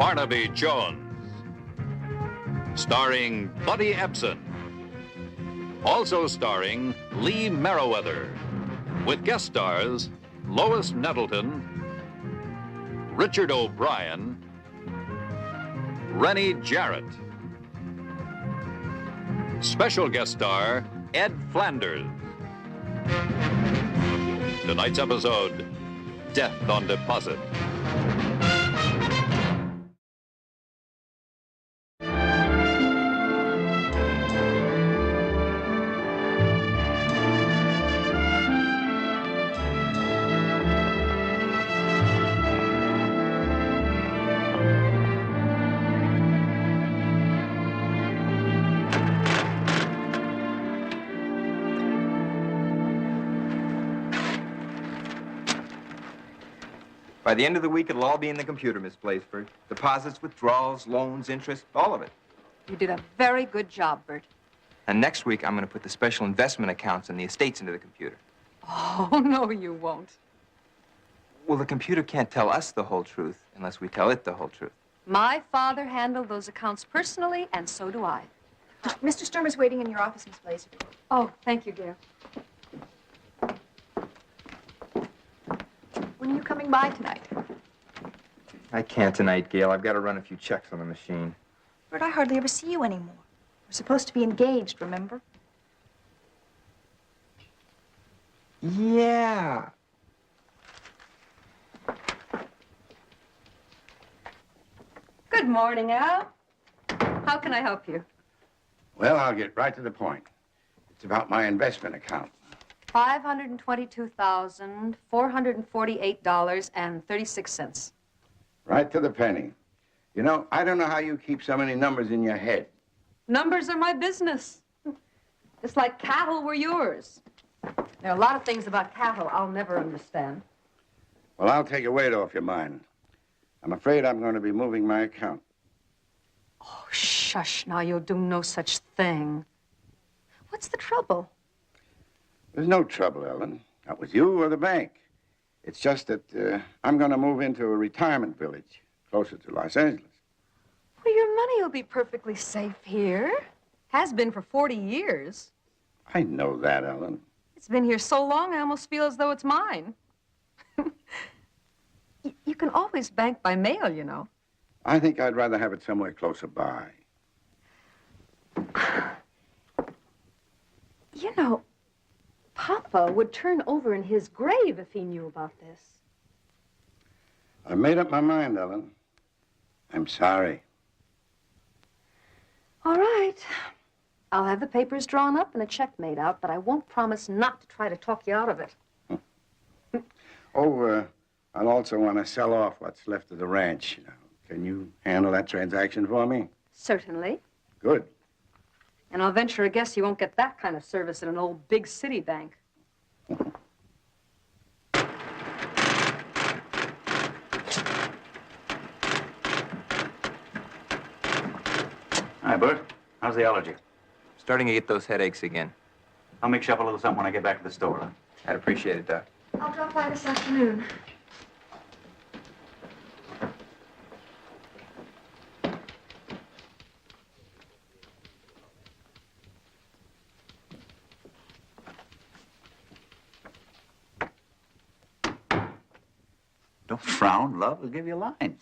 Barnaby Jones. Starring Buddy Epson. Also starring Lee Merriweather. With guest stars Lois Nettleton, Richard O'Brien, Rennie Jarrett. Special guest star Ed Flanders. Tonight's episode, Death on Deposit. By the end of the week, it'll all be in the computer, Miss Blaseford. Deposits, withdrawals, loans, interest, all of it. You did a very good job, Bert. And next week, I'm going to put the special investment accounts and the estates into the computer. Oh, no, you won't. Well, the computer can't tell us the whole truth unless we tell it the whole truth. My father handled those accounts personally, and so do I. Mr. Sturmer's waiting in your office, Miss Blaseford. Oh, thank you, dear. When are you coming by tonight? I can't tonight, Gail. I've got to run a few checks on the machine. Bert, I hardly ever see you anymore. We're supposed to be engaged, remember? Yeah. Good morning, Al. How can I help you? Well, I'll get right to the point. It's about my investment account. $522,448.36. Right to the penny. You know, I don't know how you keep so many numbers in your head. Numbers are my business. It's like cattle were yours. There are a lot of things about cattle I'll never understand. Well, I'll take a weight off your mind. I'm afraid I'm going to be moving my account. Oh, shush, now you'll do no such thing. What's the trouble? There's no trouble, Ellen. Not with you or the bank. It's just that I'm going to move into a retirement village closer to Los Angeles. Well, your money will be perfectly safe here. Has been for 40 years. I know that, Ellen. It's been here so long, I almost feel as though it's mine. You can always bank by mail, you know. I think I'd rather have it somewhere closer by. You know, Papa would turn over in his grave if he knew about this. I made up my mind, Ellen. I'm sorry. All right. I'll have the papers drawn up and a check made out, but I won't promise not to try to talk you out of it. I'll also want to sell off what's left of the ranch. You know. Can you handle that transaction for me? Certainly. Good. And I'll venture a guess you won't get that kind of service at an old big city bank. Hi, Bert. How's the allergy? Starting to get those headaches again. I'll mix you up a little something when I get back to the store. Huh? I'd appreciate it, Doc. I'll drop by this afternoon. Don't frown, love. I'll give you lines.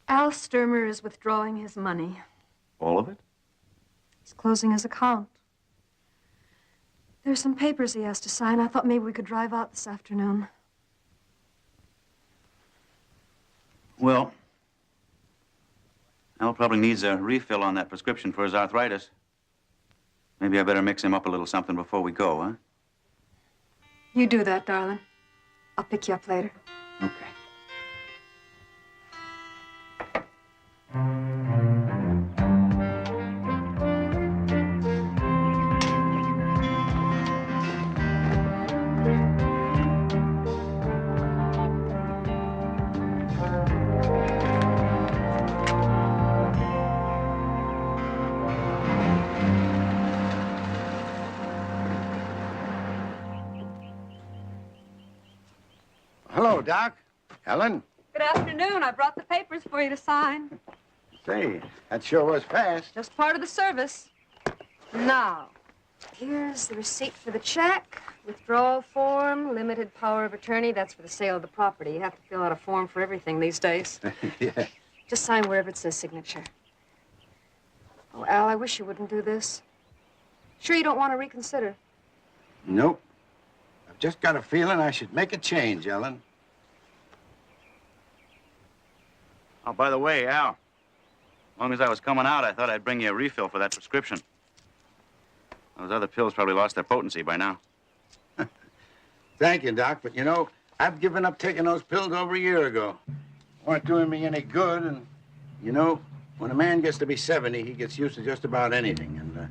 Al Sturmer is withdrawing his money. All of it? He's closing his account. There's some papers he has to sign. I thought maybe we could drive out this afternoon. Well, Al probably needs a refill on that prescription for his arthritis. Maybe I better mix him up a little something before we go, huh? You do that, darling. I'll pick you up later. Okay. Hello, Doc. Ellen? Good afternoon. I brought the papers for you to sign. Say, that sure was fast. Just part of the service. Now, here's the receipt for the check, withdrawal form, limited power of attorney. That's for the sale of the property. You have to fill out a form for everything these days. Yeah. Just sign wherever it says signature. Oh, Al, I wish you wouldn't do this. Sure you don't want to reconsider? Nope. I've just got a feeling I should make a change, Ellen. Oh, by the way, Al, as long as I was coming out, I thought I'd bring you a refill for that prescription. Those other pills probably lost their potency by now. Thank you, Doc, but you know, I've given up taking those pills over a year ago. Weren't doing me any good, and you know, when a man gets to be 70, he gets used to just about anything, and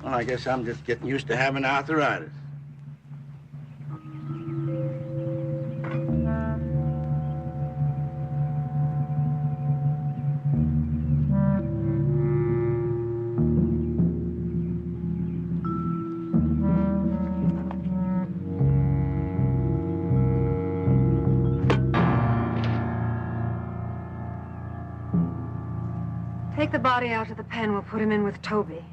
well, I guess I'm just getting used to having arthritis. Take the body out of the pen. We'll put him in with Toby.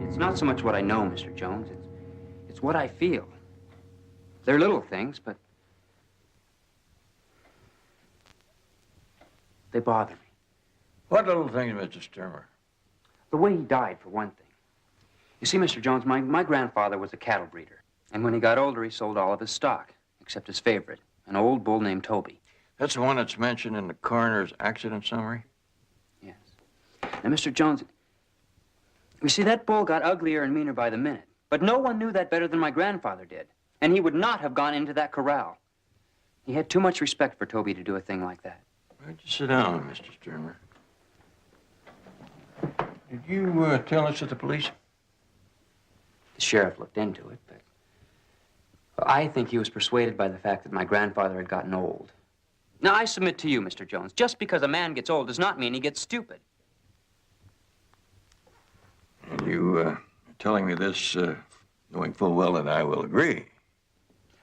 It's not so much what I know, Mr. Jones. It's what I feel. They're little things, but they bother me. What little things, Mr. Sturmer? The way he died, for one thing. You see, Mr. Jones, my grandfather was a cattle breeder. And when he got older, he sold all of his stock, except his favorite, an old bull named Toby. That's the one that's mentioned in the coroner's accident summary? Yes. Now, Mr. Jones, you see, that bull got uglier and meaner by the minute. But no one knew that better than my grandfather did. And he would not have gone into that corral. He had too much respect for Toby to do a thing like that. Why'd you sit down, Mr. Sturmer? Did you tell us at the police? The sheriff looked into it, but I think he was persuaded by the fact that my grandfather had gotten old. Now, I submit to you, Mr. Jones, just because a man gets old does not mean he gets stupid. And you are telling me this, knowing full well that I will agree.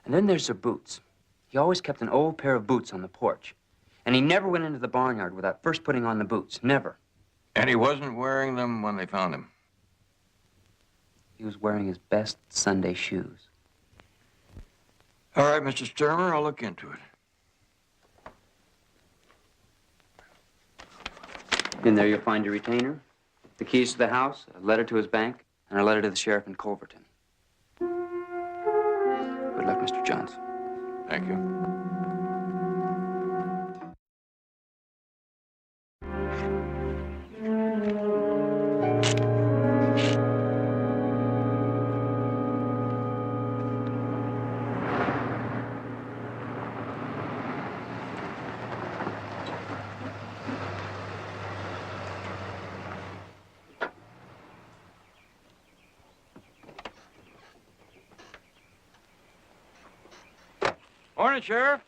And then there's the boots. He always kept an old pair of boots on the porch. And he never went into the barnyard without first putting on the boots. Never. And he wasn't wearing them when they found him? He was wearing his best Sunday shoes. All right, Mr. Sturmer, I'll look into it. In there you'll find a retainer, the keys to the house, a letter to his bank, and a letter to the sheriff in Culverton. Good luck, Mr. Jones. Thank you. Morning, Sheriff.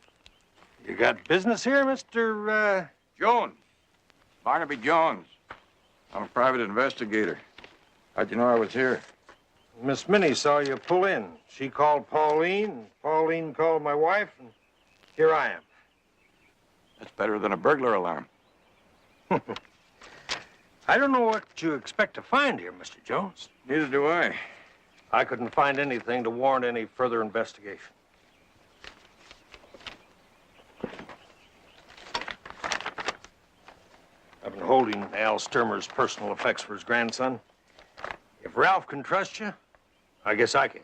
You got business here, Mr. Jones. Barnaby Jones. I'm a private investigator. How'd you know I was here? Miss Minnie saw you pull in. She called Pauline. Pauline called my wife, and here I am. That's better than a burglar alarm. I don't know what you expect to find here, Mr. Jones. Neither do I. I couldn't find anything to warrant any further investigation. I've been holding Al Sturmer's personal effects for his grandson. If Ralph can trust you, I guess I can.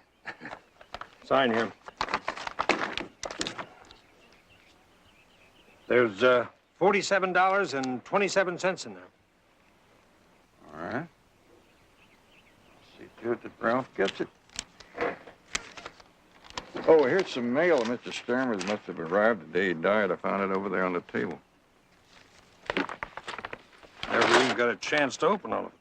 Sign here. There's $47.27 in there. right. See to it that Ralph gets it. Oh, here's some mail of Mr. Sturmer's. Must have arrived the day he died. I found it over there on the table. Never even got a chance to open all of it.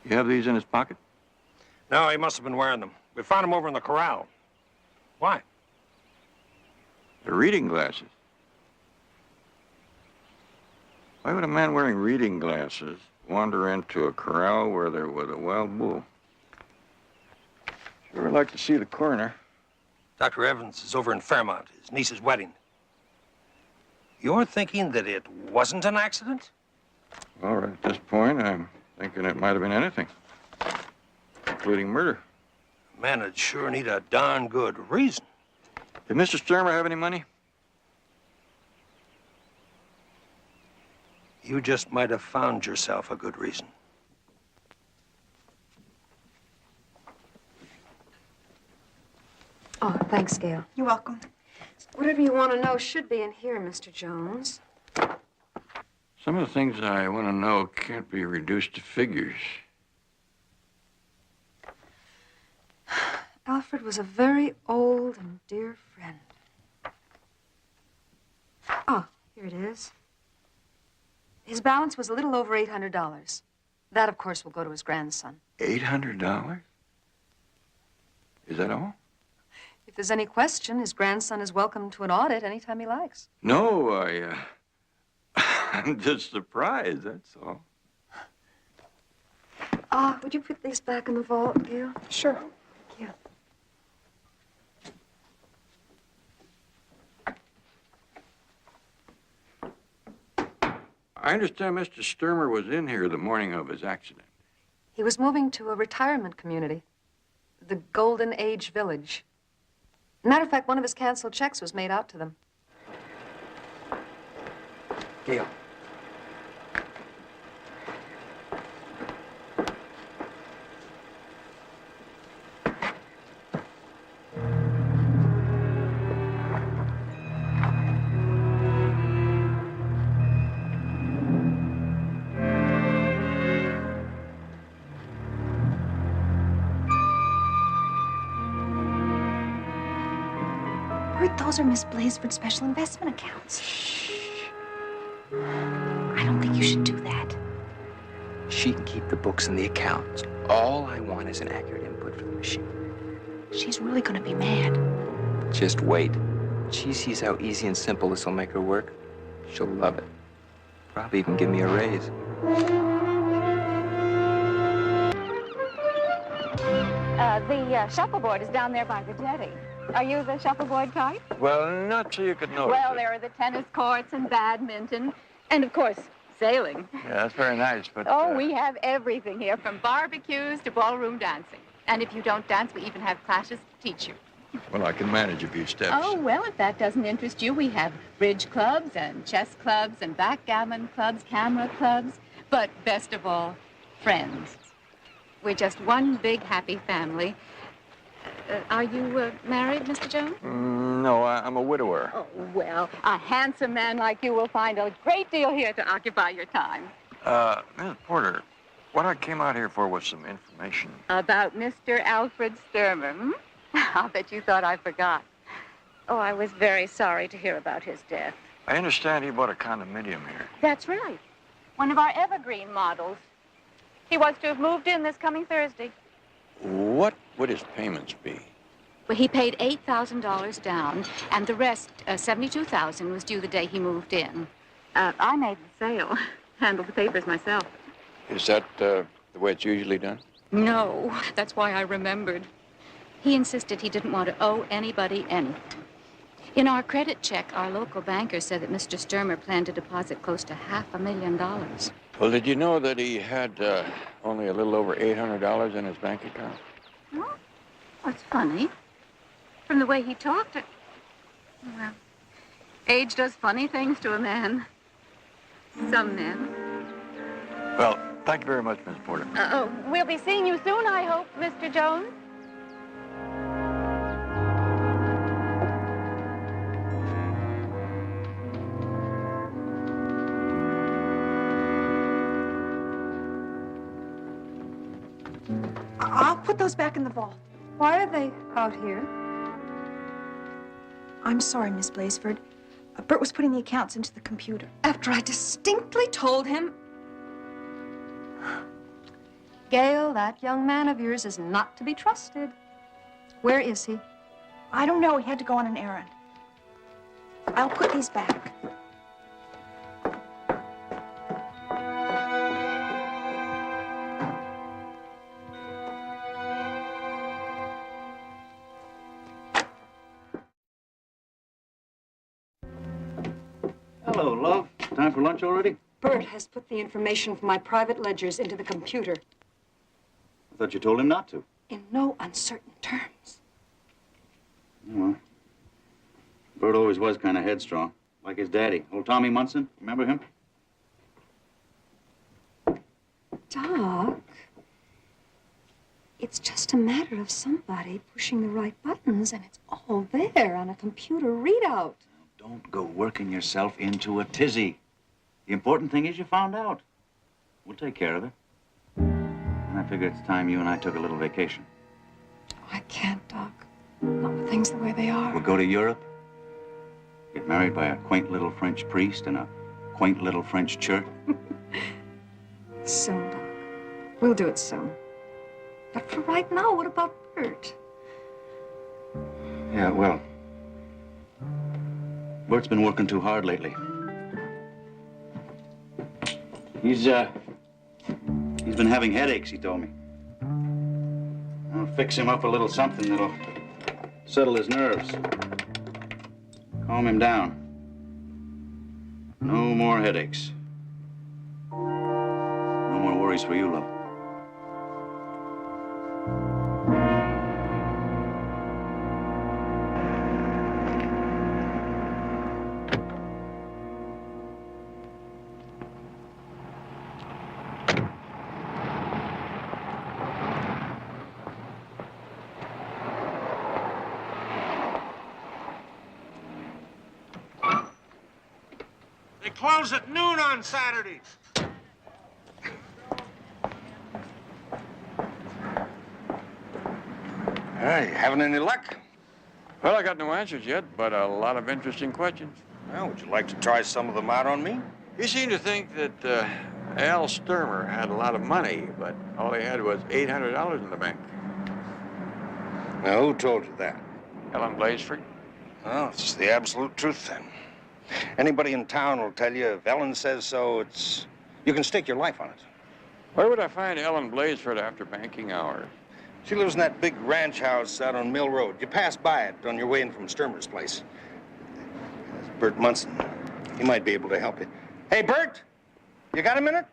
You have these in his pocket? No, he must have been wearing them. We found them over in the corral. Why? They're reading glasses. Why would a man wearing reading glasses wander into a corral where there was a wild bull? Sure would like to see the coroner. Dr. Evans is over in Fairmont, his niece's wedding. You're thinking that it wasn't an accident? All right, at this point, I'm thinking it might have been anything, including murder. Man, it'd sure need a darn good reason. Did Mr. Sturmer have any money? You just might have found yourself a good reason. Oh, thanks, Gail. You're welcome. Whatever you want to know should be in here, Mr. Jones. Some of the things I want to know can't be reduced to figures. Alfred was a very old and dear friend. Oh, here it is. His balance was a little over $800. That, of course, will go to his grandson. $800? Is that all? If there's any question, his grandson is welcome to an audit anytime he likes. No, I'm just surprised, that's all. Would you put these back in the vault, Gail? Sure. Thank you. I understand Mr. Sturmer was in here the morning of his accident. He was moving to a retirement community, the Golden Age Village. Matter of fact, one of his canceled checks was made out to them. Gail. Those are Miss Blazeford's special investment accounts. Shh. I don't think you should do that. She can keep the books and the accounts. All I want is an accurate input from the machine. She's really gonna be mad. Just wait. She sees how easy and simple this will make her work. She'll love it. Probably even give me a raise. The shuffleboard is down there by the jetty. Are you the shuffleboard type? Well, not so you could notice. Well, there are the tennis courts and badminton, and of course, sailing. Yeah, that's very nice, but... Oh, we have everything here, from barbecues to ballroom dancing. And if you don't dance, we even have classes to teach you. Well, I can manage a few steps. Oh, well, if that doesn't interest you, we have bridge clubs and chess clubs and backgammon clubs, camera clubs, but best of all, friends. We're just one big happy family. Are you married, Mr. Jones? No, I'm a widower. Oh, well, a handsome man like you will find a great deal here to occupy your time. Miss Porter, what I came out here for was some information. About Mr. Alfred Sturmer, hmm? I'll bet you thought I forgot. Oh, I was very sorry to hear about his death. I understand he bought a condominium here. That's right. One of our evergreen models. He was to have moved in this coming Thursday. What would his payments be? Well, he paid $8,000 down, and the rest, $72,000, was due the day he moved in. I made the sale, handled the papers myself. Is that the way it's usually done? No, that's why I remembered. He insisted he didn't want to owe anybody anything. In our credit check, our local banker said that Mr. Sturmer planned to deposit close to $500,000. Well, did you know that he had only a little over $800 in his bank account? Oh, that's funny. From the way he talked, well, age does funny things to a man. Some men. Well, thank you very much, Miss Porter. We'll be seeing you soon, I hope, Mr. Jones. I'll put those back in the vault. Why are they out here? I'm sorry, Miss Blazeford. Bert was putting the accounts into the computer. After I distinctly told him... Gail, that young man of yours is not to be trusted. Where is he? I don't know. He had to go on an errand. I'll put these back. Hello, love. Time for lunch already? Bert has put the information from my private ledgers into the computer I thought you told him not to. in no uncertain terms. Well, Bert always was kind of headstrong, like his daddy, old Tommy Munson. Remember him? Doc, it's just a matter of somebody pushing the right buttons, and it's all there on a computer readout. Don't go working yourself into a tizzy. The important thing is you found out. We'll take care of it. And I figure it's time you and I took a little vacation. I can't, Doc. Not with things the way they are. We'll go to Europe, get married by a quaint little French priest in a quaint little French church. Soon, Doc. We'll do it soon. But for right now, what about Bert? Yeah, well, Bert's been working too hard lately. He's been having headaches, he told me. I'll fix him up a little something that'll settle his nerves. Calm him down. No more headaches. No more worries for you, love. They close at noon on Saturdays. Hey, having any luck? Well, I got no answers yet, but a lot of interesting questions. Well, would you like to try some of them out on me? You seem to think that Al Sturmer had a lot of money, but all he had was $800 in the bank. Now, who told you that? Ellen Blazeford? Well, it's the absolute truth, then. Anybody in town will tell you if Ellen says so, you can stake your life on it. Where would I find Ellen Blazeford after banking hours? She lives in that big ranch house out on Mill Road. You pass by it on your way in from Sturmer's place. That's Bert Munson. He might be able to help you. Hey, Bert, you got a minute?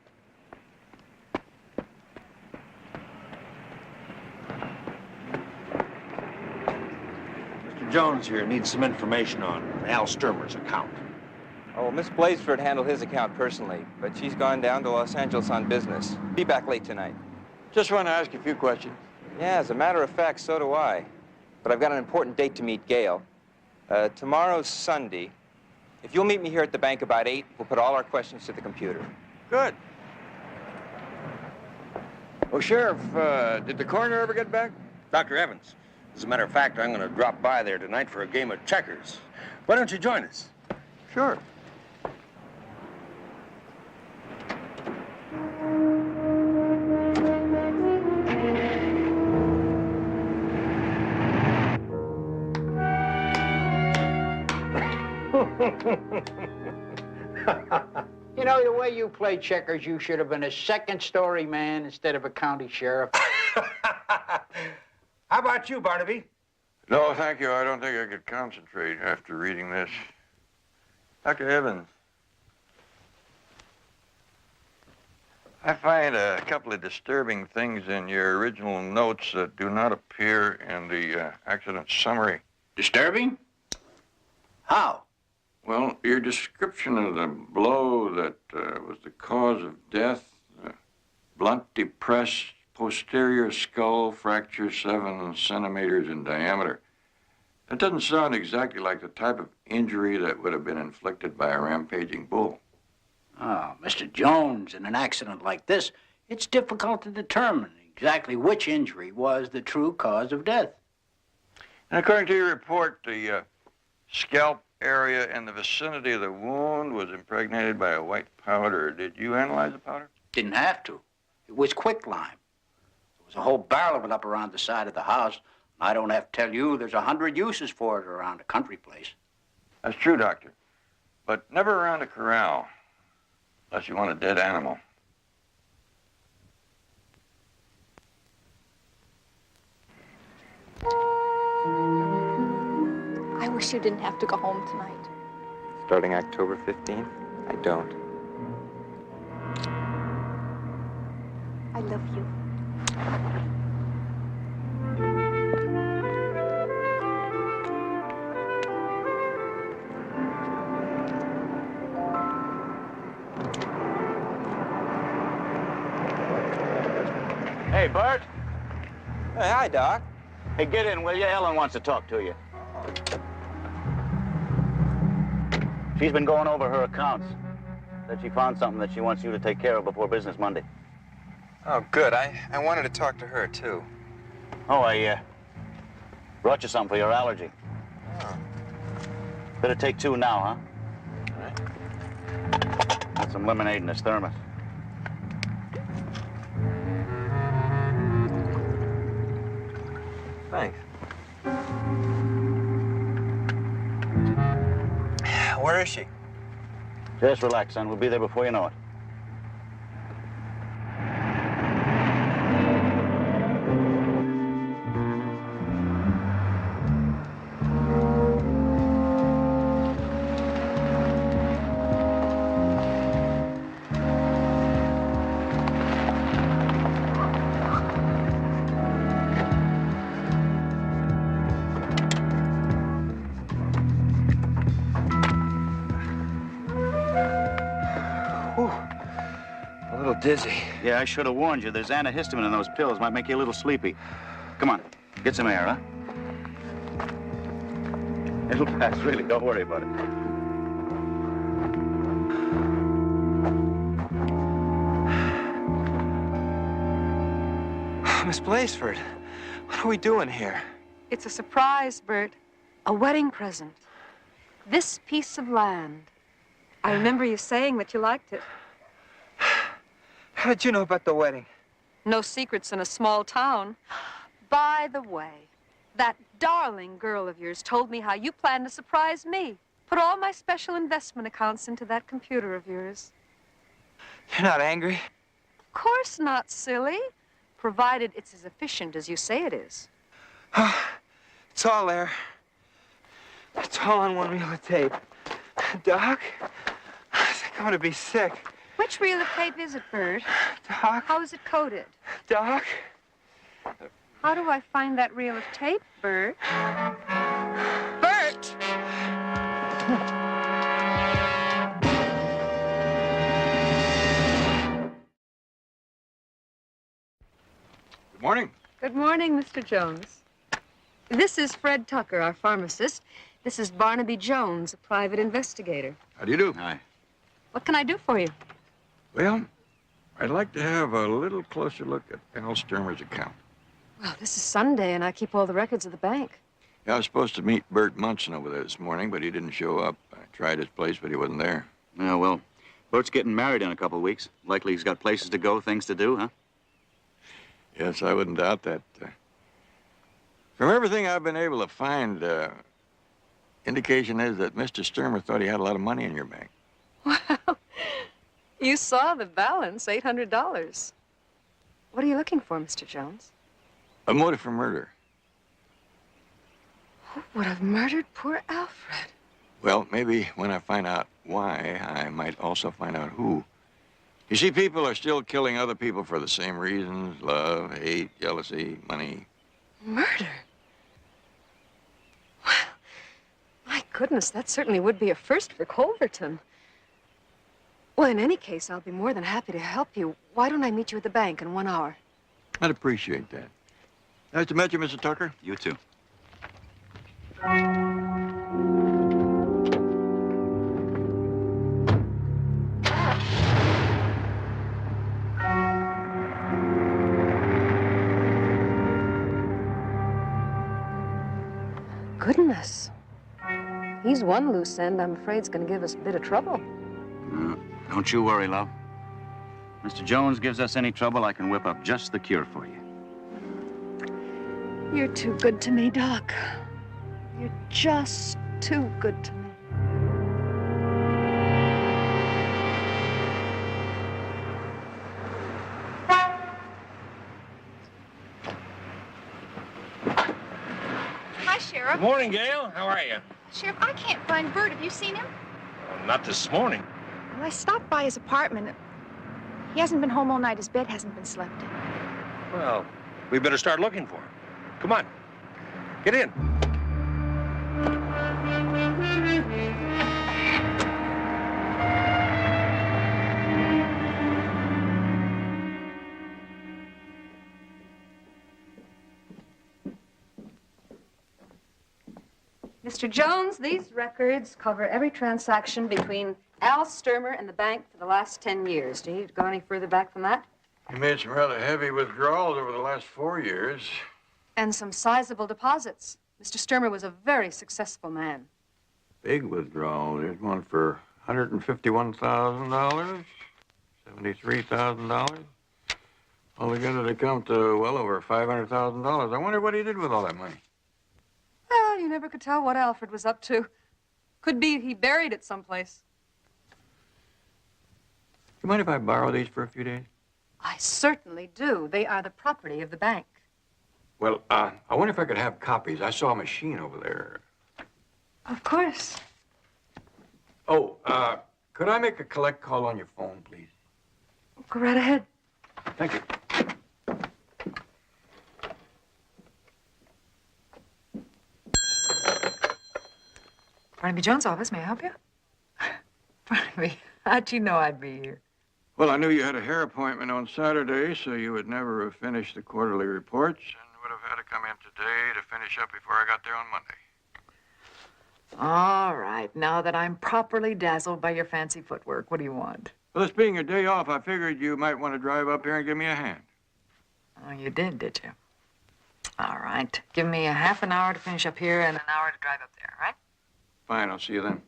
Mr. Jones here needs some information on Al Sturmer's account. Oh, Miss Blazeford handled his account personally, but she's gone down to Los Angeles on business. Be back late tonight. Just want to ask a few questions. Yeah, as a matter of fact, so do I. But I've got an important date to meet Gail. Tomorrow's Sunday. If you'll meet me here at the bank about 8, we'll put all our questions to the computer. Good. Oh, Sheriff, did the coroner ever get back? Dr. Evans. As a matter of fact, I'm going to drop by there tonight for a game of checkers. Why don't you join us? Sure. You know, the way you play checkers, you should have been a second-story man instead of a county sheriff. How about you, Barnaby? No, thank you. I don't think I could concentrate after reading this. Dr. Evans, I find a couple of disturbing things in your original notes that do not appear in the accident summary. Disturbing? How? Well, your description of the blow that was the cause of death, blunt depressed posterior skull fracture 7 centimeters in diameter. That doesn't sound exactly like the type of injury that would have been inflicted by a rampaging bull. Oh, Mr. Jones, in an accident like this, it's difficult to determine exactly which injury was the true cause of death. And according to your report, the scalp area in the vicinity of the wound was impregnated by a white powder. Did you analyze the powder? Didn't have to. It was quicklime. There was a whole barrel of it up around the side of the house. I don't have to tell you, there's 100 uses for it around a country place. That's true, Doctor. But never around a corral, unless you want a dead animal. I wish you didn't have to go home tonight. Starting October 15th, I don't. I love you. Hey, Bert. Hey, hi, Doc. Hey, get in, will you? Ellen wants to talk to you. She's been going over her accounts. Said she found something that she wants you to take care of before business Monday. Oh, good. I wanted to talk to her, too. Oh, I brought you something for your allergy. Oh. Better take 2 now, huh? All right. Got some lemonade in this thermos. Thanks. Where is she? Just relax, son. We'll be there before you know it. Dizzy. Yeah, I should have warned you. There's antihistamine in those pills. Might make you a little sleepy. Come on, get some air, huh? It'll pass, really. Don't worry about it. Miss Blazeford, what are we doing here? It's a surprise, Bert. A wedding present. This piece of land. I remember you saying that you liked it. How did you know about the wedding? No secrets in a small town. By the way, that darling girl of yours told me how you plan to surprise me. Put all my special investment accounts into that computer of yours. You're not angry? Of course not, silly. Provided it's as efficient as you say it is. Oh, it's all there. It's all on one reel of tape. Doc, I think I'm gonna be sick. Which reel of tape is it, Bert? Doc. How is it coded? Doc. How do I find that reel of tape, Bert? Bert! Good morning. Good morning, Mr. Jones. This is Fred Tucker, our pharmacist. This is Barnaby Jones, a private investigator. How do you do? Hi. What can I do for you? Well, I'd like to have a little closer look at Al Sturmer's account. Well, this is Sunday, and I keep all the records of the bank. Yeah, I was supposed to meet Bert Munson over there this morning, but he didn't show up. I tried his place, but he wasn't there. Yeah, well, Bert's getting married in a couple of weeks. Likely he's got places to go, things to do, huh? Yes, I wouldn't doubt that. From everything I've been able to find, indication is that Mr. Sturmer thought he had a lot of money in your bank. Well, you saw the balance, $800. What are you looking for, Mr. Jones? A motive for murder. Who would have murdered poor Alfred? Well, maybe when I find out why, I might also find out who. You see, people are still killing other people for the same reasons: love, hate, jealousy, money. Murder? Well, my goodness, that certainly would be a first for Culverton. Well, in any case, I'll be more than happy to help you. Why don't I meet you at the bank in 1 hour? I'd appreciate that. Nice to meet you, Mr. Tucker. You too. goodness. He's one loose end I'm afraid is going to give us a bit of trouble. Don't you worry, love. Mr. Jones gives us any trouble, I can whip up just the cure for you. You're too good to me, Doc. You're just too good to me. Hi, Sheriff. Good morning, Gail. How are you? Sheriff, I can't find Bert. Have you seen him? Well, not this morning. Well, I stopped by his apartment. He hasn't been home all night. His bed hasn't been slept in. Well, we better start looking for him. Come on. Get in. Mr. Jones, these records cover every transaction between Al Sturmer and the bank for the last 10 years. Do you need to go any further back from that? He made some rather heavy withdrawals over the last 4 years. And some sizable deposits. Mr. Sturmer was a very successful man. Big withdrawal. There's one for $151,000, $73,000. Altogether, they come to well over $500,000. I wonder what he did with all that money. Well, you never could tell what Alfred was up to. Could be he buried it someplace. You mind if I borrow these for a few days? I certainly do. They are the property of the bank. Well, I wonder if I could have copies. I saw a machine over there. Of course. Oh, could I make a collect call on your phone, please? Go right ahead. Thank you. Barnaby Jones' office, may I help you? Barnaby, how'd you know I'd be here? Well, I knew you had a hair appointment on Saturday, so you would never have finished the quarterly reports and would have had to come in today to finish up before I got there on Monday. All right, now that I'm properly dazzled by your fancy footwork, what do you want? Well, this being your day off, I figured you might want to drive up here and give me a hand. Oh, you did you? All right. Give me a half an hour to finish up here and an hour to drive up there, all right? Fine, I'll see you then.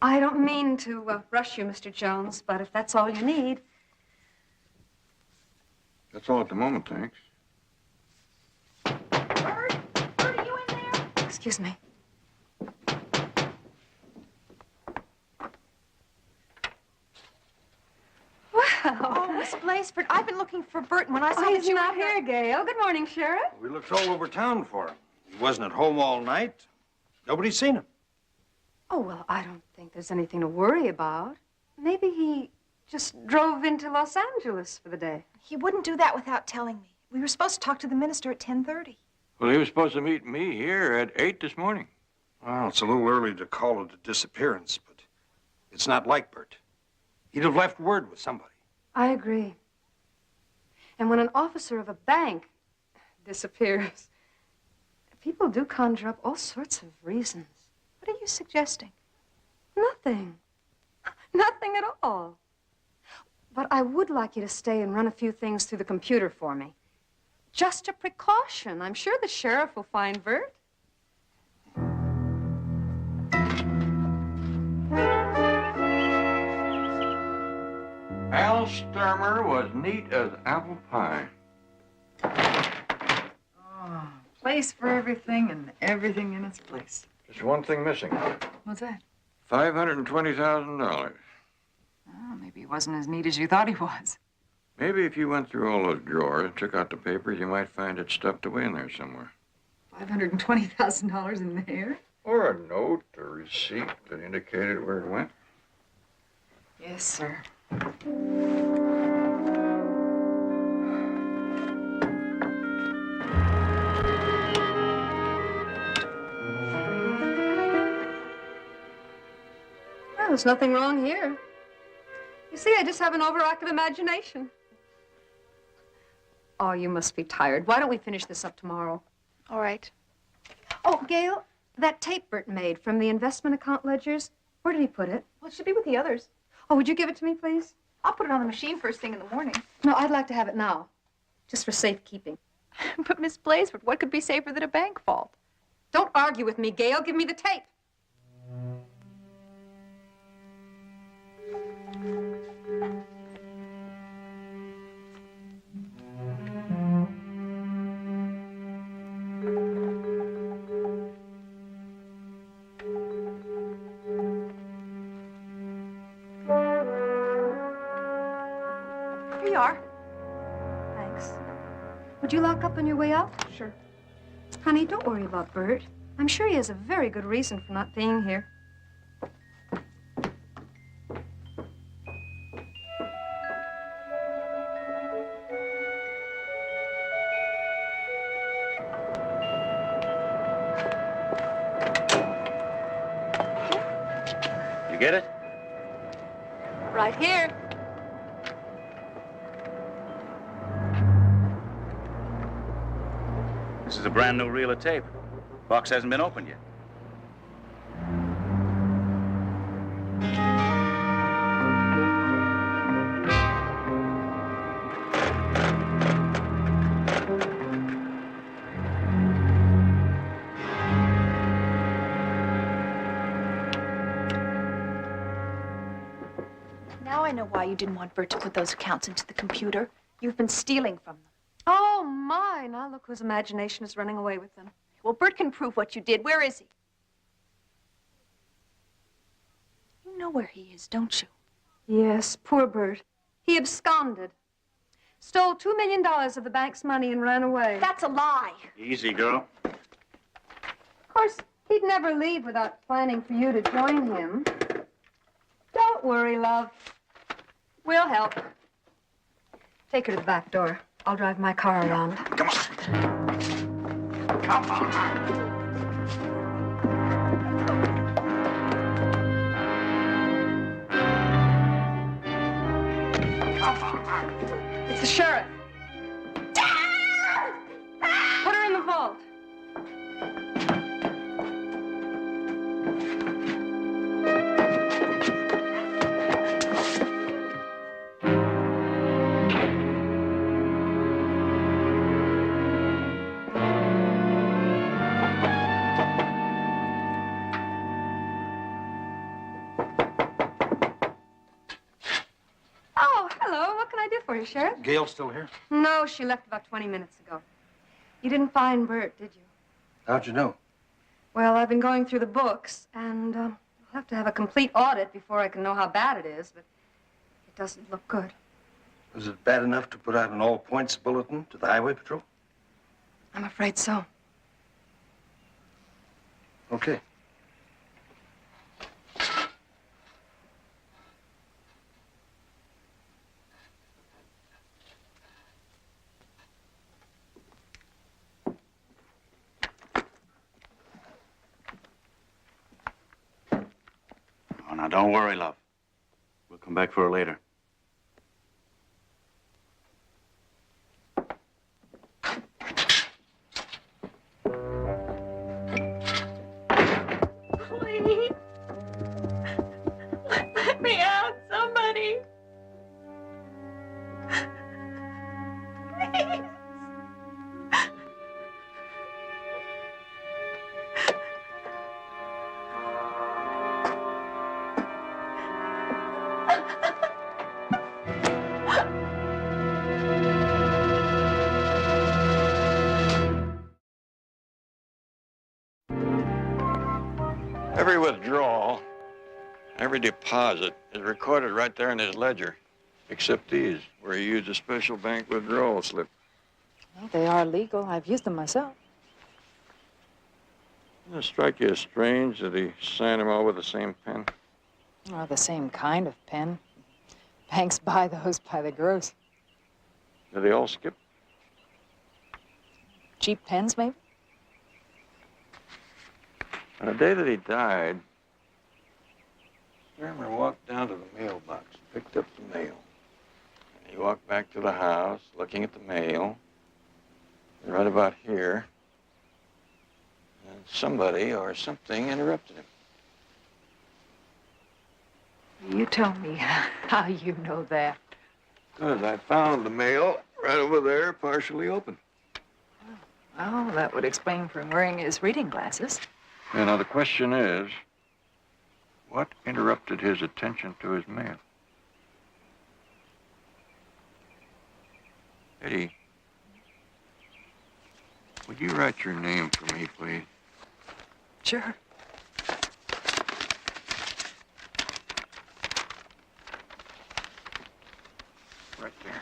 I don't mean to rush you, Mr. Jones, but if that's all you need. That's all at the moment, thanks. Bert, are you in there? Excuse me. Oh, Miss Blazeford, I've been looking for Bert, and when I saw that He's you not were here, Gail. Good morning, Sheriff. We looked all over town for him. He wasn't at home all night. Nobody's seen him. Oh, well, I don't think there's anything to worry about. Maybe he just drove into Los Angeles for the day. He wouldn't do that without telling me. We were supposed to talk to the minister at 10:30. Well, he was supposed to meet me here at 8 this morning. Well, it's a little early to call it a disappearance, but it's not like Bert. He'd have left word with somebody. I agree. And when an officer of a bank disappears, people do conjure up all sorts of reasons. What are you suggesting? Nothing. Nothing at all. But I would like you to stay and run a few things through the computer for me. Just a precaution. I'm sure the sheriff will find Bert. Al Sturmer was neat as apple pie. Oh, place for everything and everything in its place. Just one thing missing. What's that? $520,000. Oh, maybe he wasn't as neat as you thought he was. Maybe if you went through all those drawers and took out the papers, you might find it stuffed away in there somewhere. $520,000 in there? Or a note or receipt that indicated where it went. Yes, sir. Well, there's nothing wrong here. You see, I just have an overactive imagination. Oh, you must be tired. Why don't we finish this up tomorrow? All right. Oh, Gail, that tape Bert made from the investment account ledgers, where did he put it? Well, it should be with the others. Oh, would you give it to me, please? I'll put it on the machine first thing in the morning. No, I'd like to have it now, just for safekeeping. But, Miss Blazeford, what could be safer than a bank vault? Don't argue with me, Gail. Give me the tape. Here you are. Thanks. Would you lock up on your way out? Sure. Honey, don't worry about Bert. I'm sure he has a very good reason for not being here. You get it? Right here. This is a brand new reel of tape. Box hasn't been opened yet. Now I know why you didn't want Bert to put those accounts into the computer. You've been stealing from them. Oh, my. Now look whose imagination is running away with them. Well, Bert can prove what you did. Where is he? You know where he is, don't you? Yes, poor Bert. He absconded. Stole $2 million of the bank's money and ran away. That's a lie. Easy, girl. Of course, he'd never leave without planning for you to join him. Don't worry, love. We'll help. Take her to the back door. I'll drive my car around. Come on. Come on. It's the sheriff. Put her in the vault. Oh, hello. What can I do for you, Sheriff? Gail's still here? No, she left about 20 minutes ago. You didn't find Bert, did you? How'd you know? Well, I've been going through the books, and I'll have to have a complete audit before I can know how bad it is, but it doesn't look good. Was it bad enough to put out an all-points bulletin to the Highway Patrol? I'm afraid so. Okay. Oh, now, don't worry, love. We'll come back for her later. Please. Let me out, somebody. Please. Every withdrawal, every deposit is recorded right there in his ledger, except these, where he used a special bank withdrawal slip. Well, they are legal. I've used them myself. Doesn't it strike you as strange that he signed them all with the same pen? Well, the same kind of pen. Banks buy those by the gross. Did they all skip? Cheap pens, maybe? On the day that he died, Sturmer walked down to the mailbox, picked up the mail. And he walked back to the house, looking at the mail. And right about here, and somebody or something interrupted him. You tell me how you know that. Good. I found the mail right over there, partially open. Oh, that would explain for him wearing his reading glasses. Yeah, now the question is, what interrupted his attention to his mail? Eddie, would you write your name for me, please? Sure. Right there.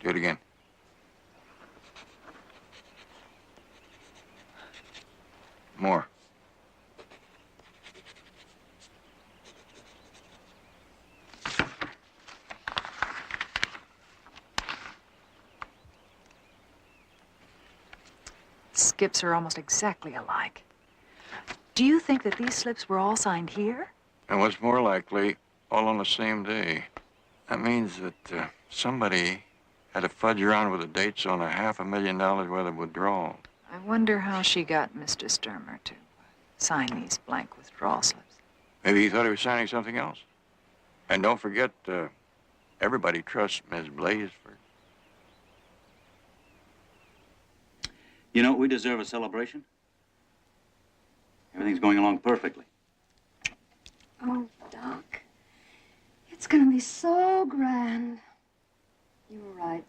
Do it again. More. Skips are almost exactly alike. Do you think that these slips were all signed here? And what's more likely, all on the same day. That means that somebody had to fudge around with the dates on $500,000 worth of withdrawal. I wonder how she got Mr. Sturmer to sign these blank withdrawal slips. Maybe he thought he was signing something else. And don't forget, everybody trusts Ms. Blaisford. You know, we deserve a celebration. Everything's going along perfectly. Oh, Doc. It's gonna be so grand. You were right,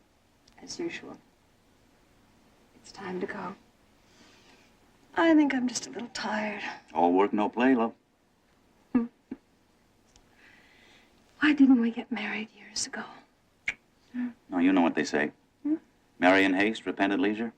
as usual. It's time to go. I think I'm just a little tired. All work, no play, love. Why didn't we get married years ago? No, you know what they say. Marry in haste, repent at leisure.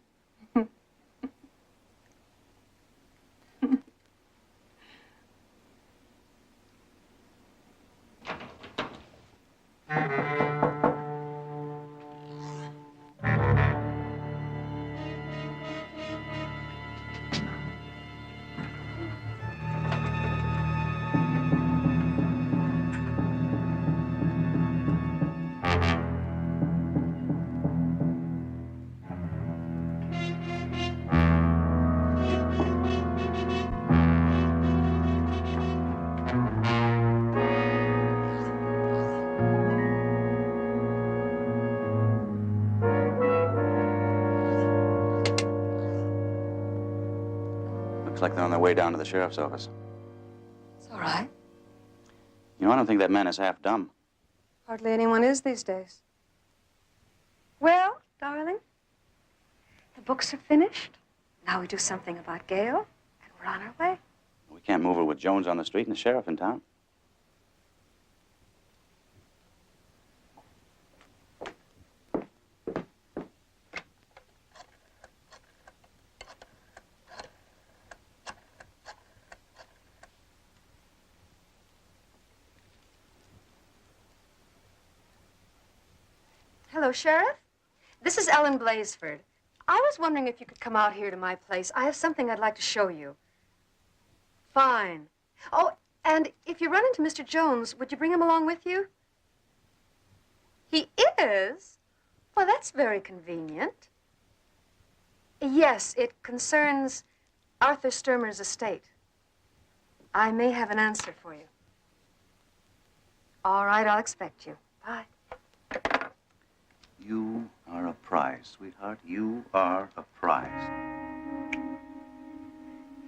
Looks like they're on their way down to the sheriff's office. It's all right. You know, I don't think that man is half dumb. Hardly anyone is these days. Well, darling, the books are finished. Now we do something about Gail, and we're on our way. We can't move her with Jones on the street and the sheriff in town. Hello, Sheriff. This is Ellen Blaisford. I was wondering if you could come out here to my place. I have something I'd like to show you. Fine. Oh, and if you run into Mr. Jones, would you bring him along with you? He is? Well, that's very convenient. Yes, it concerns Arthur Sturmer's estate. I may have an answer for you. All right, I'll expect you. Bye. You are a prize, sweetheart. You are a prize.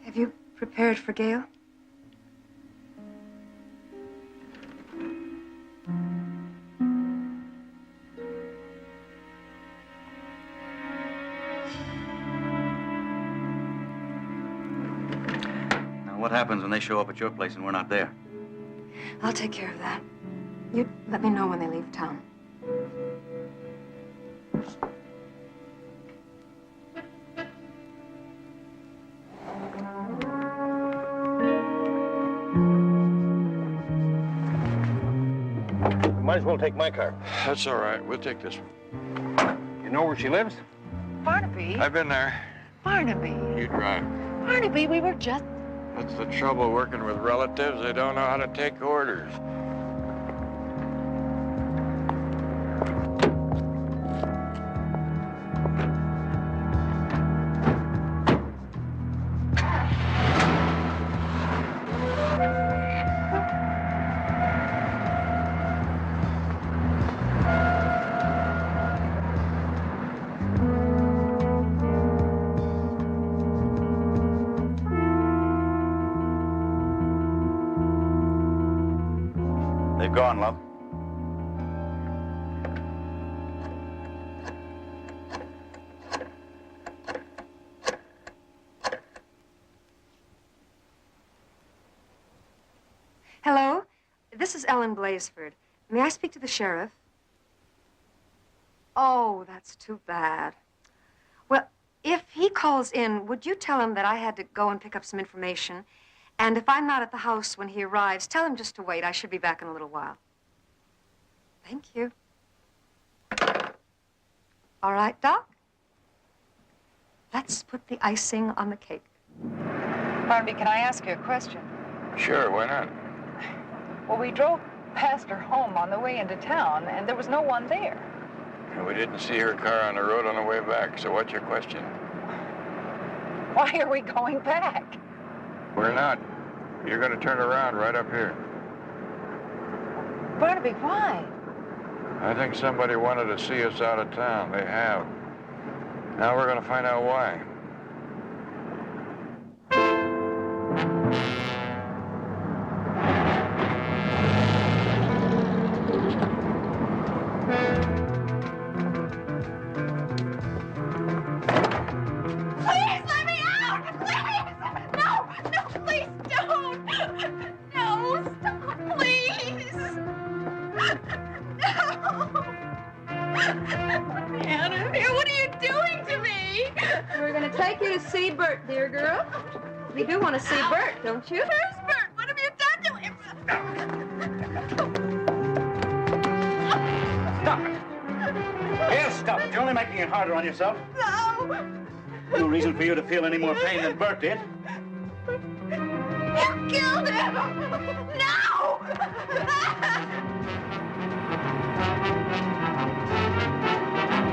Have you prepared for Gail? Now, what happens when they show up at your place and we're not there? I'll take care of that. You let me know when they leave town. Might as well take my car. That's all right. We'll take this one. You know where she lives? Barnaby. I've been there. Barnaby. You drive. Barnaby, we were just... That's the trouble working with relatives. They don't know how to take orders. you gone, love? Hello? This is Ellen Blazeford. May I speak to the sheriff? Oh, that's too bad. Well, if he calls in, would you tell him that I had to go and pick up some information? And if I'm not at the house when he arrives, tell him just to wait. I should be back in a little while. Thank you. All right, Doc? Let's put the icing on the cake. Barnaby, can I ask you a question? Sure, why not? Well, we drove past her home on the way into town, and there was no one there. We didn't see her car on the road on the way back, so what's your question? Why are we going back? We're not. You're going to turn around right up here. Barnaby, why? I think somebody wanted to see us out of town. They have. Now we're going to find out why. Please let me out! Please! No! No, please don't! No, stop, please! No! Let me out of here! What are you doing to me? We're going to take you to see Bert, dear girl. You do want to see Bert, don't you? Where's Bert? What have you done to him? Stop it! Yes, stop it. You're only making it harder on yourself. No! No reason for you to feel any more pain than Bert did. You killed him! No!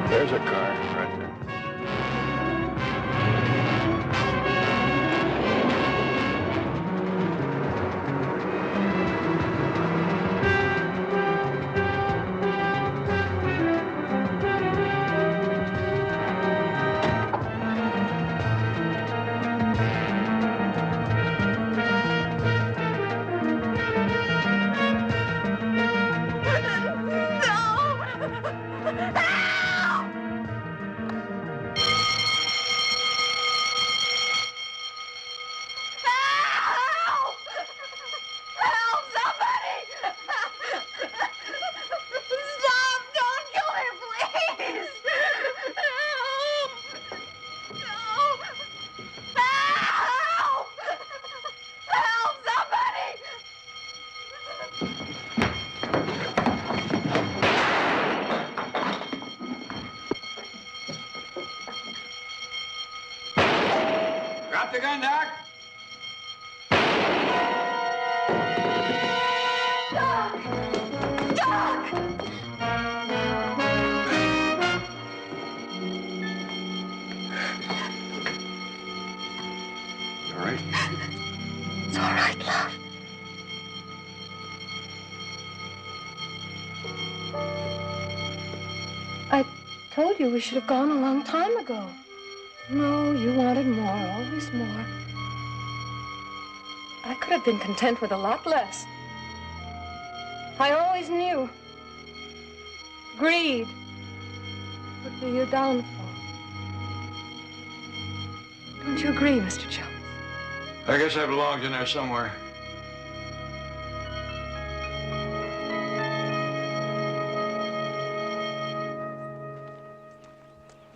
There's a car right there. Drop the gun, Doc. All right. It's all right, love. I told you we should have gone a long time ago. No, you wanted more, always more. I could have been content with a lot less. I always knew. Greed would be your downfall. Don't you agree, Mr. Jones? I guess I belonged in there somewhere.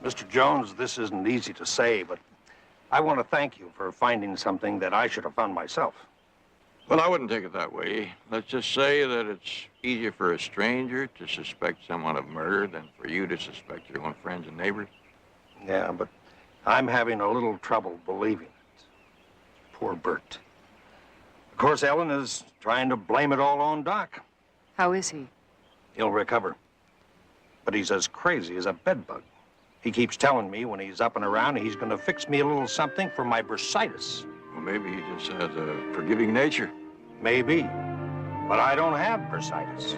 Mr. Jones, this isn't easy to say, but I want to thank you for finding something that I should have found myself. Well, I wouldn't take it that way. Let's just say that it's easier for a stranger to suspect someone of murder than for you to suspect your own friends and neighbors. Yeah, but I'm having a little trouble believing it. Poor Bert. Of course, Ellen is trying to blame it all on Doc. How is he? He'll recover. But he's as crazy as a bedbug. He keeps telling me when he's up and around he's going to fix me a little something for my bursitis. Well, maybe he just has a forgiving nature. Maybe. But I don't have bursitis.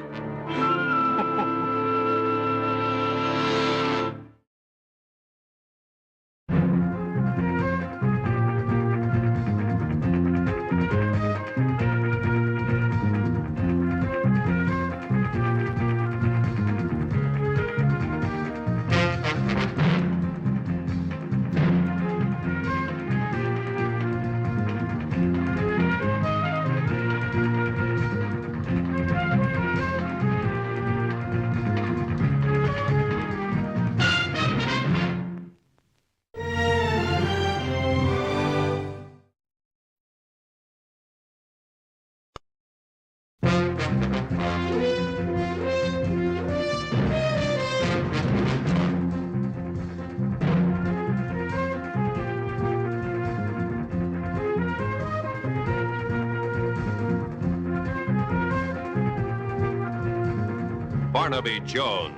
Barnaby Jones,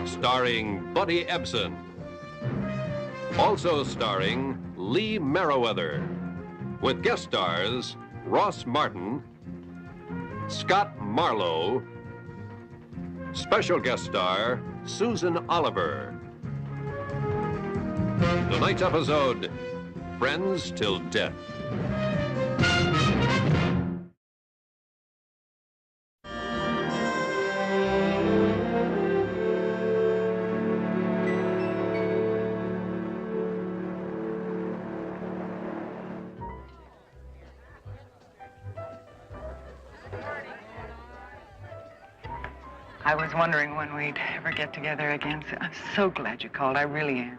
starring Buddy Ebsen. Also starring Lee Merriweather, with guest stars Ross Martin, Scott Marlowe, special guest star Susan Oliver. Tonight's episode, Friends Till Death. I was wondering when we'd ever get together again. So I'm so glad you called. I really am.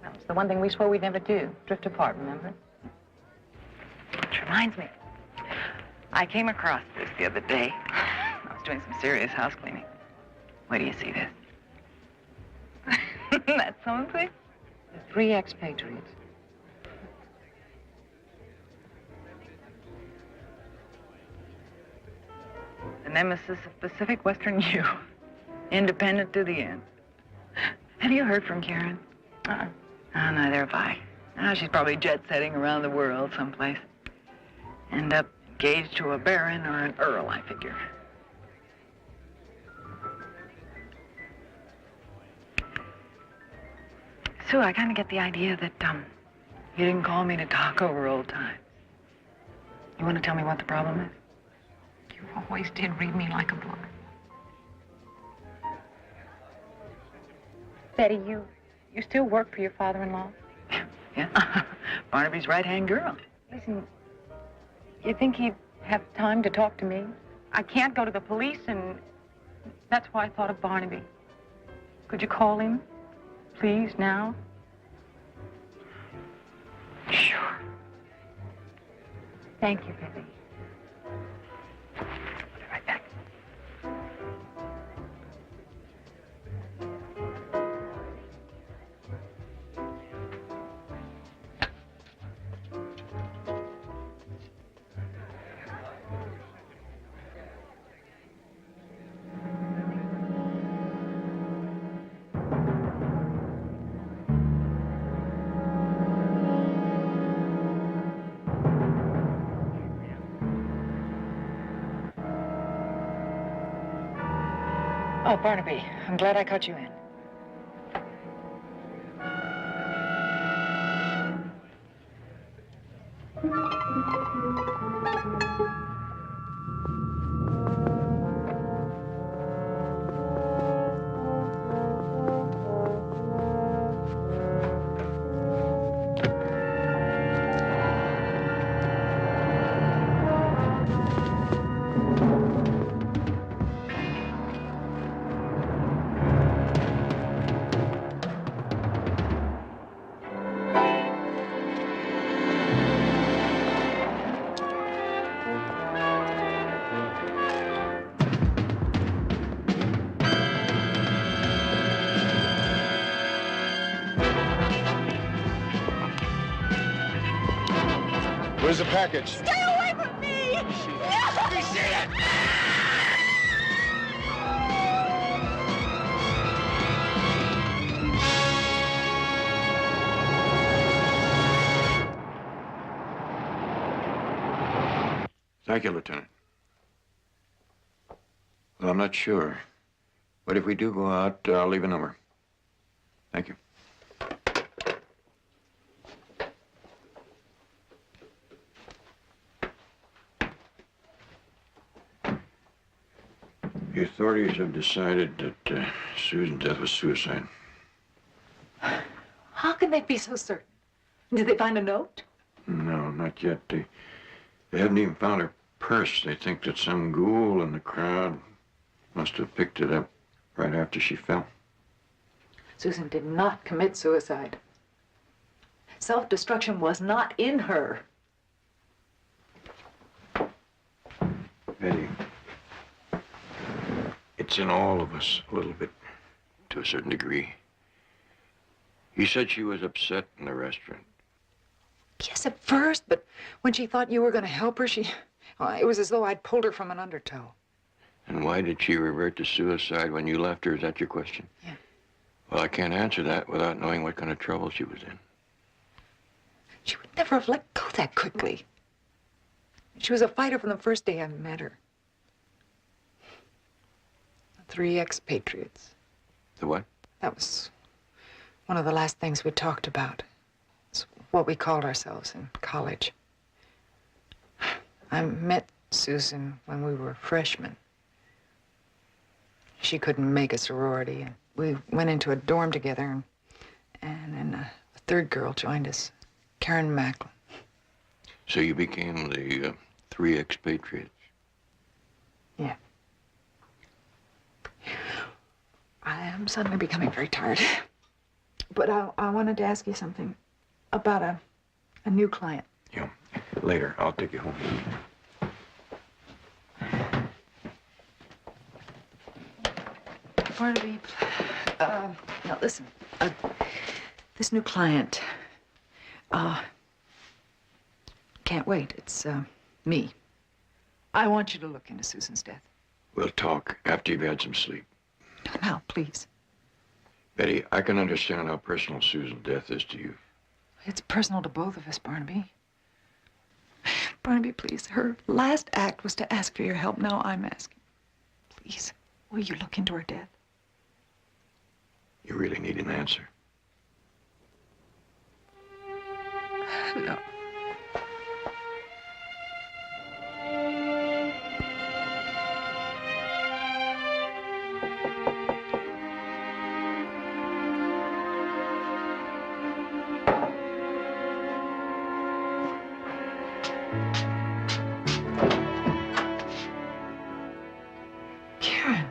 That was the one thing we swore we'd never do. Drift apart, remember? Which reminds me, I came across this the other day. I was doing some serious house cleaning. Wait till you see this. That's something? The 3 expatriates. The nemesis of Pacific Western U. Independent to the end. Have you heard from Karen? Uh-uh. Oh, neither have I. Oh, she's probably jet-setting around the world someplace. End up engaged to a baron or an earl, I figure. Sue, I kind of get the idea that, you didn't call me to talk over old times. You want to tell me what the problem is? You always did read me like a book. Betty, you still work for your father-in-law? Yeah. Barnaby's right-hand girl. Listen, you think he'd have time to talk to me? I can't go to the police, and that's why I thought of Barnaby. Could you call him, please, now? Sure. Thank you, Betty. I'll be right back. Oh, Barnaby, I'm glad I caught you in. Where's the package? Stay away from me! Let me see it! Thank you, Lieutenant. Well, I'm not sure. But if we do go out, I'll leave a number. Thank you. The authorities have decided that Susan's death was suicide. How can they be so certain? Did they find a note? No, not yet. They haven't even found her purse. They think that some ghoul in the crowd must have picked it up right after she fell. Susan did not commit suicide. Self-destruction was not in her. Betty, it's in all of us a little bit, to a certain degree. He said she was upset in the restaurant. Yes, at first, but when she thought you were going to help her, well, it was as though I'd pulled her from an undertow. And why did she revert to suicide when you left her? Is that your question? Yeah. Well, I can't answer that without knowing what kind of trouble she was in. She would never have let go that quickly. She was a fighter from the first day I met her. The 3 expatriates. The what? That was one of the last things we talked about. It's what we called ourselves in college. I met Susan when we were freshmen. She couldn't make a sorority, and we went into a dorm together, and then a third girl joined us, Karen Macklin. So you became the 3 expatriates? Yeah. I am suddenly becoming very tired. But I wanted to ask you something about a new client. Yeah. Later. I'll take you home. Barnaby, now listen. This new client, can't wait. It's, me. I want you to look into Susan's death. We'll talk after you've had some sleep. Now, please. Betty, I can understand how personal Susan's death is to you. It's personal to both of us, Barnaby. Barnaby, please. Her last act was to ask for your help. Now I'm asking. Please, will you look into her death? You really need an answer. No. Karen.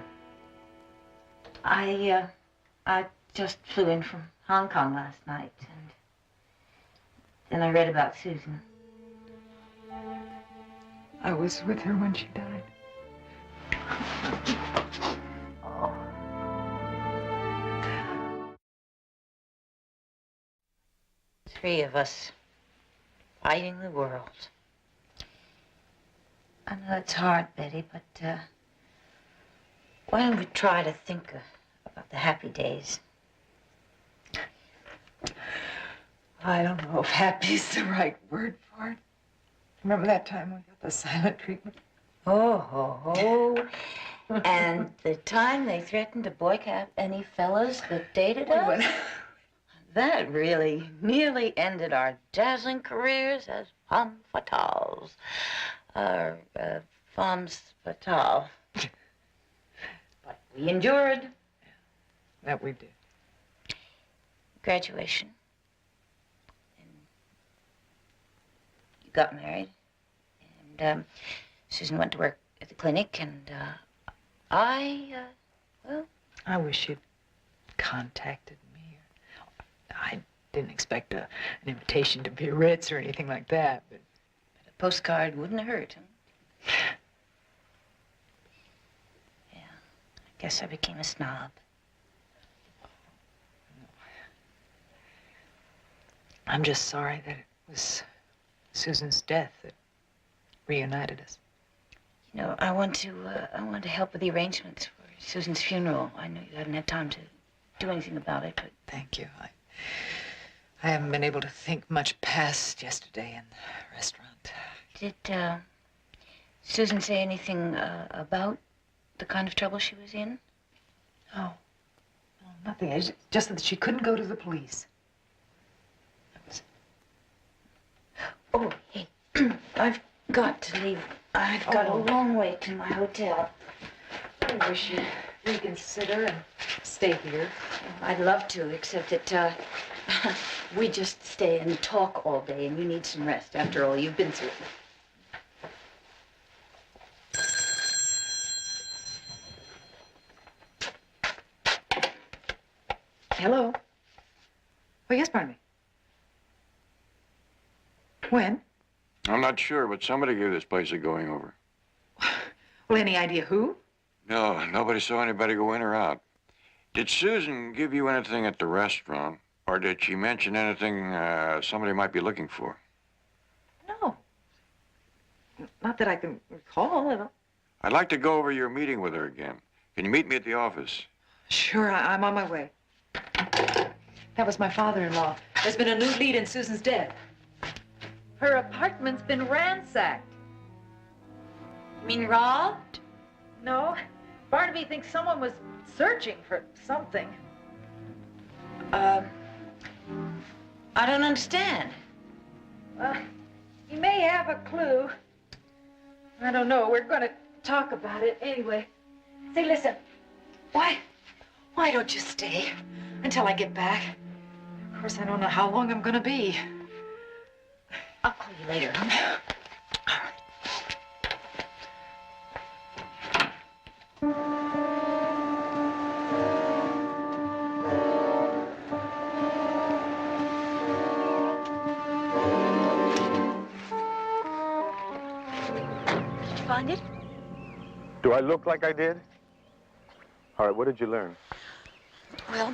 I just flew in from Hong Kong last night, and then I read about Susan. I was with her when she died. Oh. Three of us fighting the world. I know it's hard, Betty, but why don't we try to think about the happy days? I don't know if happy's the right word for it. Remember that time we got the silent treatment? Oh. And the time they threatened to boycott any fellas that dated us? That really nearly ended our dazzling careers as femme fatales. Femmes fatales. But we endured. That we did. Graduation. And you got married. And Susan went to work at the clinic, and well... I wish you'd contacted me. I didn't expect an invitation to Biarritz or anything like that, but a postcard wouldn't have hurt, huh? Yeah, I guess I became a snob. I'm just sorry that it was Susan's death that reunited us. You know, I want to help with the arrangements for Susan's funeral. I know you haven't had time to do anything about it, but... Thank you. I haven't been able to think much past yesterday in the restaurant. Did Susan say anything about the kind of trouble she was in? No, nothing. It's just that she couldn't go to the police. Oh, hey, I've got to leave. I've got a long way to my hotel. I wish you'd reconsider and stay here. I'd love to, except that we just stay and talk all day, and you need some rest after all you've been through. Hello? Oh, yes, pardon me. When? I'm not sure, but somebody gave this place a going over. Well, any idea who? No, nobody saw anybody go in or out. Did Susan give you anything at the restaurant, or did she mention anything somebody might be looking for? No. Not that I can recall. I'd like to go over your meeting with her again. Can you meet me at the office? Sure, I'm on my way. That was my father-in-law. There's been a new lead in Susan's death. Her apartment's been ransacked. You mean robbed? No. Barnaby thinks someone was searching for something. I don't understand. Well, he may have a clue. I don't know. We're going to talk about it anyway. Say, listen. Why don't you stay until I get back? Of course, I don't know how long I'm going to be. I'll call you later, huh? Find it? Do I look like I did? All right, what did you learn? Well,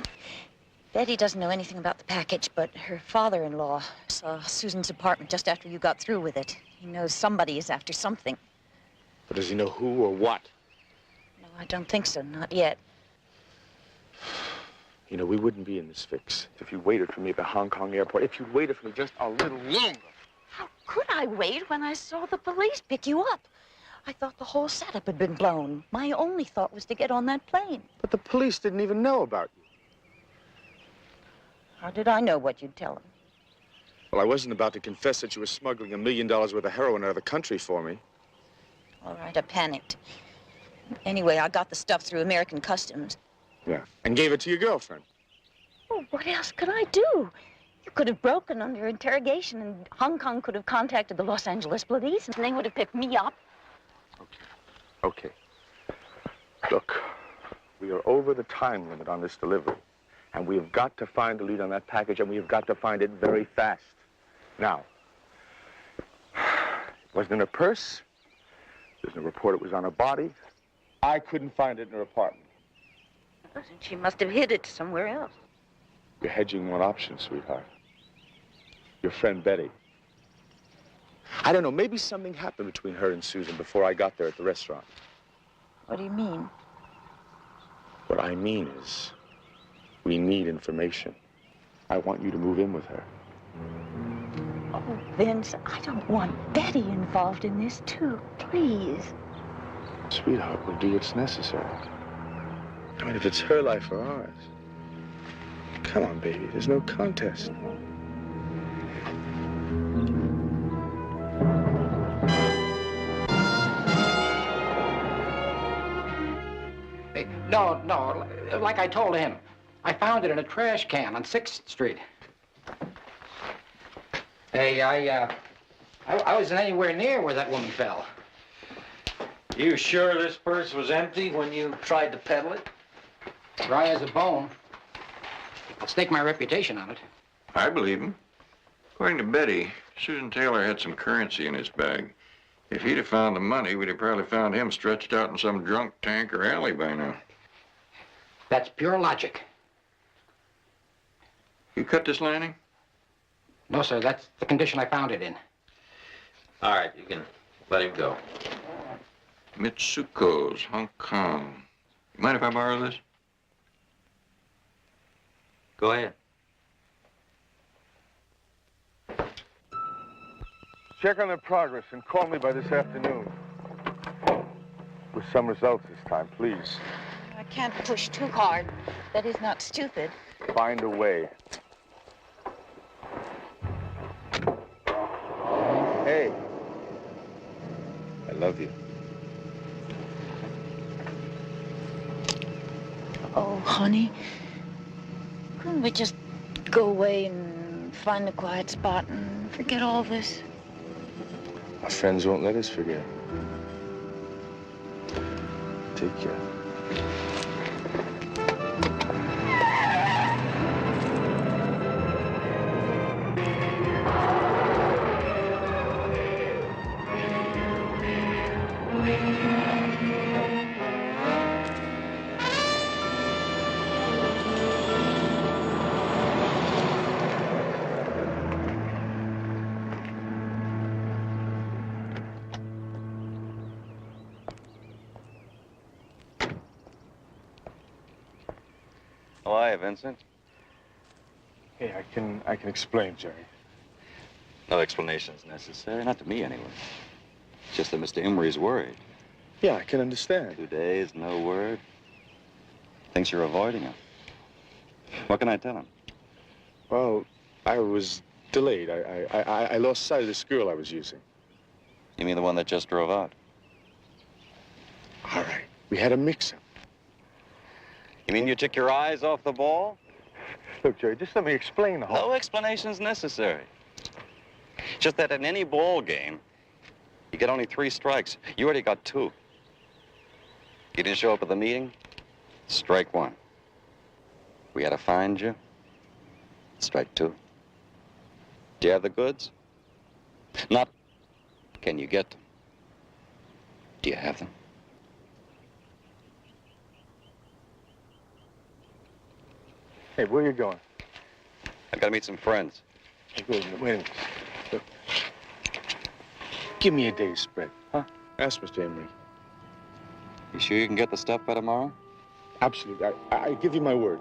Betty doesn't know anything about the package, but her father-in-law saw Susan's apartment just after you got through with it. He knows somebody is after something. But does he know who or what? No, I don't think so, not yet. You know, we wouldn't be in this fix if you waited for me at the Hong Kong airport. If you waited for me just a little longer. How could I wait when I saw the police pick you up? I thought the whole setup had been blown. My only thought was to get on that plane. But the police didn't even know about you. How did I know what you'd tell them? Well, I wasn't about to confess that you were smuggling $1 million worth of heroin out of the country for me. All right, I panicked. Anyway, I got the stuff through American Customs. Yeah. And gave it to your girlfriend. Well, what else could I do? You could have broken under interrogation, and Hong Kong could have contacted the Los Angeles police, and they would have picked me up. Okay. Look, we are over the time limit on this delivery. And we have got to find the lead on that package, and we have got to find it very fast. Now, it wasn't in her purse. There's no report it was on her body. I couldn't find it in her apartment. She must have hid it somewhere else. You're hedging one option, sweetheart. Your friend Betty. I don't know, maybe something happened between her and Susan before I got there at the restaurant. What do you mean? What I mean is, we need information. I want you to move in with her. Oh, Vince, I don't want Betty involved in this, too. Please. Sweetheart, we'll do what's necessary. I mean, if it's her life or ours. Come on, baby, there's no contest. No, like I told him. I found it in a trash can on 6th Street. Hey, I wasn't anywhere near where that woman fell. You sure this purse was empty when you tried to peddle it? Dry as a bone. I'll stake my reputation on it. I believe him. According to Betty, Susan Taylor had some currency in his bag. If he'd have found the money, we'd have probably found him stretched out in some drunk tank or alley by now. That's pure logic. You cut this lining? No, sir, that's the condition I found it in. All right, you can let him go. Mitsuko's, Hong Kong. You mind if I borrow this? Go ahead. Check on their progress and call me by this afternoon. With some results this time, please. I can't push too hard. That is not stupid. Find a way. Hey. I love you. Oh, honey. Couldn't we just go away and find a quiet spot and forget all this? Our friends won't let us forget. Take care. How are you, Vincent? Hey, I can explain, Jerry. No explanation's necessary, not to me anyway. It's just that Mr. Emery's worried. Yeah, I can understand. 2 days, no word. Thinks you're avoiding him. What can I tell him? Well, I was delayed. I lost sight of this girl I was using. You mean the one that just drove out? All right. We had a mix-up. You mean you took your eyes off the ball? Look, Jerry, just let me explain the whole... No explanation's necessary. Just that in any ball game, you get only 3 strikes. You already got 2. You didn't show up at the meeting? Strike 1. We had to find you? Strike 2. Do you have the goods? Not, can you get them? Do you have them? Hey, where are you going? I've got to meet some friends. Hey, wait a minute. Look. Give me a day's spread, huh? Ask Mr. Emery. You sure you can get the stuff by tomorrow? Absolutely. I give you my word.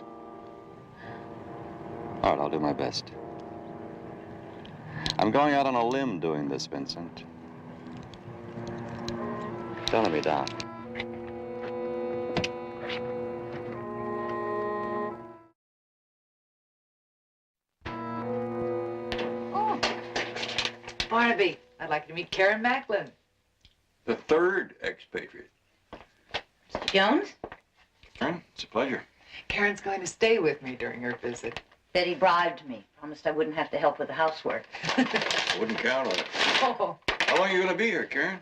All right, I'll do my best. I'm going out on a limb doing this, Vincent. Don't let me down. Oh, Barnaby, I'd like you to meet Karen Macklin. The 3rd expatriate. Mr. Jones? Karen, it's a pleasure. Karen's going to stay with me during her visit. Betty bribed me. Promised I wouldn't have to help with the housework. I wouldn't count on it. Oh. How long are you going to be here, Karen?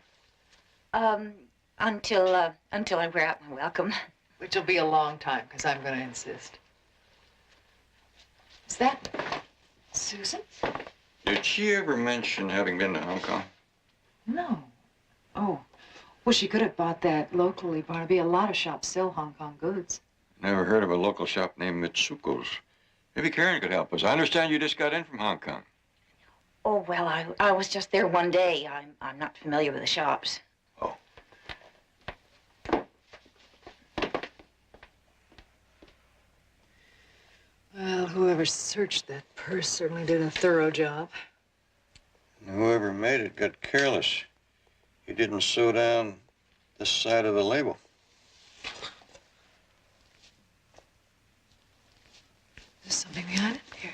Until I wear out my welcome. Which will be a long time, because I'm going to insist. Is that Susan? Did she ever mention having been to Hong Kong? No. Oh. Well, she could have bought that locally, Barnaby. A lot of shops sell Hong Kong goods. Never heard of a local shop named Mitsuko's. Maybe Karen could help us. I understand you just got in from Hong Kong. Oh, well, I was just there one day. I'm not familiar with the shops. Oh. Well, whoever searched that purse certainly did a thorough job. And whoever made it got careless. He didn't sew down this side of the label. There's something behind it. Here.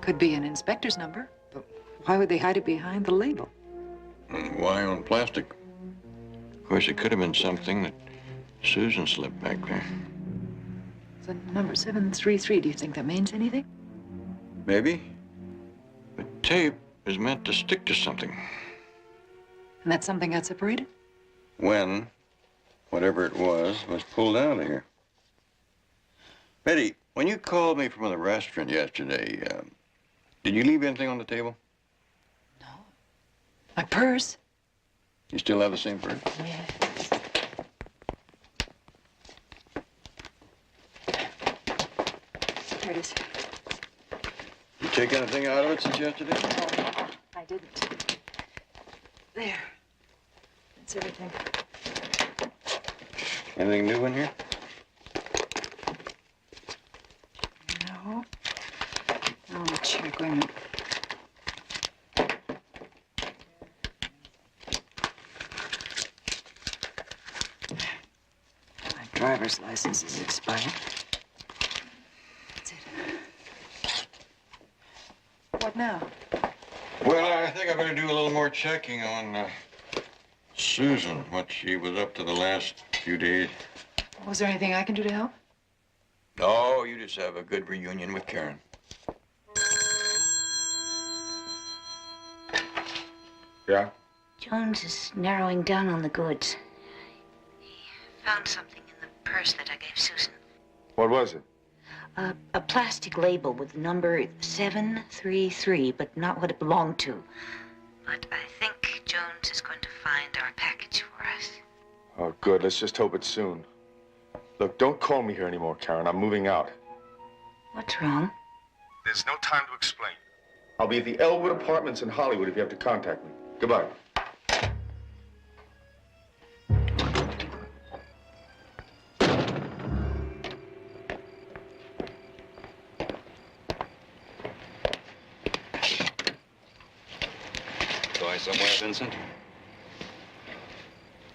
Could be an inspector's number, but why would they hide it behind the label? And why on plastic? Of course, it could have been something that Susan slipped back there. The number 733, do you think that means anything? Maybe. But tape is meant to stick to something. And that something got separated? When, whatever it was pulled out of here. Betty, when you called me from the restaurant yesterday, did you leave anything on the table? No. My purse? You still have the same purse? Yes. Here it is. You take anything out of it since yesterday? No, I didn't. There. That's everything. Anything new in here? No. I'll check. Wait a minute. My driver's license is expired. That's it. What now? Well, I think I better do a little more checking on Susan, what she was up to the last few days. Was there anything I can do to help? No, you just have a good reunion with Karen. Yeah? Jones is narrowing down on the goods. He found something in the purse that I gave Susan. What was it? A plastic label with the number 733, but not what it belonged to. But I think Jones is going to find our package for us. Oh, good. Let's just hope it's soon. Look, don't call me here anymore, Karen. I'm moving out. What's wrong? There's no time to explain. I'll be at the Elwood Apartments in Hollywood if you have to contact me. Goodbye. Going somewhere, Vincent?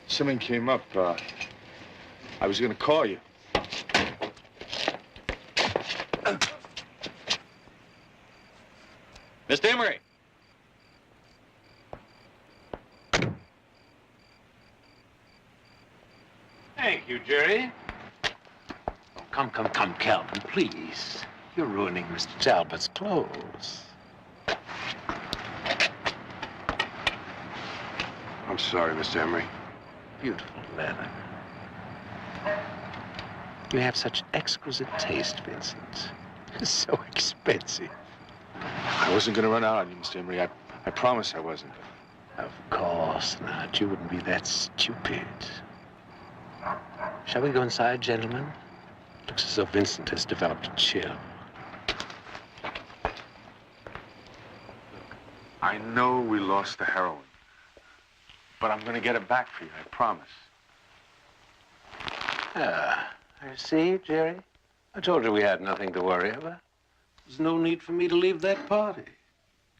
Something came up. I was going to call you. Mr. Emery! Thank you, Jerry. Oh, come, Calvin, please. You're ruining Mr. Talbot's clothes. I'm sorry, Mr. Emery. Beautiful leather. You have such exquisite taste, Vincent. So expensive. I wasn't going to run out on you, Mr. Emery. I promise I wasn't. Of course not. You wouldn't be that stupid. Shall we go inside, gentlemen? Looks as though Vincent has developed a chill. I know we lost the heroin, but I'm going to get it back for you, I promise. Ah, I see, Jerry. I told you we had nothing to worry about. There's no need for me to leave that party.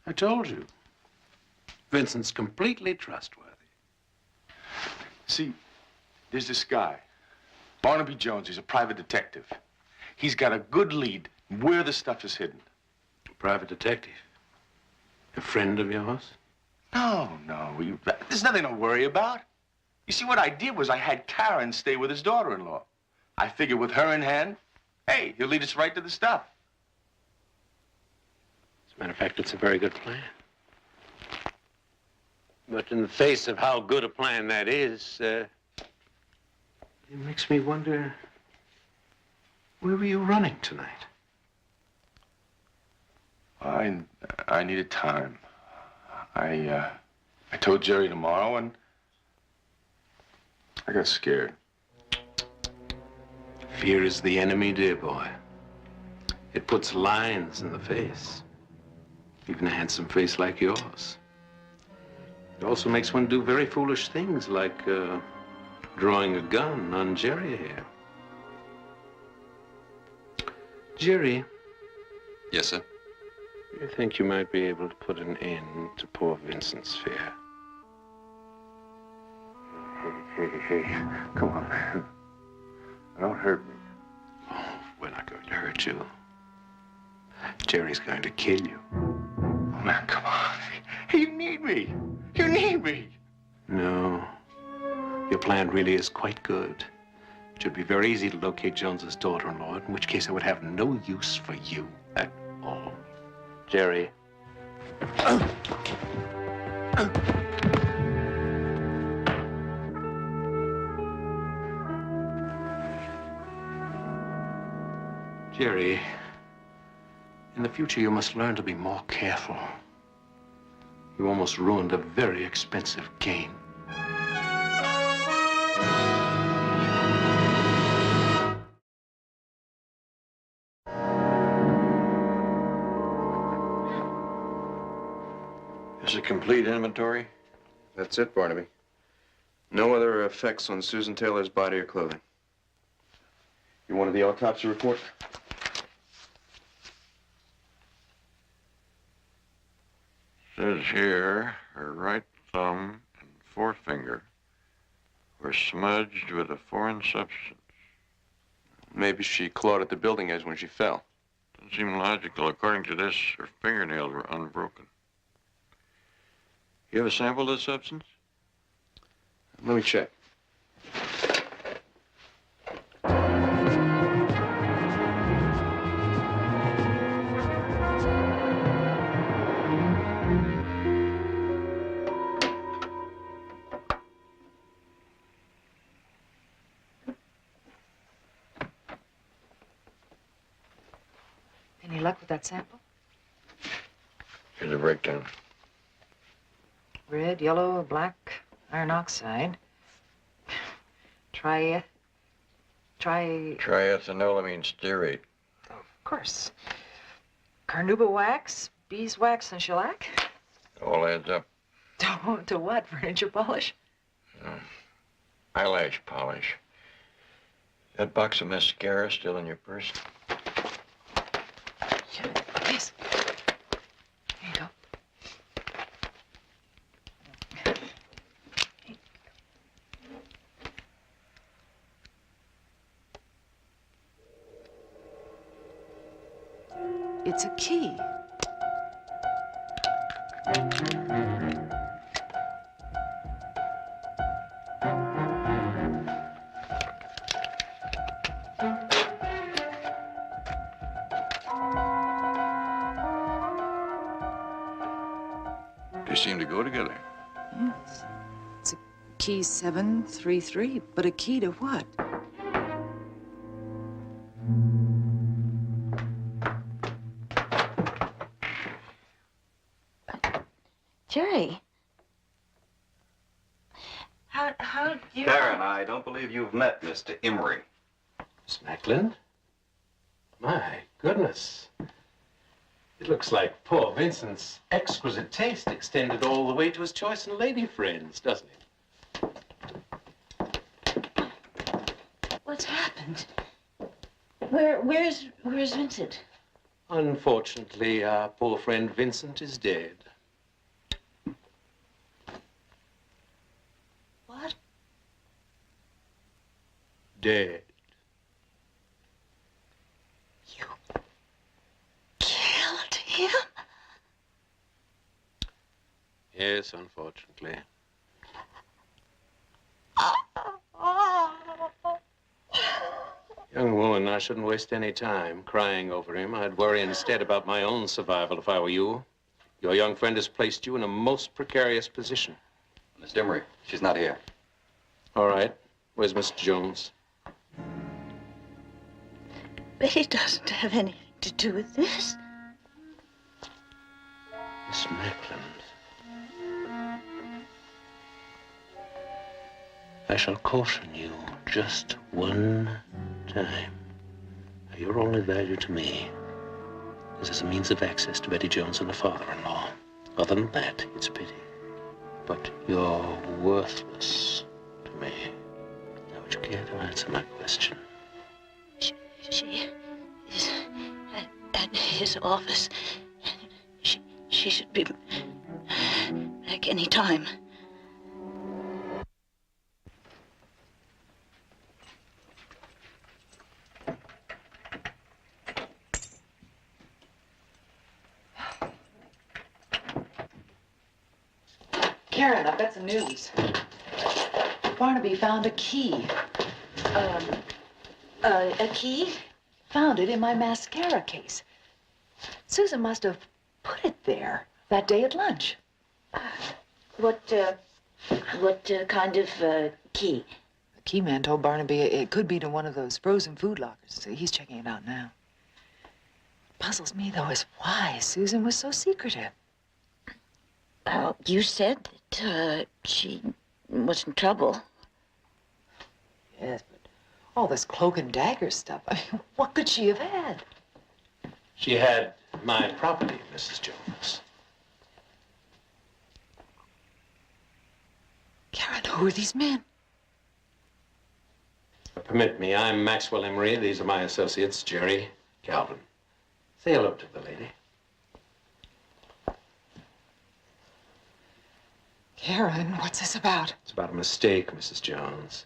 I told you. Vincent's completely trustworthy. See, there's this guy, Barnaby Jones. He's a private detective. He's got a good lead where the stuff is hidden. A private detective? A friend of yours? No. There's nothing to worry about. You see, what I did was I had Karen stay with his daughter-in-law. I figured with her in hand, hey, he'll lead us right to the stuff. As a matter of fact, it's a very good plan. But in the face of how good a plan that is, it makes me wonder, where were you running tonight? I needed time. I told Jerry tomorrow, and I got scared. Fear is the enemy, dear boy. It puts lines in the face. Even a handsome face like yours. It also makes one do very foolish things, like drawing a gun on Jerry here. Jerry. Yes, sir? You think you might be able to put an end to poor Vincent's fear? Hey, come on, man. Don't hurt me. Oh, we're not going to hurt you. Jerry's going to kill you. Oh, man, come on. Hey, you need me. You need me. No. Your plan really is quite good. It should be very easy to locate Jones's daughter-in-law, in which case I would have no use for you at all. Jerry. Jerry, in the future you must learn to be more careful. You almost ruined a very expensive game. Is it complete inventory? That's it, Barnaby. No other effects on Susan Taylor's body or clothing. You wanted the autopsy report? Says here, her right thumb and forefinger were smudged with a foreign substance. Maybe she clawed at the building edge when she fell. Doesn't seem logical. According to this, her fingernails were unbroken. You have a sample of the substance? Let me check. Any luck with that sample? Here's a breakdown. Red, yellow, black, iron oxide. Triethanolamine stearate. Of course. Carnauba wax, beeswax and shellac? All adds up. To what? Furniture polish? Eyelash polish. That box of mascara still in your purse? Yes. Here you go. It's a key. They seem to go together. Yes. It's a key 733, but a key to what? Jerry. How do you... Karen, I don't believe you've met Mr. Emery. Miss Macklin? My goodness. It looks like poor Vincent's exquisite taste extended all the way to his choice in lady friends, doesn't it? What's happened? Where's Vincent? Unfortunately, our poor friend Vincent is dead. What? Dead. You killed him? Yes, unfortunately. Young woman, I shouldn't waste any time crying over him. I'd worry instead about my own survival if I were you. Your young friend has placed you in a most precarious position. Miss Emery, she's not here. All right. Where's Mr. Jones? But he doesn't have anything to do with this. Miss Macklin. I shall caution you just one time. Your only value to me is as a means of access to Betty Jones and her father-in-law. Other than that, it's a pity. But you're worthless to me. Now, would you care to answer my question? She is at his office. She should be back any time. Karen, I've got some news. Barnaby found a key. A key? Found it in my mascara case. Susan must have put it there that day at lunch. What kind of key? The key man told Barnaby it could be to one of those frozen food lockers. He's checking it out now. Puzzles me, though, is why Susan was so secretive. You said that she was in trouble. Yes, but all this cloak and dagger stuff, I mean, what could she have had? She had my property, Mrs. Jones. Karen, who are these men? Permit me, I'm Maxwell Emery. These are my associates, Jerry, Calvin. Say hello to the lady. Karen, what's this about? It's about a mistake, Mrs. Jones.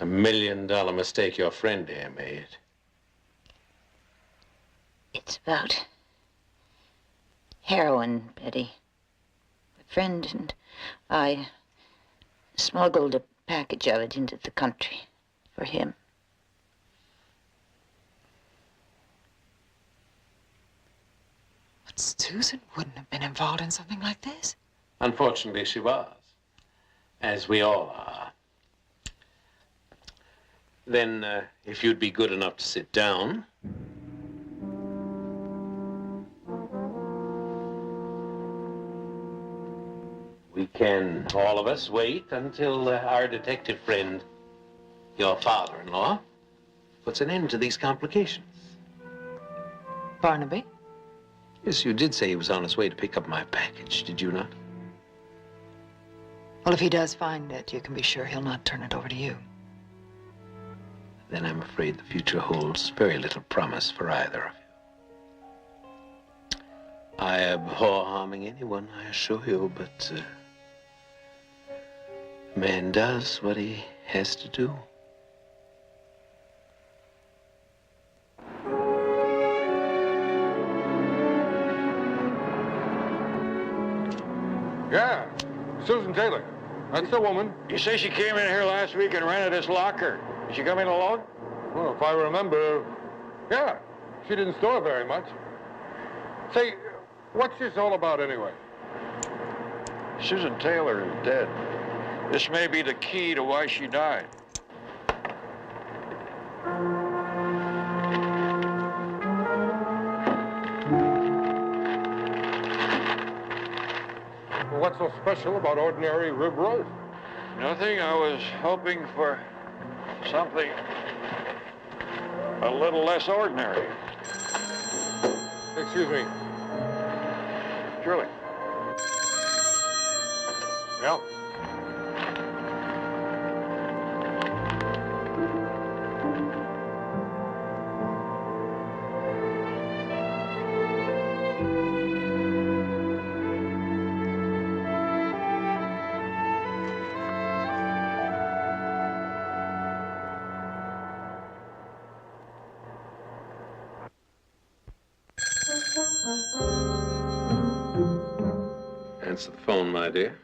$1 million mistake your friend here made. It's about heroin, Betty. A friend and I smuggled a package of it into the country for him. But Susan wouldn't have been involved in something like this. Unfortunately, she was, as we all are. Then, if you'd be good enough to sit down. We can, all of us, wait until our detective friend, your father-in-law, puts an end to these complications. Barnaby? Yes, you did say he was on his way to pick up my package, did you not? Well, if he does find it, you can be sure he'll not turn it over to you. Then I'm afraid the future holds very little promise for either of you. I abhor harming anyone, I assure you, but man does what he has to do. Yeah, Susan Taylor. That's the woman. You say she came in here last week and rented this locker. Is she coming alone? Well, if I remember, yeah. She didn't store very much. Say, what's this all about anyway? Susan Taylor is dead. This may be the key to why she died. Well, what's so special about ordinary rib roast? Nothing. I was hoping for something a little less ordinary. Excuse me. Surely. Yeah. Answer the phone, my dear.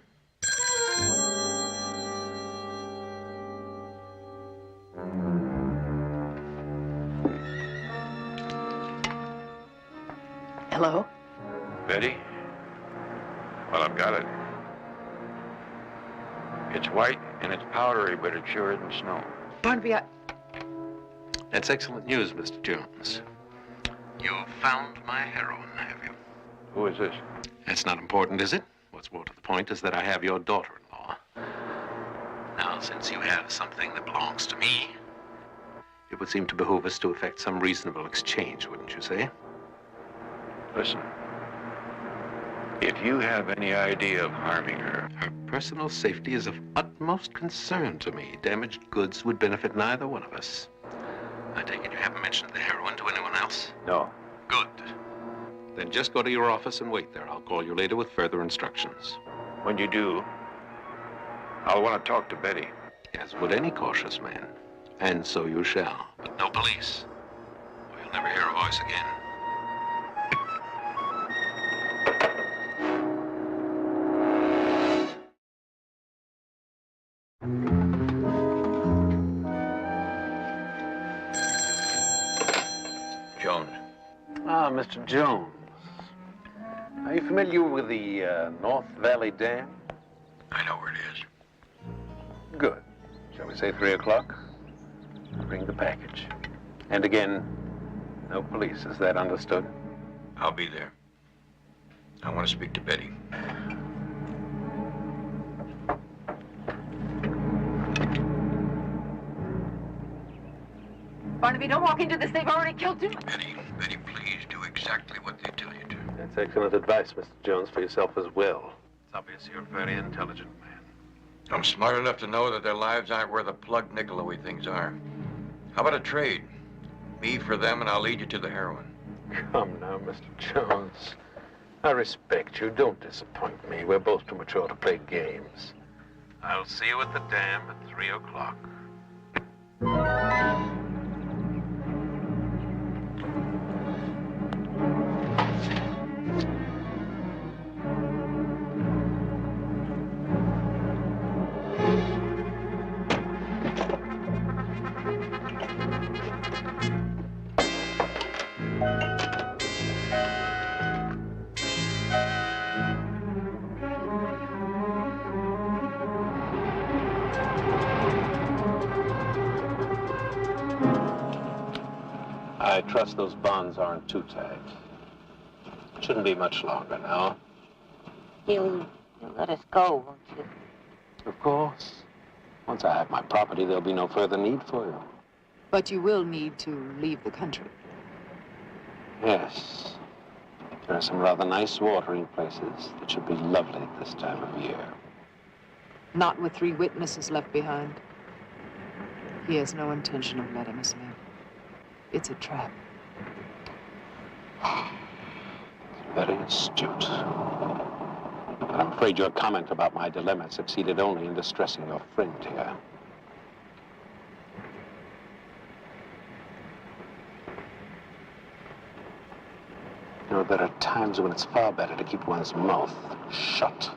Hello? Betty? Well, I've got it. It's white and it's powdery, but it sure isn't snow. Barnaby, That's excellent news, Mr. Jones. You've found my heroine, have you? Who is this? That's not important, is it? What's more to the point is that I have your daughter-in-law. Now, since you have something that belongs to me, it would seem to behoove us to effect some reasonable exchange, wouldn't you say? Listen, if you have any idea of harming her... Her personal safety is of utmost concern to me. Damaged goods would benefit neither one of us. I take it you haven't mentioned the heroine to anyone else? No. Good. Then just go to your office and wait there. I'll call you later with further instructions. When you do, I'll want to talk to Betty. As would any cautious man. And so you shall. But no police, or you'll never hear a voice again. Jones. Ah, Mr. Jones. Are you familiar with the North Valley Dam? I know where it is. Good. Shall we say 3 o'clock? Bring the package. And again, no police. Is that understood? I'll be there. I want to speak to Betty. Barnaby, don't walk into this. They've already killed two. Betty, please do exactly what they tell you to. That's excellent advice, Mr. Jones, for yourself as well. It's obvious you're a very intelligent man. I'm smart enough to know that their lives aren't worth a plugged nickel the way things are. How about a trade? Me for them, and I'll lead you to the heroine. Come now, Mr. Jones. I respect you. Don't disappoint me. We're both too mature to play games. I'll see you at the dam at 3 o'clock. I trust those bonds aren't too tight. Shouldn't be much longer now. You'll let us go, won't you? Of course. Once I have my property, there'll be no further need for you. But you will need to leave the country. Yes. There are some rather nice watering places that should be lovely at this time of year. Not with 3 witnesses left behind. He has no intention of letting us live. It's a trap. Very astute. But I'm afraid your comment about my dilemma succeeded only in distressing your friend here. You know, there are times when it's far better to keep one's mouth shut.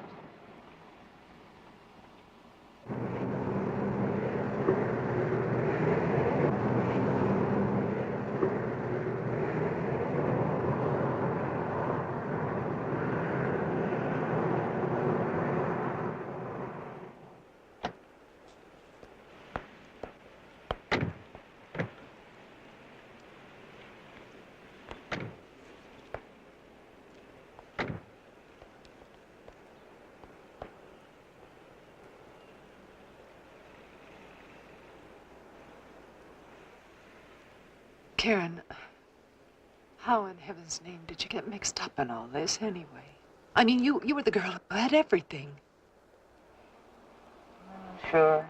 Karen, how in heaven's name did you get mixed up in all this anyway? I mean, you were the girl who had everything. Sure.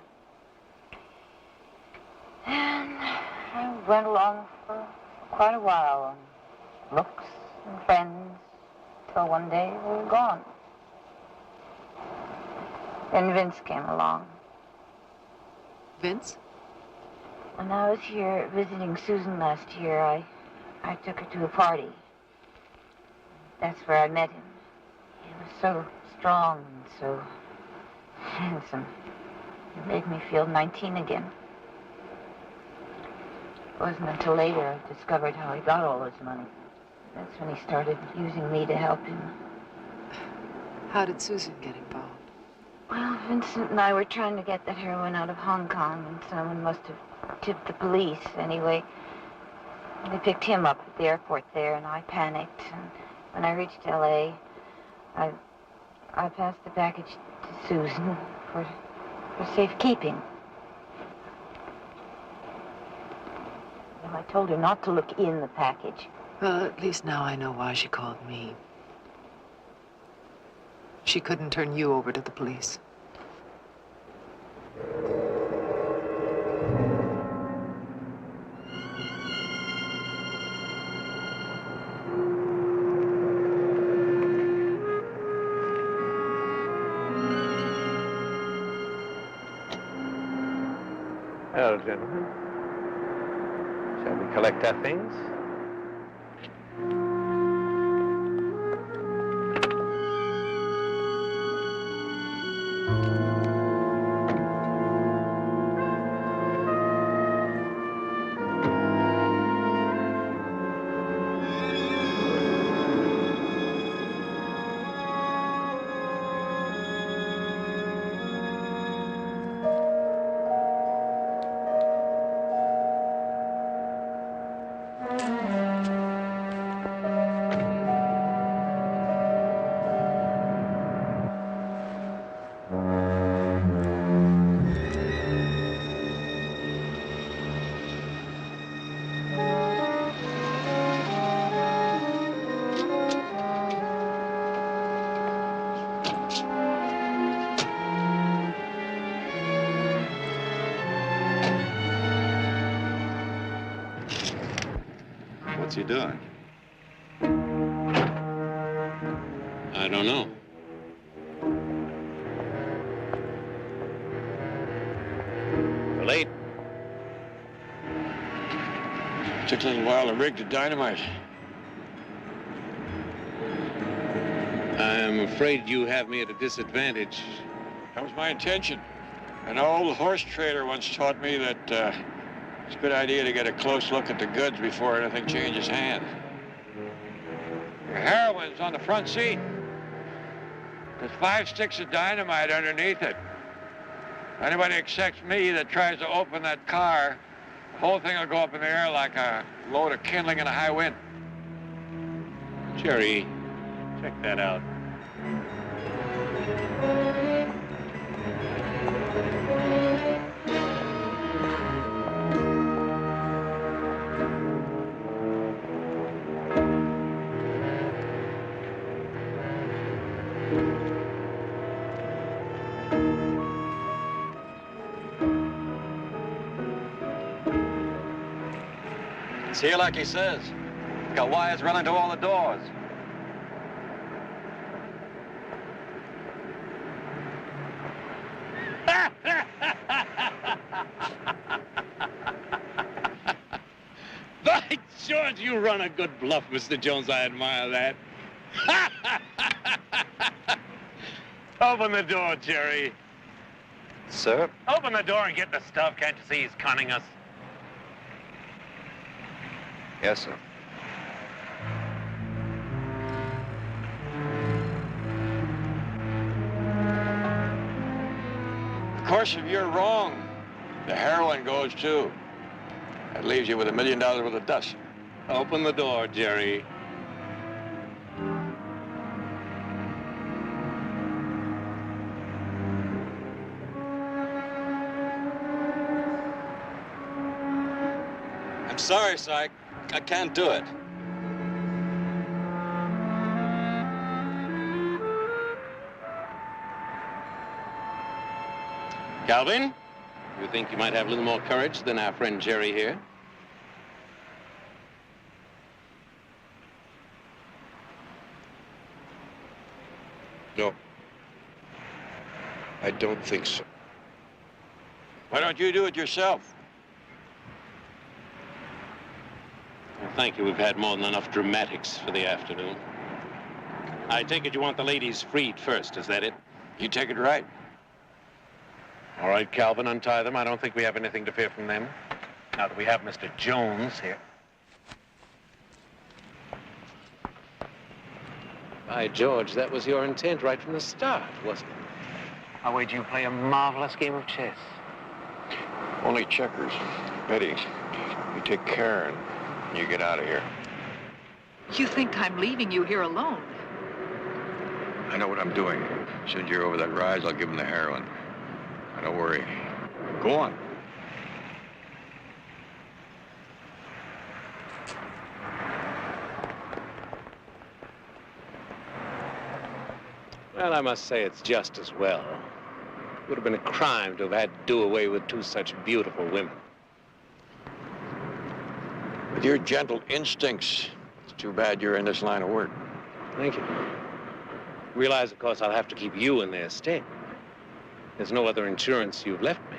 And I went along for quite a while on looks and friends, till one day we were gone. Then Vince came along. Vince? When I was here visiting Susan last year, I took her to a party. That's where I met him. He was so strong and so handsome. It made me feel 19 again. It wasn't until later I discovered how he got all his money. That's when he started using me to help him. How did Susan get involved? Well, Vincent and I were trying to get that heroin out of Hong Kong, and someone must have tipped the police. Anyway, they picked him up at the airport there, and I panicked. And when I reached L.A., I passed the package to Susan for safekeeping. Well, I told her not to look in the package. Well, at least now I know why she called me. She couldn't turn you over to the police. Well, gentlemen, shall we collect our things? What's he doing? I don't know. We're late. Took a little while to rig the dynamite. I'm afraid you have me at a disadvantage. That was my intention. An old horse trader once taught me that it's a good idea to get a close look at the goods before anything changes hands. Your heroin's on the front seat. There's 5 sticks of dynamite underneath it. Anybody except me that tries to open that car, the whole thing will go up in the air like a load of kindling in a high wind. Jerry, check that out. It's here like he says. Got wires running to all the doors. By George, you run a good bluff, Mr. Jones. I admire that. Open the door, Jerry. Sir? Open the door and get the stuff. Can't you see he's conning us? Yes, sir. Of course, if you're wrong, the heroin goes too. That leaves you with $1 million worth of dust. Open the door, Jerry. I'm sorry, Syke. I can't do it. Calvin, you think you might have a little more courage than our friend Jerry here? No. I don't think so. Why don't you do it yourself? Well, thank you. We've had more than enough dramatics for the afternoon. I take it you want the ladies freed first, is that it? You take it right. All right, Calvin, untie them. I don't think we have anything to fear from them. Now that we have Mr. Jones here. By George, that was your intent right from the start, wasn't it? I wager you play a marvelous game of chess. Only checkers. Betty, you take Karen. You get out of here. You think I'm leaving you here alone? I know what I'm doing. As soon as you're over that rise, I'll give him the heroin. Now, don't worry. Go on. Well, I must say it's just as well. It would have been a crime to have had to do away with two such beautiful women. With your gentle instincts, it's too bad you're in this line of work. Thank you. Realize, of course, I'll have to keep you in their stead. There's no other insurance you've left me.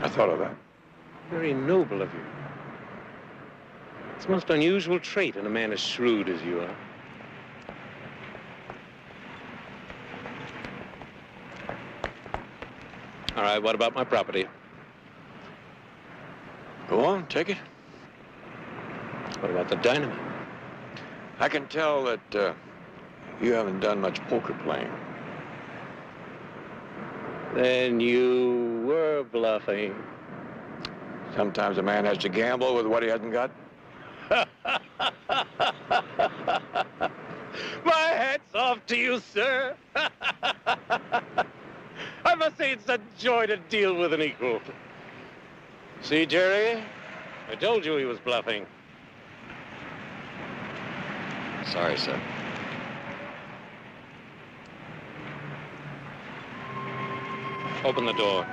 I thought of that. Very noble of you. It's a most unusual trait in a man as shrewd as you are. All right, what about my property? Go on, take it. What about the dynamite? I can tell that you haven't done much poker playing. Then you were bluffing. Sometimes a man has to gamble with what he hasn't got. My hat's off to you, sir. I must say it's a joy to deal with an equal. See, Jerry? I told you he was bluffing. Sorry, sir. Open the door.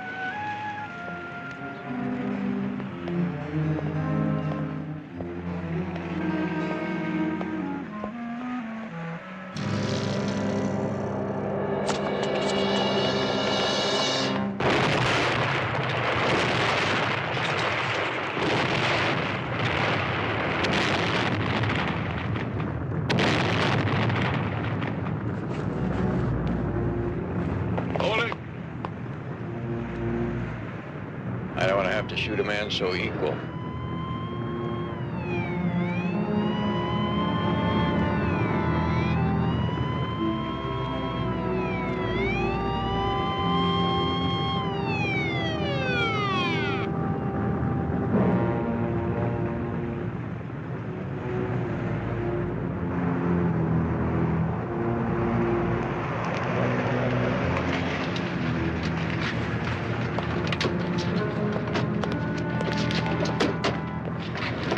I don't want to have to shoot a man so equal.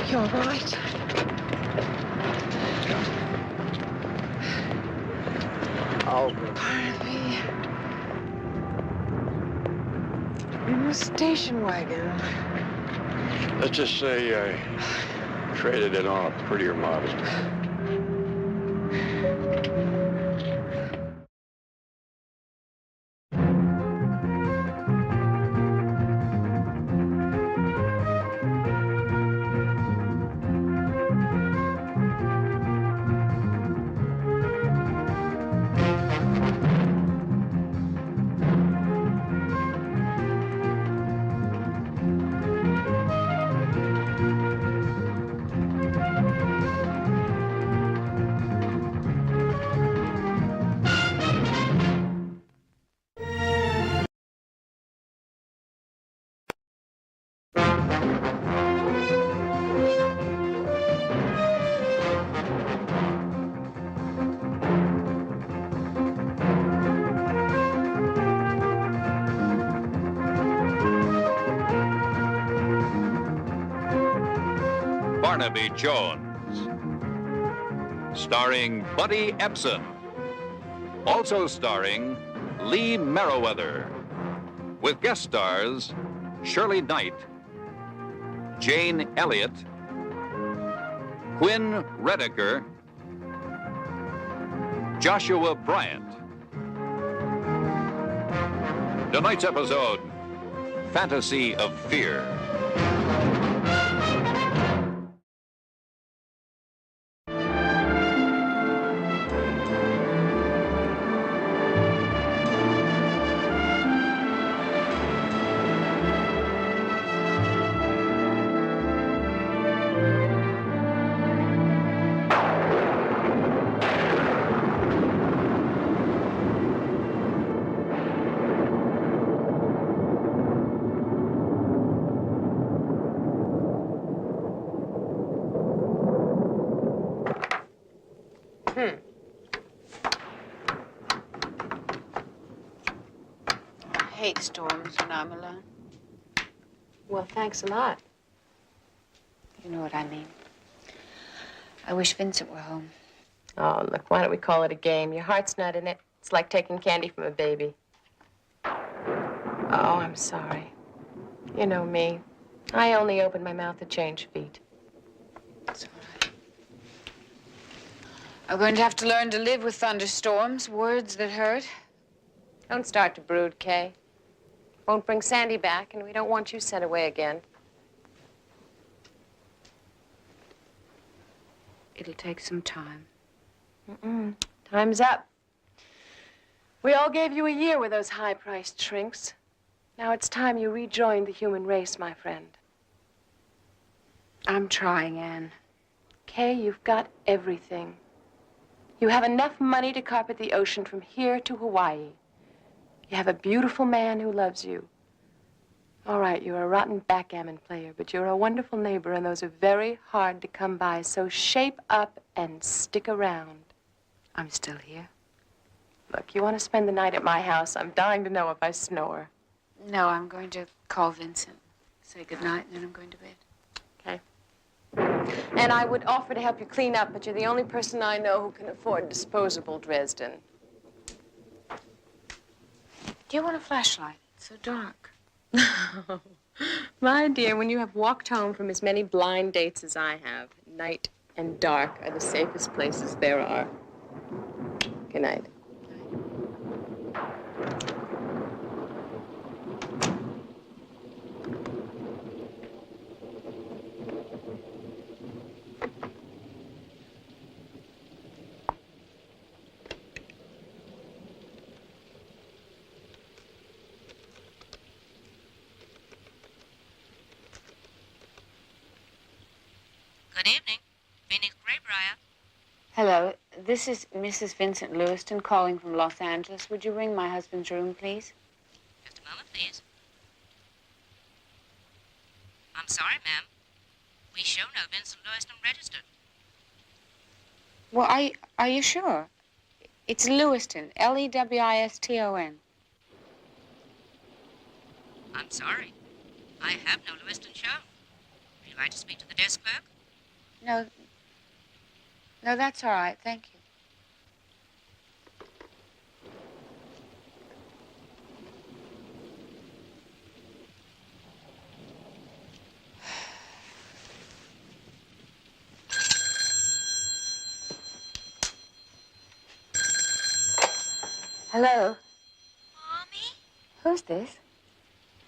You're right. Oh, Barnaby. In the station wagon. Let's just say I traded it on a prettier model. Barnaby Jones, starring Buddy Epson, also starring Lee Merriweather, with guest stars Shirley Knight, Jane Elliott, Quinn Redeker, Joshua Bryant. Tonight's episode, Fantasy of Fear. I hate storms when I'm alone. Well, thanks a lot. You know what I mean. I wish Vincent were home. Oh, look, why don't we call it a game? Your heart's not in it. It's like taking candy from a baby. Oh, I'm sorry. You know me. I only open my mouth to change feet. It's all right. I'm going to have to learn to live with thunderstorms, words that hurt. Don't start to brood, Kay. Won't bring Sandy back, and we don't want you sent away again. It'll take some time. Time's up. We all gave you a year with those high-priced shrinks. Now it's time you rejoined the human race, my friend. I'm trying, Anne. Kay, you've got everything. You have enough money to carpet the ocean from here to Hawaii. You have a beautiful man who loves you. All right, you're a rotten backgammon player, but you're a wonderful neighbor, and those are very hard to come by. So shape up and stick around. I'm still here. Look, you want to spend the night at my house? I'm dying to know if I snore. No, I'm going to call Vincent, say goodnight, and then I'm going to bed. Okay. And I would offer to help you clean up, but you're the only person I know who can afford disposable Dresden. Do you want a flashlight? It's so dark. My dear, when you have walked home from as many blind dates as I have, night and dark are the safest places there are. Good night. Good evening. Phoenix Graybriar. Hello, this is Mrs. Vincent Lewiston calling from Los Angeles. Would you ring my husband's room, please? Just a moment, please. I'm sorry, ma'am. We show no Vincent Lewiston registered. Well, are you sure? It's Lewiston, Lewiston. I'm sorry. I have no Lewiston show. Would you like to speak to the desk clerk? No, that's all right. Thank you. Hello? Mommy? Who's this?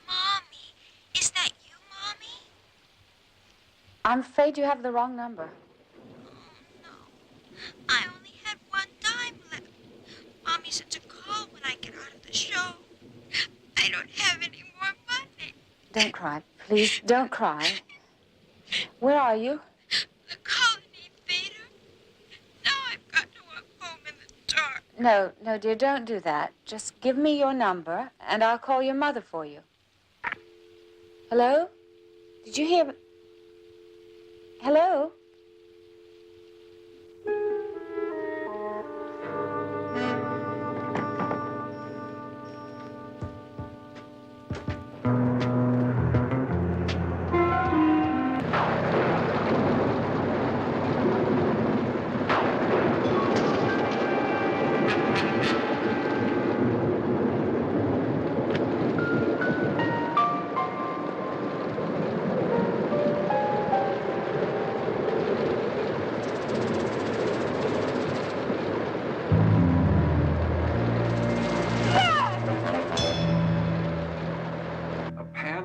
Mommy, is that you, Mommy? I'm afraid you have the wrong number. I only had one dime left. Mommy said to call when I get out of the show. I don't have any more money. Don't cry. Please, don't cry. Where are you? The Colony Theater. Now I've got to walk home in the dark. No, dear, don't do that. Just give me your number, and I'll call your mother for you. Hello? Did you hear... Hello?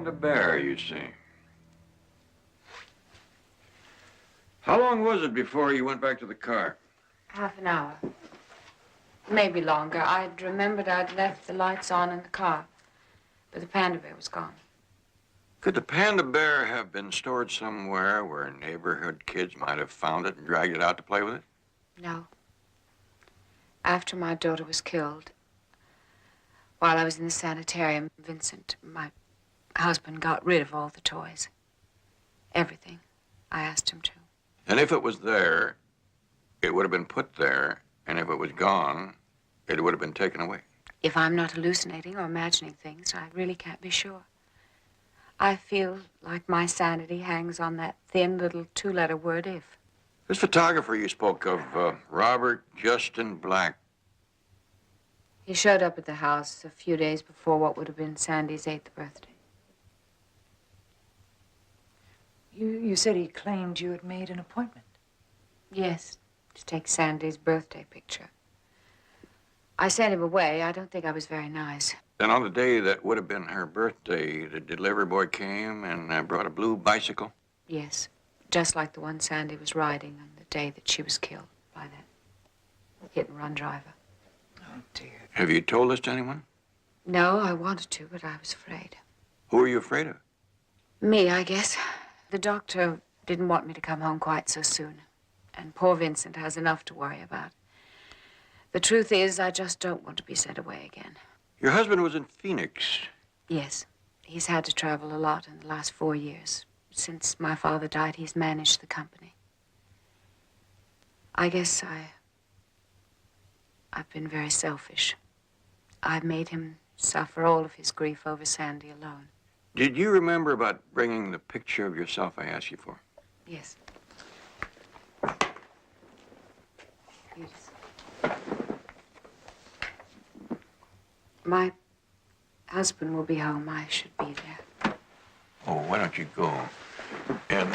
A bear, you see. How long was it before you went back to the car? Half an hour. Maybe longer. I'd remembered I'd left the lights on in the car, but the panda bear was gone. Could the panda bear have been stored somewhere where neighborhood kids might have found it and dragged it out to play with it? No. After my daughter was killed, while I was in the sanitarium, Vincent, my husband, got rid of all the toys. Everything. I asked him to. And if it was there, it would have been put there, and if it was gone, it would have been taken away. If I'm not hallucinating or imagining things, I really can't be sure. I feel like my sanity hangs on that thin little two-letter word, if. This photographer you spoke of, Robert Justin Black. He showed up at the house a few days before what would have been Sandy's 8th birthday. You said he claimed you had made an appointment. Yes, to take Sandy's birthday picture. I sent him away. I don't think I was very nice. Then on the day that would have been her birthday, the delivery boy came and brought a blue bicycle? Yes, just like the one Sandy was riding on the day that she was killed by that hit-and-run driver. Oh, dear. Have you told this to anyone? No, I wanted to, but I was afraid. Who are you afraid of? Me, I guess. The doctor didn't want me to come home quite so soon. And poor Vincent has enough to worry about. The truth is, I just don't want to be sent away again. Your husband was in Phoenix. Yes. He's had to travel a lot in the last 4 years. Since my father died, he's managed the company. I guess I've been very selfish. I've made him suffer all of his grief over Sandy alone. Did you remember about bringing the picture of yourself I asked you for? Yes. Yes. My husband will be home. I should be there. Oh, why don't you go? And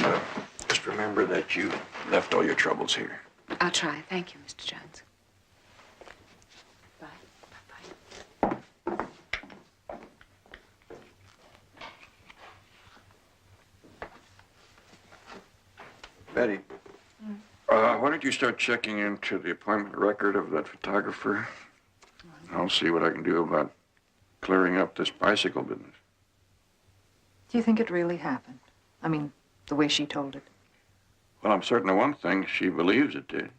just remember that you left all your troubles here. I'll try. Thank you, Mr. Jones. Betty, why don't you start checking into the appointment record of that photographer? I'll see what I can do about clearing up this bicycle business. Do you think it really happened? I mean, the way she told it. Well, I'm certain of one thing. She believes it did.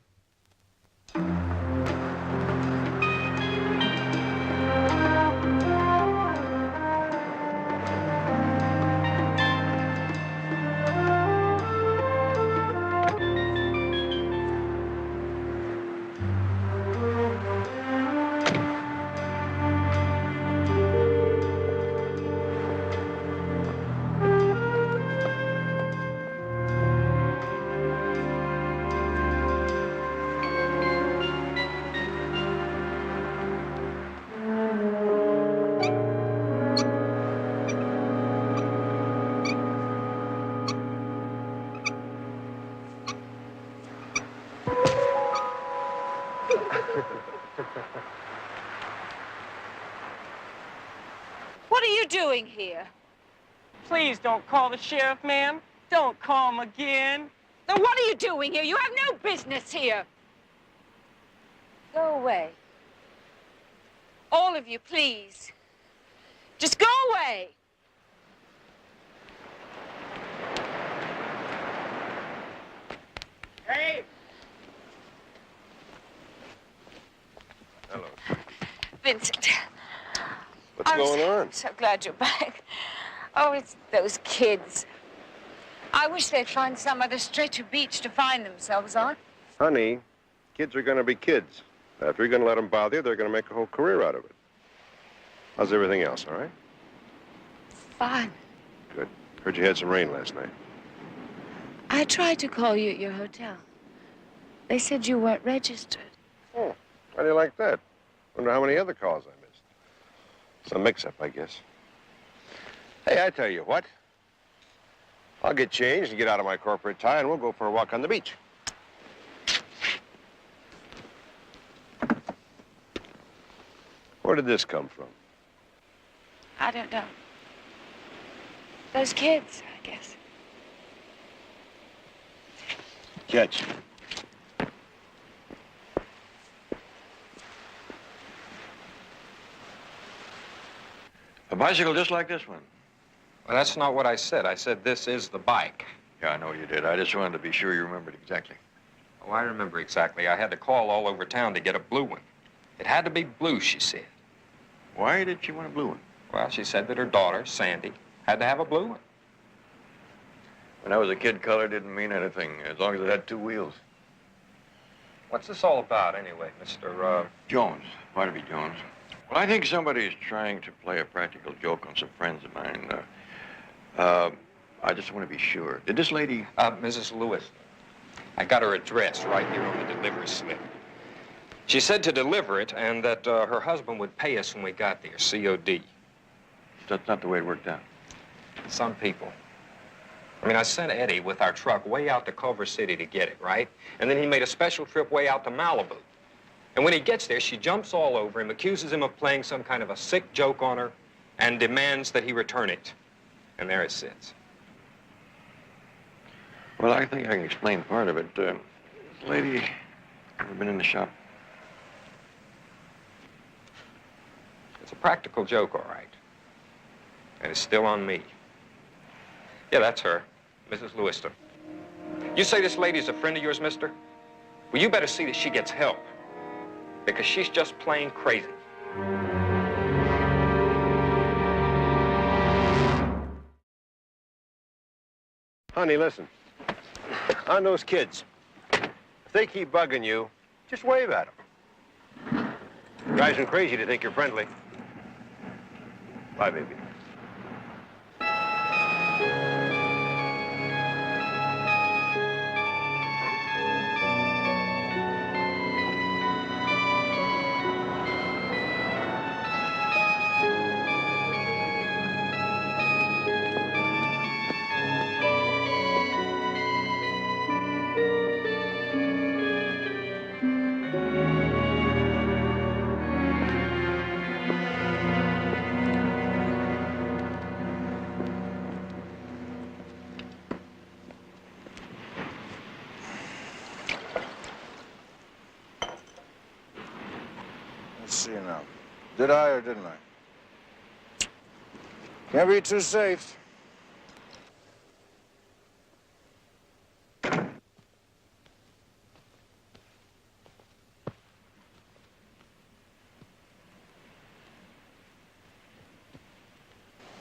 you doing here? Please don't call the sheriff, ma'am. Don't call him again. Then what are you doing here? You have no business here. Go away. All of you, please. Just go away. Hey! Hello. Vincent. What's going on? So glad you're back. Oh, it's those kids. I wish they'd find some other stretch of beach to find themselves on. Honey, kids are going to be kids. If you're going to let them bother you, they're going to make a whole career out of it. How's everything else, all right? Fine. Good. Heard you had some rain last night. I tried to call you at your hotel. They said you weren't registered. Oh, how do you like that? Wonder how many other calls I missed. Some mix-up, I guess. Hey, I tell you what. I'll get changed and get out of my corporate tie, and we'll go for a walk on the beach. Where did this come from? I don't know. Those kids, I guess. Catch. A bicycle just like this one. Well, that's not what I said. I said this is the bike. Yeah, I know you did. I just wanted to be sure you remembered exactly. Oh, I remember exactly. I had to call all over town to get a blue one. It had to be blue, she said. Why did she want a blue one? Well, she said that her daughter, Sandy, had to have a blue one. When I was a kid, color didn't mean anything, as long as it had two wheels. What's this all about, anyway, Mr. Jones, Barnaby Jones. Well, I think somebody's trying to play a practical joke on some friends of mine. I just want to be sure. Did this lady... Mrs. Lewis. I got her address right here on the delivery slip. She said to deliver it and that her husband would pay us when we got there, COD. That's not the way it worked out. Some people. I mean, I sent Eddie with our truck way out to Culver City to get it, right? And then he made a special trip way out to Malibu. And when he gets there, she jumps all over him, accuses him of playing some kind of a sick joke on her, and demands that he return it. And there it sits. Well, I think I can explain part of it. This lady ever been in the shop? It's a practical joke, all right. And it's still on me. Yeah, that's her, Mrs. Lewiston. You say this lady's a friend of yours, mister? Well, you better see that she gets help. Because she's just plain crazy. Honey, listen. On those kids, if they keep bugging you, just wave at them. Drives them crazy to think you're friendly. Bye, baby. Let's see now. Did I or didn't I? Can't be too safe.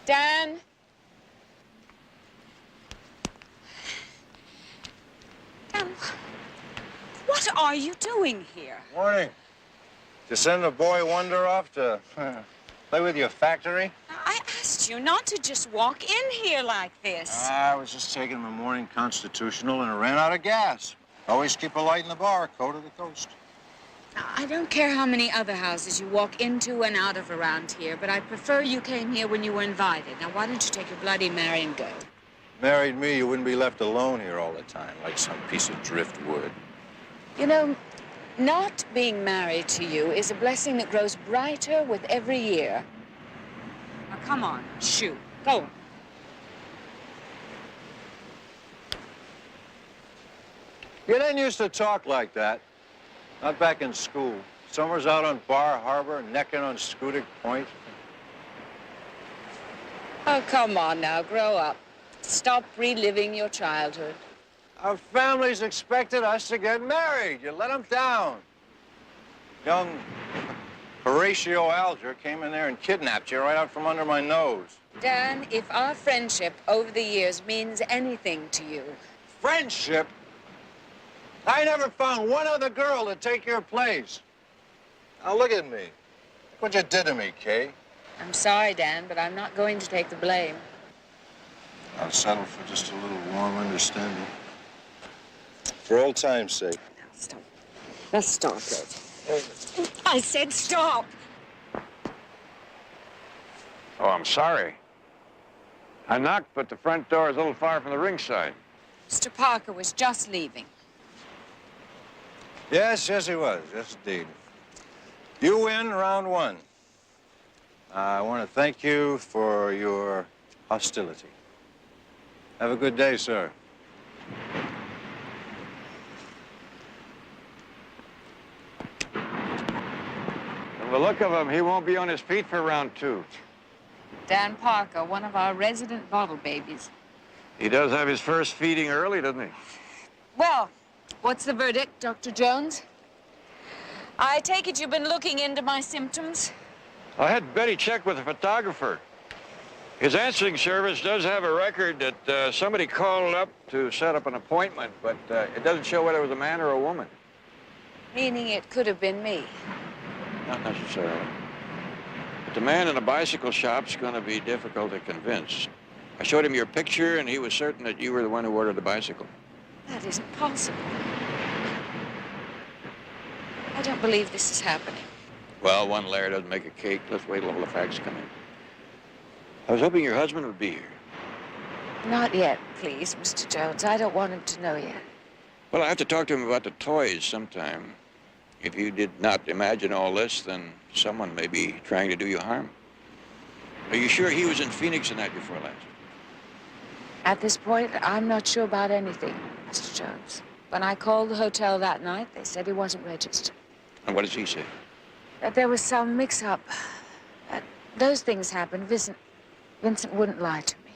Dan? Dan, what are you doing here? Morning. To send the boy Wonder off to play with your factory? I asked you not to just walk in here like this. I was just taking my morning constitutional and it ran out of gas. Always keep a light in the bar, coast to the coast. I don't care how many other houses you walk into and out of around here, but I prefer you came here when you were invited. Now, why don't you take your Bloody Mary and go? Married me, you wouldn't be left alone here all the time, like some piece of driftwood. You know, not being married to you is a blessing that grows brighter with every year. Now, come on, shoot. Go on. You didn't used to talk like that. Not back in school. Summers out on Bar Harbor, necking on Scudic Point. Oh, come on now, grow up. Stop reliving your childhood. Our families expected us to get married. You let them down. Young Horatio Alger came in there and kidnapped you right out from under my nose. Dan, if our friendship over the years means anything to you... Friendship? I never found one other girl to take your place. Now look at me. Look what you did to me, Kay. I'm sorry, Dan, but I'm not going to take the blame. I'll settle for just a little warm understanding. For old time's sake. Now, stop. Let's stop it. I said stop. Oh, I'm sorry. I knocked, but the front door is a little far from the ringside. Mr. Parker was just leaving. Yes, yes, he was. Yes, indeed. You win round one. I want to thank you for your hostility. Have a good day, sir. From the look of him, he won't be on his feet for round two. Dan Parker, one of our resident bottle babies. He does have his first feeding early, doesn't he? Well, what's the verdict, Dr. Jones? I take it you've been looking into my symptoms? I had Betty check with a photographer. His answering service does have a record that somebody called up to set up an appointment, but it doesn't show whether it was a man or a woman. Meaning it could have been me. Not necessarily. But the man in the bicycle shop's going to be difficult to convince. I showed him your picture, and he was certain that you were the one who ordered the bicycle. That isn't possible. I don't believe this is happening. Well, one layer doesn't make a cake. Let's wait till all the facts come in. I was hoping your husband would be here. Not yet, please, Mr. Jones. I don't want him to know yet. Well, I have to talk to him about the toys sometime. If you did not imagine all this, then someone may be trying to do you harm. Are you sure he was in Phoenix the night before last? At this point, I'm not sure about anything, Mr. Jones. When I called the hotel that night, they said he wasn't registered. And what does he say? That there was some mix-up. That those things happened. Vincent wouldn't lie to me.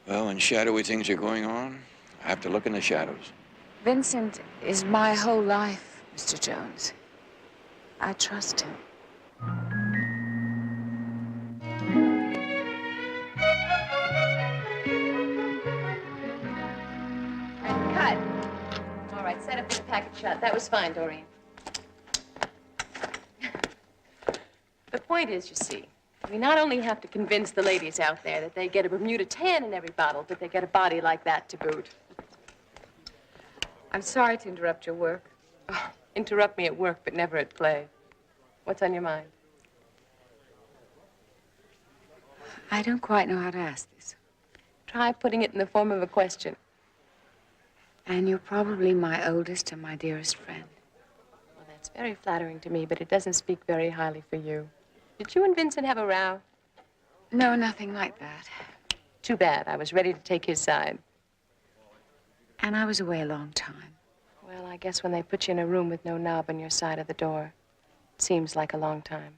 Well, when shadowy things are going on, I have to look in the shadows. Vincent is my whole life, Mr. Jones. I trust him. Cut. All right, set up this package shot. That was fine, Doreen. The point is, you see, we not only have to convince the ladies out there that they get a Bermuda tan in every bottle, but they get a body like that to boot. I'm sorry to interrupt your work. Oh, interrupt me at work, but never at play. What's on your mind? I don't quite know how to ask this. Try putting it in the form of a question. And you're probably my oldest and my dearest friend. Well, that's very flattering to me, but it doesn't speak very highly for you. Did you and Vincent have a row? No, nothing like that. Too bad. I was ready to take his side. And I was away a long time. Well, I guess when they put you in a room with no knob on your side of the door, it seems like a long time.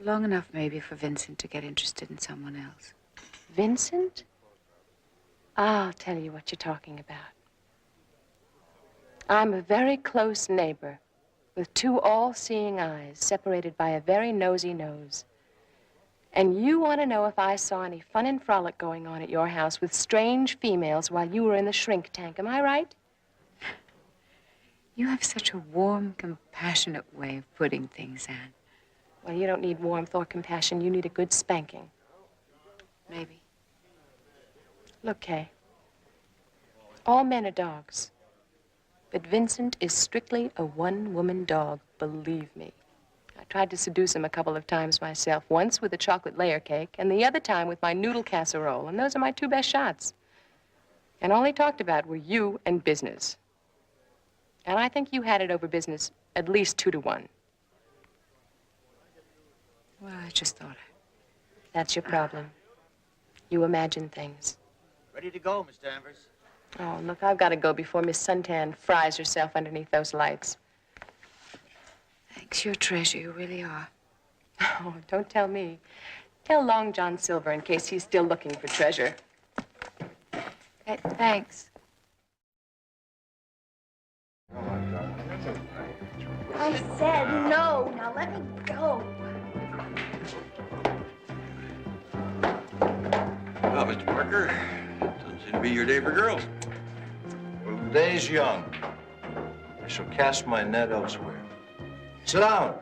Long enough, maybe, for Vincent to get interested in someone else. Vincent? I'll tell you what you're talking about. I'm a very close neighbor with two all-seeing eyes separated by a very nosy nose. And you want to know if I saw any fun and frolic going on at your house with strange females while you were in the shrink tank. Am I right? You have such a warm, compassionate way of putting things, Anne. Well, you don't need warmth or compassion. You need a good spanking. Maybe. Look, Kay. All men are dogs. But Vincent is strictly a one-woman dog, believe me. I tried to seduce him a couple of times myself, once with a chocolate layer cake, and the other time with my noodle casserole, and those are my two best shots. And all he talked about were you and business. And I think you had it over business at least 2-to-1. Well, I just thought... That's your problem. You imagine things. Ready to go, Miss Danvers. Oh, look, I've got to go before Miss Suntan fries herself underneath those lights. Thanks, you're a treasure. You really are. Oh, don't tell me. Tell Long John Silver in case he's still looking for treasure. Thanks. I said no. Now let me go. Well, Mr. Parker, doesn't seem to be your day for girls. Well, the day's young. I shall cast my net elsewhere. Sit down.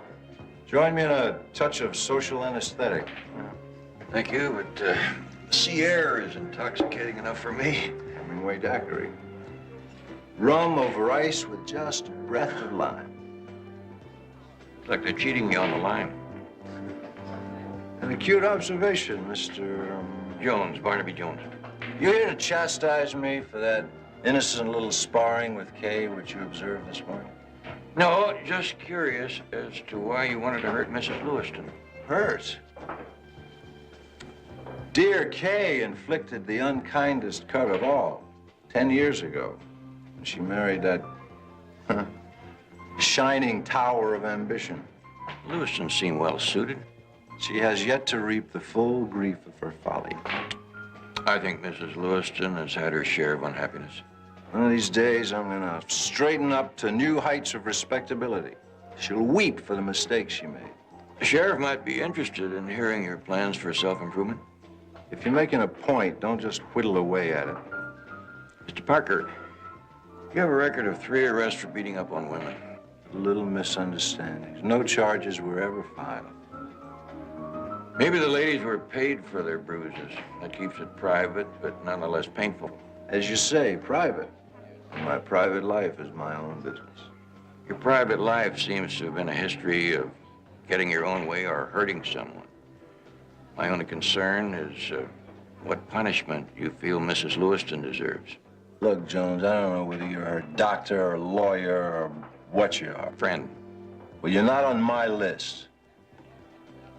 Join me in a touch of social anesthetic. Thank you, but the sea air is intoxicating enough for me. Hemingway daiquiri. Rum over ice with just a breath of lime. It's like they're cheating you on the lime. An acute observation, Mr. Jones, Barnaby Jones. You here to chastise me for that innocent little sparring with Kay which you observed this morning? No, just curious as to why you wanted to hurt Mrs. Lewiston. Hurt? Dear Kay inflicted the unkindest cut of all 10 years ago when she married that shining tower of ambition. Lewiston seemed well suited. She has yet to reap the full grief of her folly. I think Mrs. Lewiston has had her share of unhappiness. One of these days, I'm gonna straighten up to new heights of respectability. She'll weep for the mistakes she made. The sheriff might be interested in hearing your plans for self-improvement. If you're making a point, don't just whittle away at it. Mr. Parker, you have a record of 3 arrests for beating up on women. Little misunderstandings. No charges were ever filed. Maybe the ladies were paid for their bruises. That keeps it private, but nonetheless painful. As you say, private. My private life is my own business. Your private life seems to have been a history of getting your own way or hurting someone. My only concern is what punishment you feel Mrs. Lewiston deserves. Look, Jones, I don't know whether you're a doctor or lawyer or what you are. Friend. Well, you're not on my list.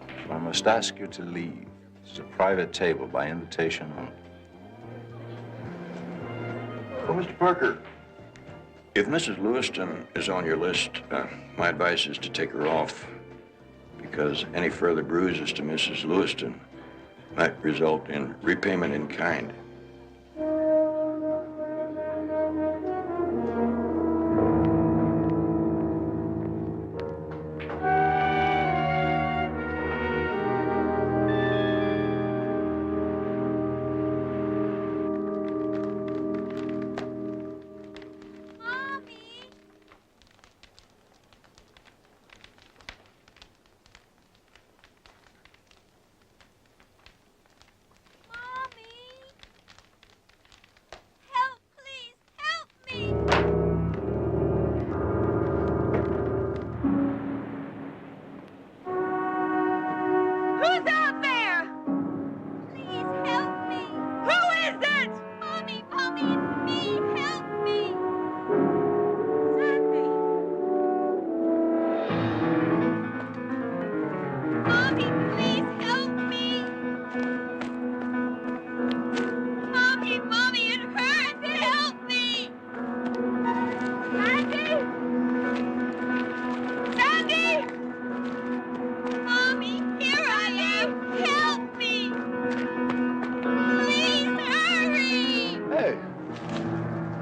So I must ask you to leave. This is a private table by invitation only. Well, Mr. Parker, if Mrs. Lewiston is on your list, my advice is to take her off, because any further bruises to Mrs. Lewiston might result in repayment in kind.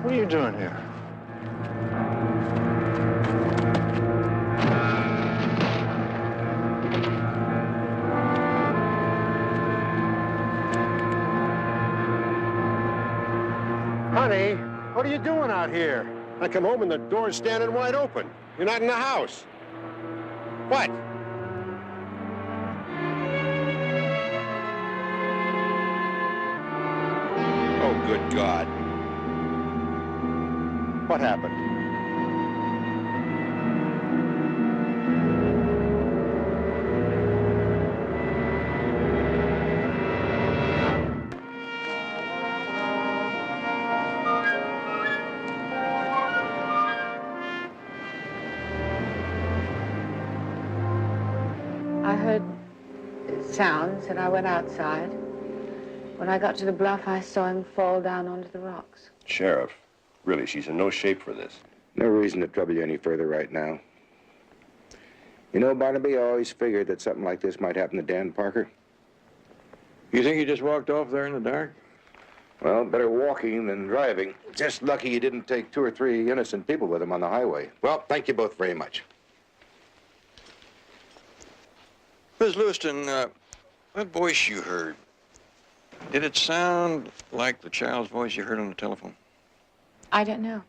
What are you doing here? Honey, what are you doing out here? I come home and the door's standing wide open. You're not in the house. What? Oh, good God. What happened? I heard sounds and I went outside. When I got to the bluff, I saw him fall down onto the rocks. Sheriff, really, she's in no shape for this. No reason to trouble you any further right now. You know, Barnaby, I always figured that something like this might happen to Dan Parker. You think he just walked off there in the dark? Well, better walking than driving. Just lucky he didn't take 2 or 3 innocent people with him on the highway. Well, thank you both very much. Miss Lewiston, that voice you heard, did it sound like the child's voice you heard on the telephone? I don't know.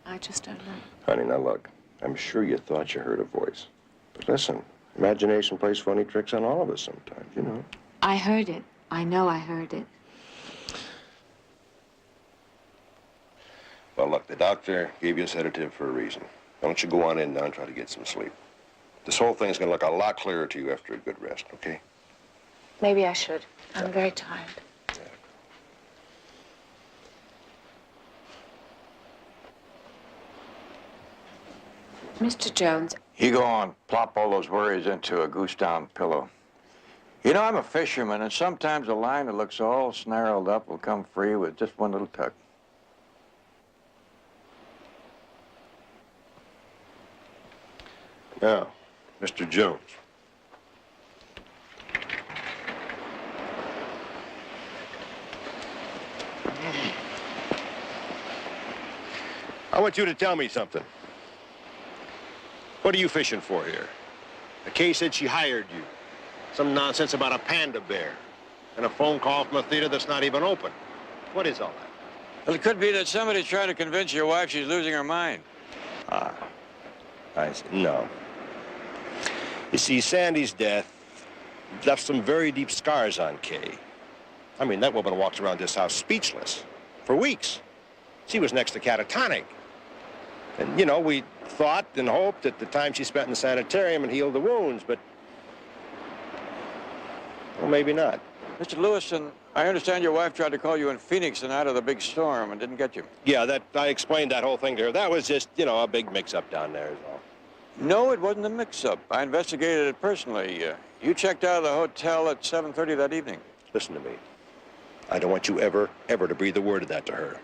I just don't know. Honey, now look, I'm sure you thought you heard a voice. But listen, imagination plays funny tricks on all of us sometimes, you know. I heard it. I know I heard it. Well, look, the doctor gave you a sedative for a reason. Why don't you go on in now and try to get some sleep? This whole thing's gonna look a lot clearer to you after a good rest, okay? Maybe I should. I'm very tired. Mr. Jones. You go on, plop all those worries into a goose-down pillow. You know, I'm a fisherman, and sometimes a line that looks all snarled up will come free with just one little tug. Now, Mr. Jones. I want you to tell me something. What are you fishing for here? Kay said she hired you. Some nonsense about a panda bear. And a phone call from a theater that's not even open. What is all that? Well, it could be that somebody's trying to convince your wife she's losing her mind. Ah, I see. No. You see, Sandy's death left some very deep scars on Kay. I mean, that woman walks around this house speechless for weeks. She was next to catatonic. And, you know, we thought and hoped that the time she spent in the sanitarium and healed the wounds, but, well, maybe not. Mr. Lewiston, I understand your wife tried to call you in Phoenix the night of the big storm and didn't get you. Yeah, I explained that whole thing to her. That was just, you know, a big mix-up down there is all. No, it wasn't a mix-up. I investigated it personally. You checked out of the hotel at 7:30 that evening. Listen to me. I don't want you ever to breathe a word of that to her.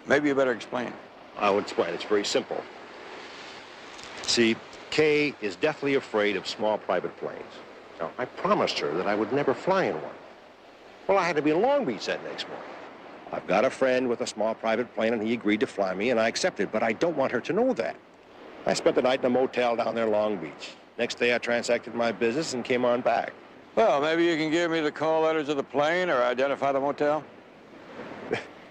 Maybe you better explain. I'll explain. It's very simple. See, Kay is deathly afraid of small private planes. Now, I promised her that I would never fly in one. Well, I had to be in Long Beach that next morning. I've got a friend with a small private plane, and he agreed to fly me, and I accepted, but I don't want her to know that. I spent the night in a motel down there in Long Beach. Next day, I transacted my business and came on back. Well, maybe you can give me the call letters of the plane or identify the motel?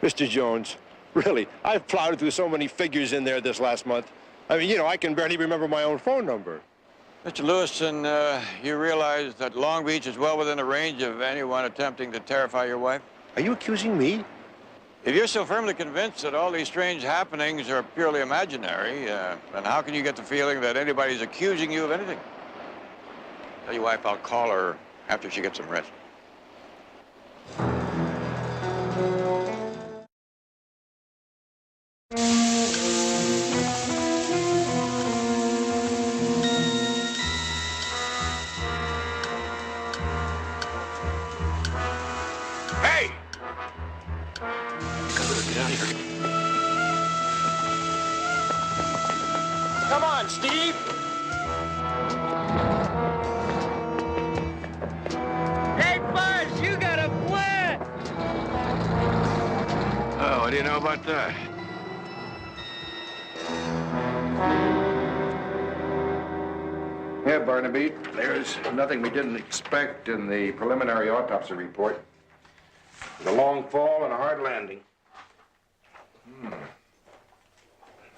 Mr. Jones, really, I've plowed through so many figures in there this last month. I mean, you know, I can barely remember my own phone number. Mr. Lewiston, you realize that Long Beach is well within the range of anyone attempting to terrify your wife? Are you accusing me? If you're so firmly convinced that all these strange happenings are purely imaginary, then how can you get the feeling that anybody's accusing you of anything? Tell your wife I'll call her after she gets some rest. Hey! Get out of here. Come on, Steve! Hey, Buzz, you got a plan! Oh, what do you know about that? Yeah, Barnaby, there's nothing we didn't expect in the preliminary autopsy report. A long fall and a hard landing.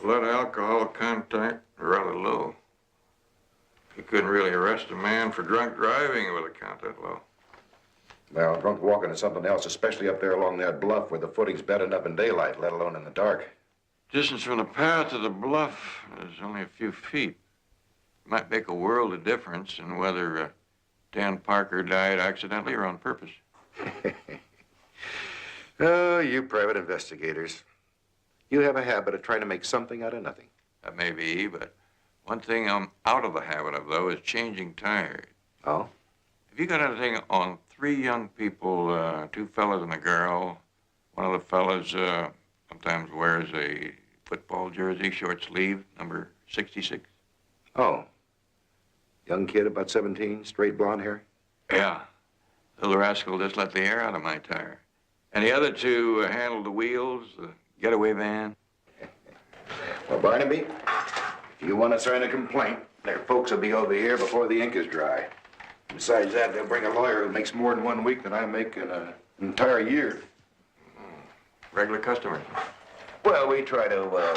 Blood alcohol content rather low. You couldn't really arrest a man for drunk driving with a count that low. Well, drunk walking is something else, especially up there along that bluff where the footing's bad enough in daylight, let alone in the dark. Distance from the path to the bluff is only a few feet. Might make a world of difference in whether Dan Parker died accidentally or on purpose. Oh, you private investigators. You have a habit of trying to make something out of nothing. That may be, but one thing I'm out of the habit of, though, is changing tires. Oh? Have you got anything on three young people, two fellas and a girl. One of the fellas sometimes wears a football jersey, short sleeve, number 66. Oh. Young kid, about 17, straight blonde hair? Yeah. Little rascal just let the air out of my tire. And the other two handled the wheels, the getaway van. Well, Barnaby, if you want to sign a complaint, their folks will be over here before the ink is dry. Besides that, they'll bring a lawyer who makes more in 1 week than I make in an entire year. Regular customers. Well, we try to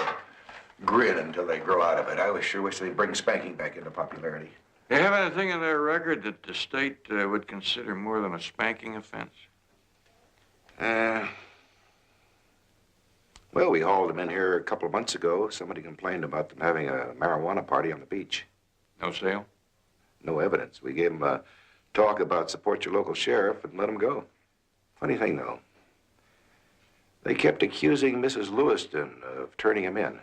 grin until they grow out of it. I sure wish they'd bring spanking back into popularity. They have anything in their record that the state would consider more than a spanking offense? Well, we hauled them in here a couple of months ago. Somebody complained about them having a marijuana party on the beach. No sale? No evidence. We gave them a talk about support your local sheriff and let them go. Funny thing, though. They kept accusing Mrs. Lewiston of turning him in.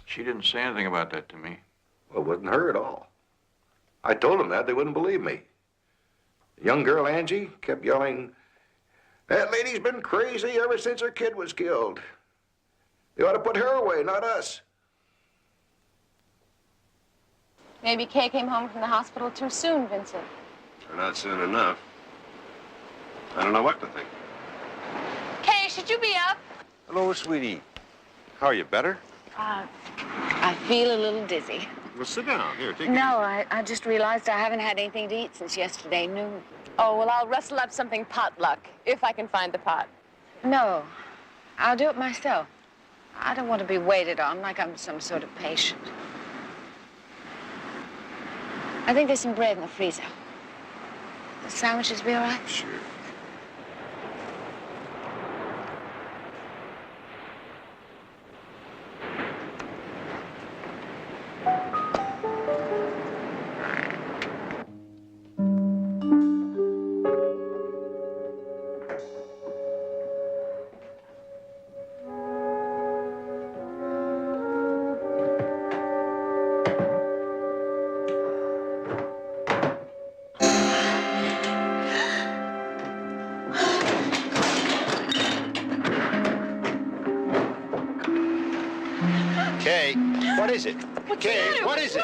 She didn't say anything about that to me. Well, it wasn't her at all. I told them that. They wouldn't believe me. The young girl, Angie, kept yelling, "That lady's been crazy ever since her kid was killed. They ought to put her away, not us." Maybe Kay came home from the hospital too soon, Vincent. Or not soon enough. I don't know what to think. Kay, should you be up? Hello, sweetie. How are you, better? I feel a little dizzy. Well, sit down. Here, take it. No, I just realized I haven't had anything to eat since yesterday noon. Oh, well, I'll rustle up something potluck, if I can find the pot. No, I'll do it myself. I don't want to be waited on like I'm some sort of patient. I think there's some bread in the freezer. The sandwiches be all right? Sure. Kay, what is it? Kay, what is it?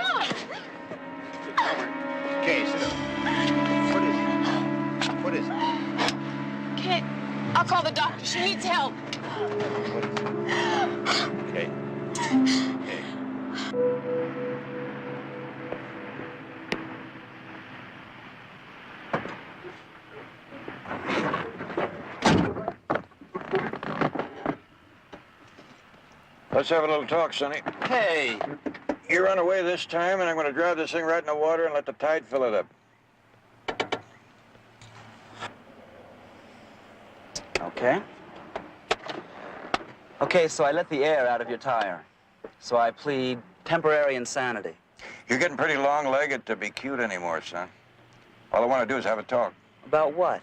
Kay, sit down. What is it? What is it? Kay, I'll call the doctor. She needs help. Kay. Let's have a little talk, Sonny. Hey! You run away this time, and I'm going to drive this thing right in the water and let the tide fill it up. Okay. Okay, so I let the air out of your tire. So I plead temporary insanity. You're getting pretty long-legged to be cute anymore, son. All I want to do is have a talk. About what?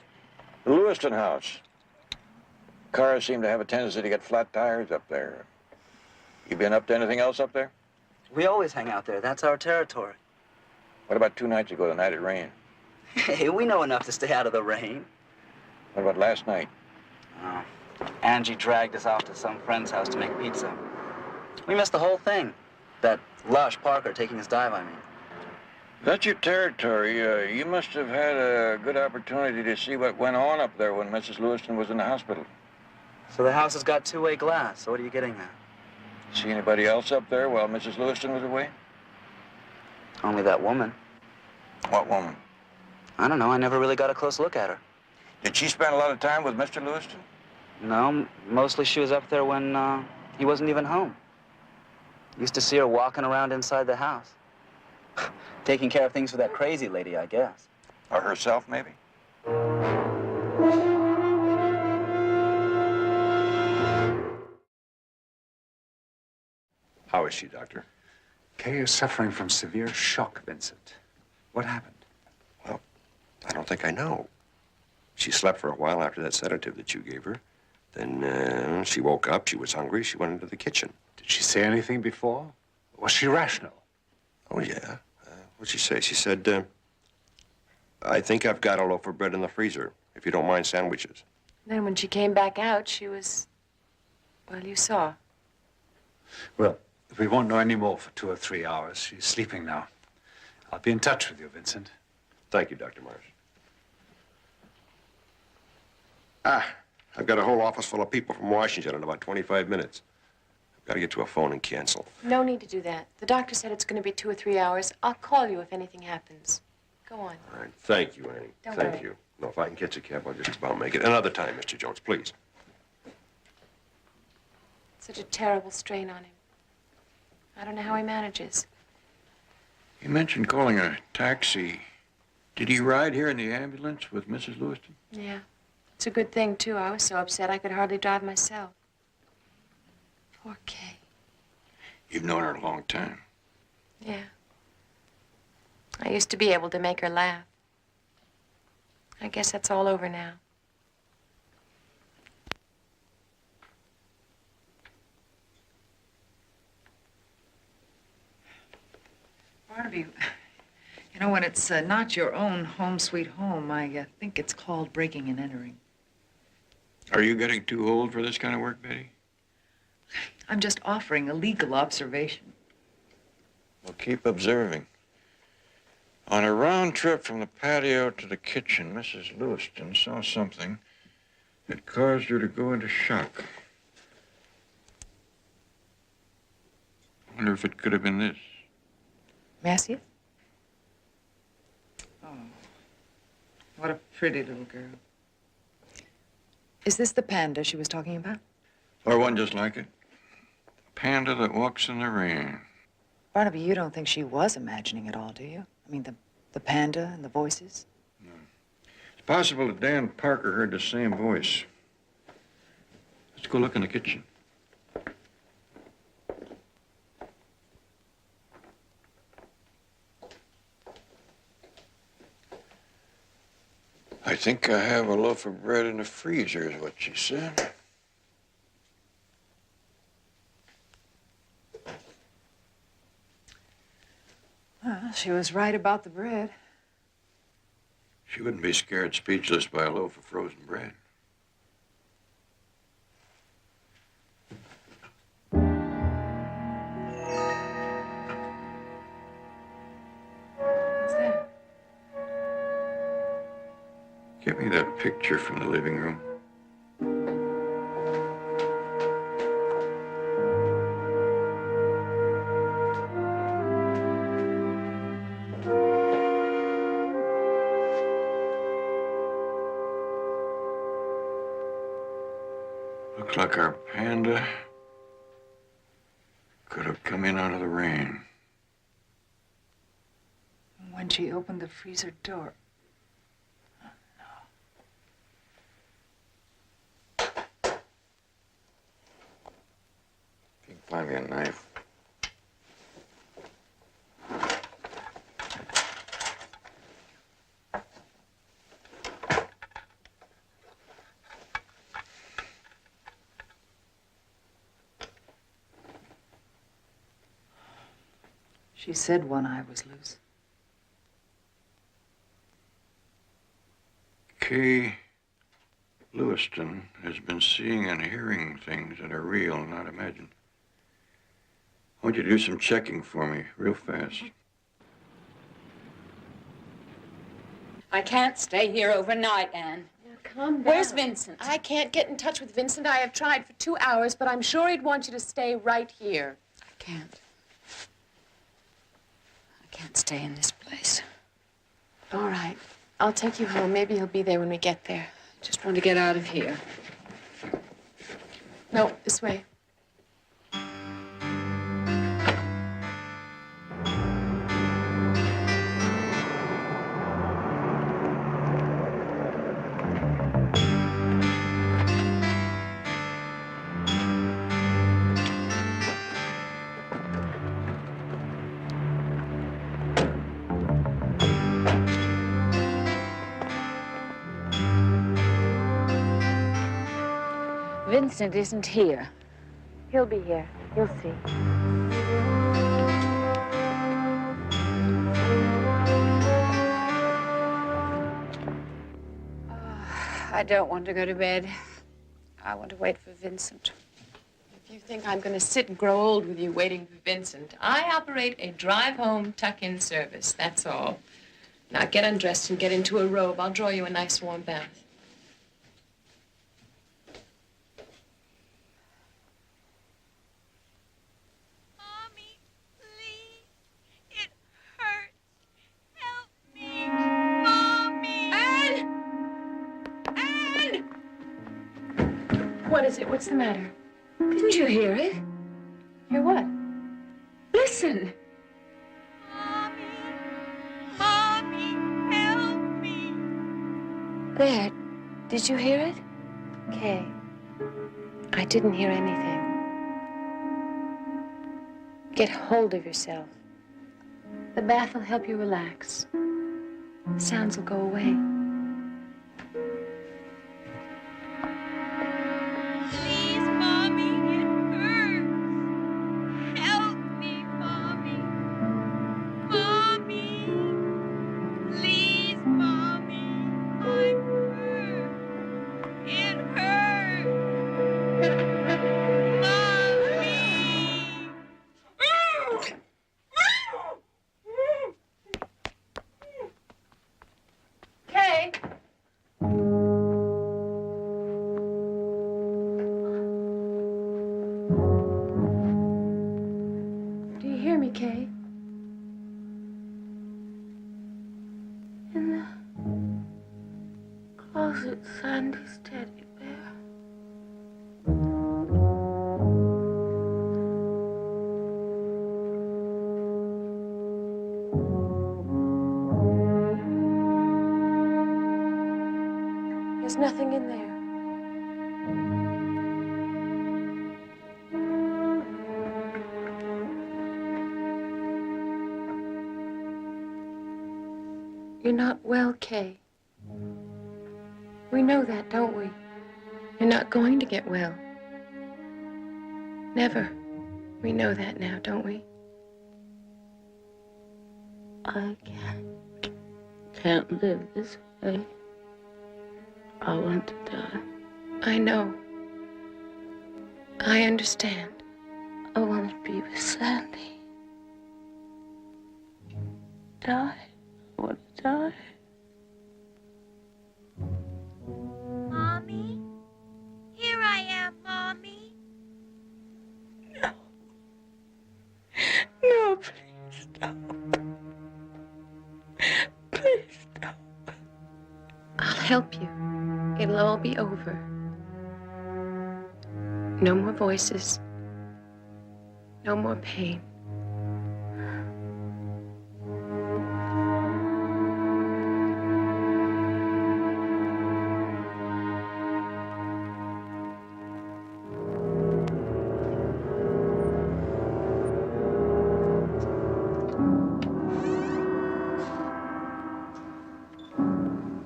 The Lewiston house. Cars seem to have a tendency to get flat tires up there. You been up to anything else up there? We always hang out there. That's our territory. What about 2 nights ago, the night it rained? Hey, we know enough to stay out of the rain. What about last night? Oh, Angie dragged us off to some friend's house to make pizza. We missed the whole thing. That lush Parker taking his dive, I mean. That's your territory. You must have had a good opportunity to see what went on up there when Mrs. Lewiston was in the hospital. So the house has got two-way glass. So what are you getting at? See anybody else up there while Mrs. Lewiston was away? Only that woman. What woman? I don't know. I never really got a close look at her. Did she spend a lot of time with Mr. Lewiston? No, mostly she was up there when he wasn't even home. Used to see her walking around inside the house. Taking care of things for that crazy lady, I guess. Or herself, maybe? How is she, Doctor? Kay is suffering from severe shock, Vincent. What happened? Well, I don't think I know. She slept for a while after that sedative that you gave her. Then she woke up, she was hungry, she went into the kitchen. Did she say anything before? Was she rational? Oh, yeah. What'd she say? She said, I think I've got a loaf of bread in the freezer, if you don't mind sandwiches. Then when she came back out, she was, well, you saw. Well, we won't know any more for 2 or 3 hours. She's sleeping now. I'll be in touch with you, Vincent. Thank you, Dr. Mars. I've got a whole office full of people from Washington in about 25 minutes. I've got to get to a phone and cancel. No need to do that. The doctor said it's going to be 2 or 3 hours. I'll call you if anything happens. Go on. All right. Thank you, Annie. Don't Thank worry. you. No, if I can catch a cab, I'll just about make it. Another time, Mr. Jones, please. Such a terrible strain on him. I don't know how he manages. He mentioned calling a taxi. Did he ride here in the ambulance with Mrs. Lewiston? Yeah. It's a good thing, too. I was so upset I could hardly drive myself. Poor Kay. You've known her a long time. Yeah. I used to be able to make her laugh. I guess that's all over now. Barnaby, you know, when it's not your own home sweet home, I think it's called breaking and entering. Are you getting too old for this kind of work, Betty? I'm just offering a legal observation. Well, keep observing. On a round trip from the patio to the kitchen, Mrs. Lewiston saw something that caused her to go into shock. I wonder if it could have been this. Massey? Oh, what a pretty little girl. Is this the panda she was talking about? Or one just like it. Panda that walks in the rain. Barnaby, you don't think she was imagining it all, do you? I mean, the panda and the voices? It's possible that Dan Parker heard the same voice. Let's go look in the kitchen. I think I have a loaf of bread in the freezer, is what she said. Well, she was right about the bread. She wouldn't be scared speechless by a loaf of frozen bread. What's that? Get me that picture from the living room. Looks like our panda could have come in out of the rain. When she opened the freezer door. You can find me a knife. She said one eye was loose. Kay Lewiston has been seeing and hearing things that are real, not imagined. I want you to do some checking for me, real fast. I can't stay here overnight, Anne. Calm down. Where's Vincent? I can't get in touch with Vincent. I have tried for 2 hours, but I'm sure he'd want you to stay right here. I can't. I can't stay in this place. All right. I'll take you home. Maybe he'll be there when we get there. Just want to get out of here. No, this way. Vincent isn't here. He'll be here. You'll see. I don't want to go to bed. I want to wait for Vincent. If you think I'm going to sit and grow old with you waiting for Vincent, I operate a drive-home tuck-in service, that's all. Now get undressed and get into a robe. I'll draw you a nice warm bath. Mommy, please. It hurts. Help me. Mommy. Anne! What is it? What's the matter? Didn't you hear it? Hear what? Listen. Mommy, help me. There. Did you hear it? Kay, I didn't hear anything. Get hold of yourself. The bath will help you relax. The sounds will go away. Please, Mommy, it hurts. Help me, Mommy. Mommy. Please, Mommy. I'm hurt. It hurts. Kay! Do you hear me, Kay? In the closet, Sandy's teddy bear. There's nothing in there. You're not well, Kay. We know that, don't we? You're not going to get well. Never. We know that now, don't we? I can't live this way. I want to die. I know. I understand. I want to be with Sandy. Die. I want to die. Mommy? Here I am, Mommy. No, please don't. Please don't. I'll help you. It'll all be over. No more voices. No more pain.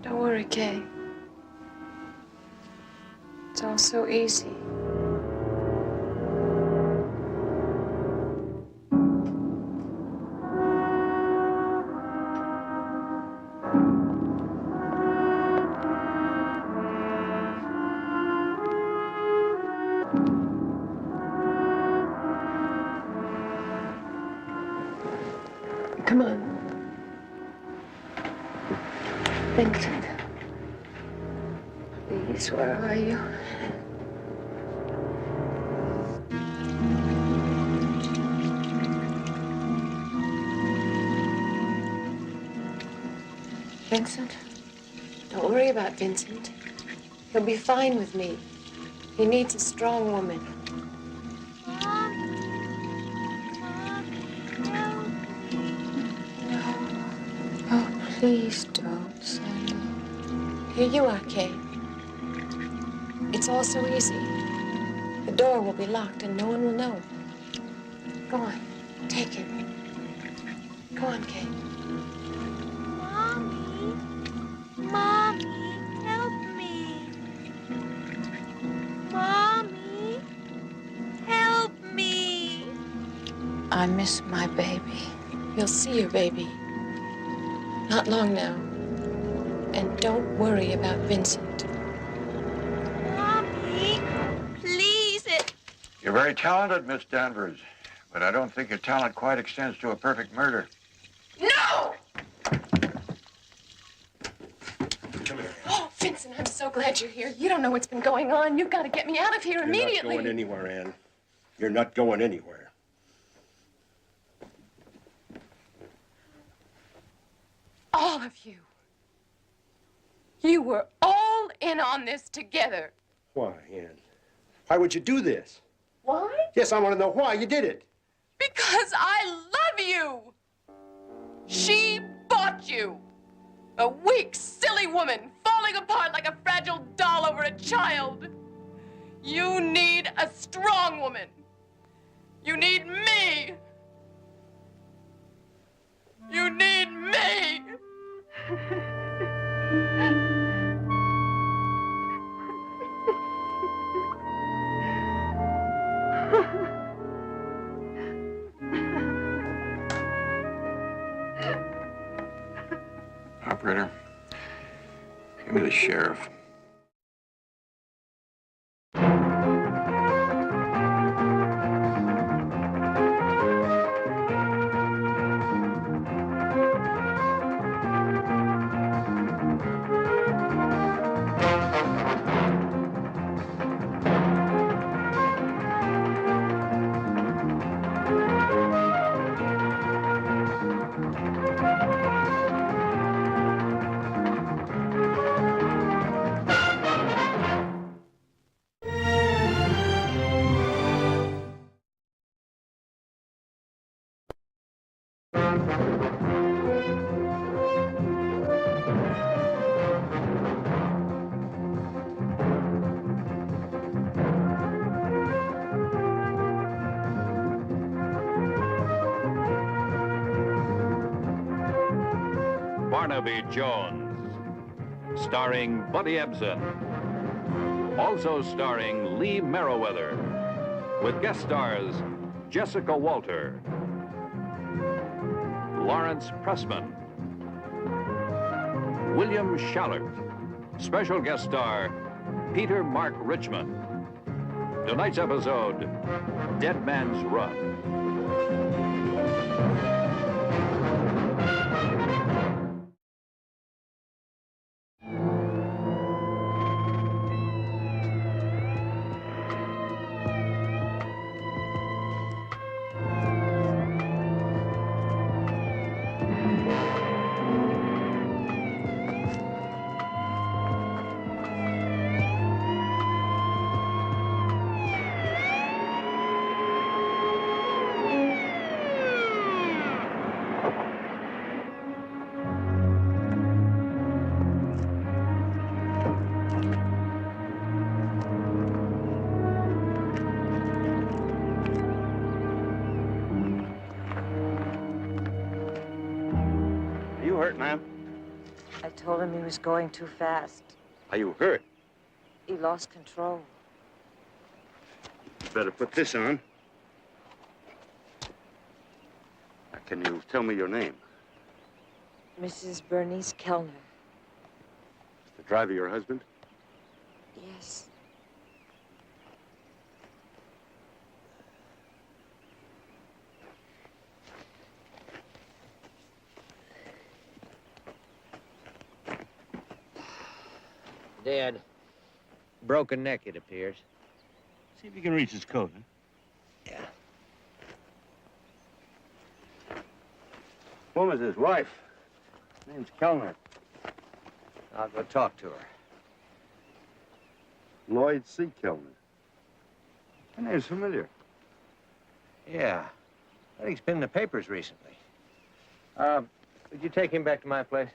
Don't worry, Kay. It's all so easy. Come on. Vincent. Please, where are you? Vincent? Don't worry about Vincent. He'll be fine with me. He needs a strong woman. Oh, please don't, Sandy. Here you are, Kay. It's all so easy. The door will be locked and no one will know. Go on, take it. Go on, Kay. Mommy. Mommy, help me. Mommy, help me. I miss my baby. You'll see your baby. Not long now. And don't worry about Vincent. You're very talented, Miss Danvers, but I don't think your talent quite extends to a perfect murder. No! Oh, Vincent, I'm so glad you're here. You don't know what's been going on. You've got to get me out of here immediately. You're not going anywhere, Ann. You're not going anywhere. All of you. You were all in on this together. Why, Ann? Why would you do this? Why? Yes, I want to know why you did it. Because I love you. She bought you. A weak, silly woman falling apart like a fragile doll over a child. You need a strong woman. You need me. You need me. Operator, give me the sheriff. Barnaby Jones, starring Buddy Ebsen. Also starring Lee Merriweather, with guest stars Jessica Walter, Lawrence Pressman, William Shallert, special guest star Peter Mark Richmond. Tonight's episode, Dead Man's Run. Hurt, ma'am? I told him he was going too fast. Are you hurt? He lost control. Better put this on. Now, can you tell me your name? Mrs. Bernice Kellner. Is the driver your husband? Yes. Dead. Broken neck, it appears. See if you can reach his coat, huh? Yeah. Woman's his wife. Name's Kellner. I'll go talk to her. Lloyd C. Kellner. That name's familiar. Yeah. I think it's been in the papers recently. Would you take him back to my place?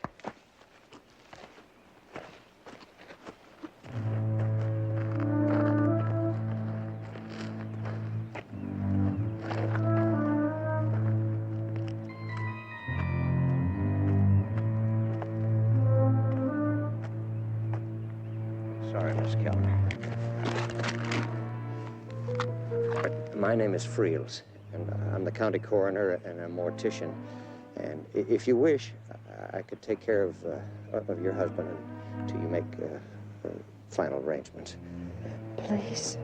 My name is Friels, and I'm the county coroner and a mortician. And if you wish, I could take care of your husband until you make final arrangements. Please.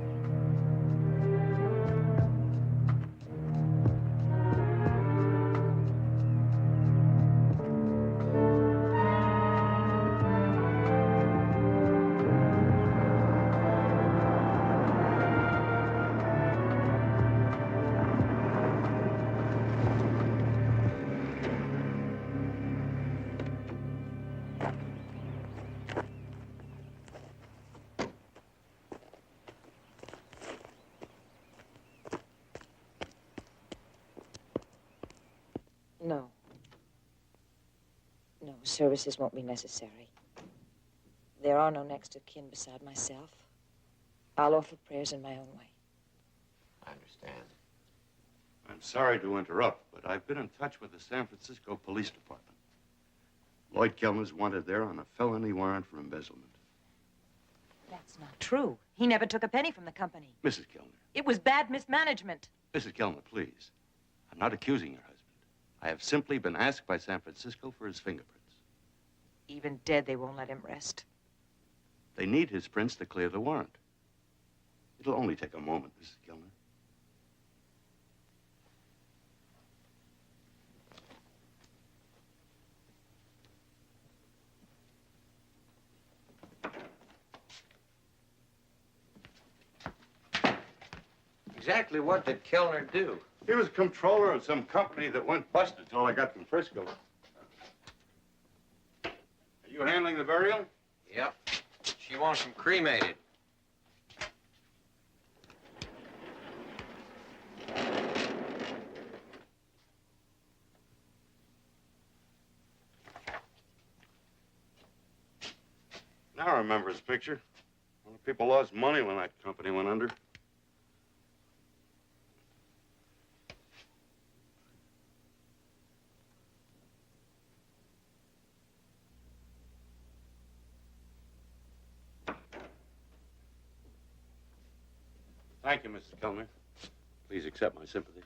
services won't be necessary. There are no next of kin beside myself. I'll offer prayers in my own way. I understand. I'm sorry to interrupt, but I've been in touch with the San Francisco Police Department. Lloyd Kellner's wanted there on a felony warrant for embezzlement. That's not true. He never took a penny from the company. Mrs. Kellner. It was bad mismanagement. Mrs. Kellner, please. I'm not accusing your husband. I have simply been asked by San Francisco for his fingerprints. Even dead, they won't let him rest. They need his prints to clear the warrant. It'll only take a moment, Mrs. Kellner. Exactly what did Kellner do? He was controller of some company that went bust until I got from Frisco. Are you handling the burial? Yep. She wants him cremated. Now I remember his picture. A lot of people lost money when that company went under. Thank you, Mrs. Kellner. Please accept my sympathy.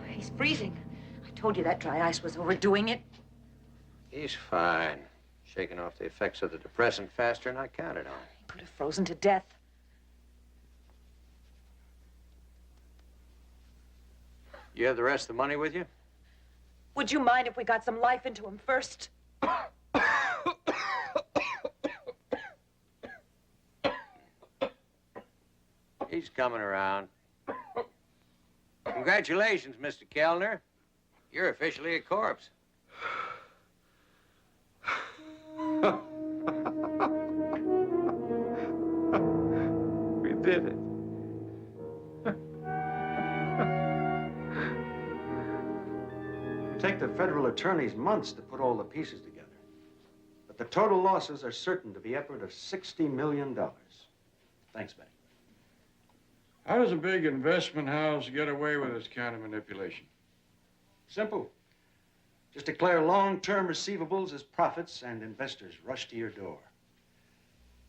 He's freezing. I told you that dry ice was overdoing it. He's fine. Shaking off the effects of the depressant faster than I counted on. He could have frozen to death. You have the rest of the money with you? Would you mind if we got some life into him first? He's coming around. Congratulations, Mr. Kellner. You're officially a corpse. We did it. It'll take the federal attorneys months to put all the pieces together. But the total losses are certain to be upward of $60 million. Thanks, Betty. How does a big investment house get away with this kind of manipulation? Simple. Just declare long-term receivables as profits and investors rush to your door.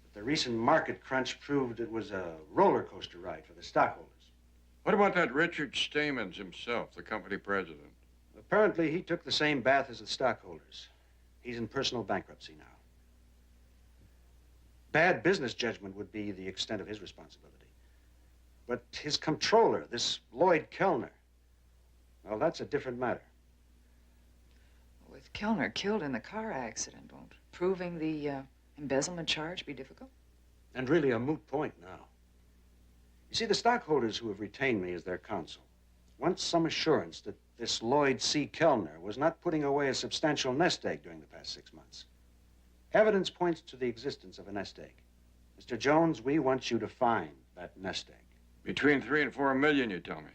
But the recent market crunch proved it was a roller coaster ride for the stockholders. What about that Richard Stamens himself, the company president? Apparently, he took the same bath as the stockholders. He's in personal bankruptcy now. Bad business judgment would be the extent of his responsibility. But his controller, this Lloyd Kellner, well, that's a different matter. With Kellner killed in the car accident, won't proving the embezzlement charge be difficult? And really a moot point now. You see, the stockholders who have retained me as their counsel want some assurance that this Lloyd C. Kellner was not putting away a substantial nest egg during the past 6 months. Evidence points to the existence of a nest egg. Mr. Jones, we want you to find that nest egg. Between 3 and 4 million, you tell me.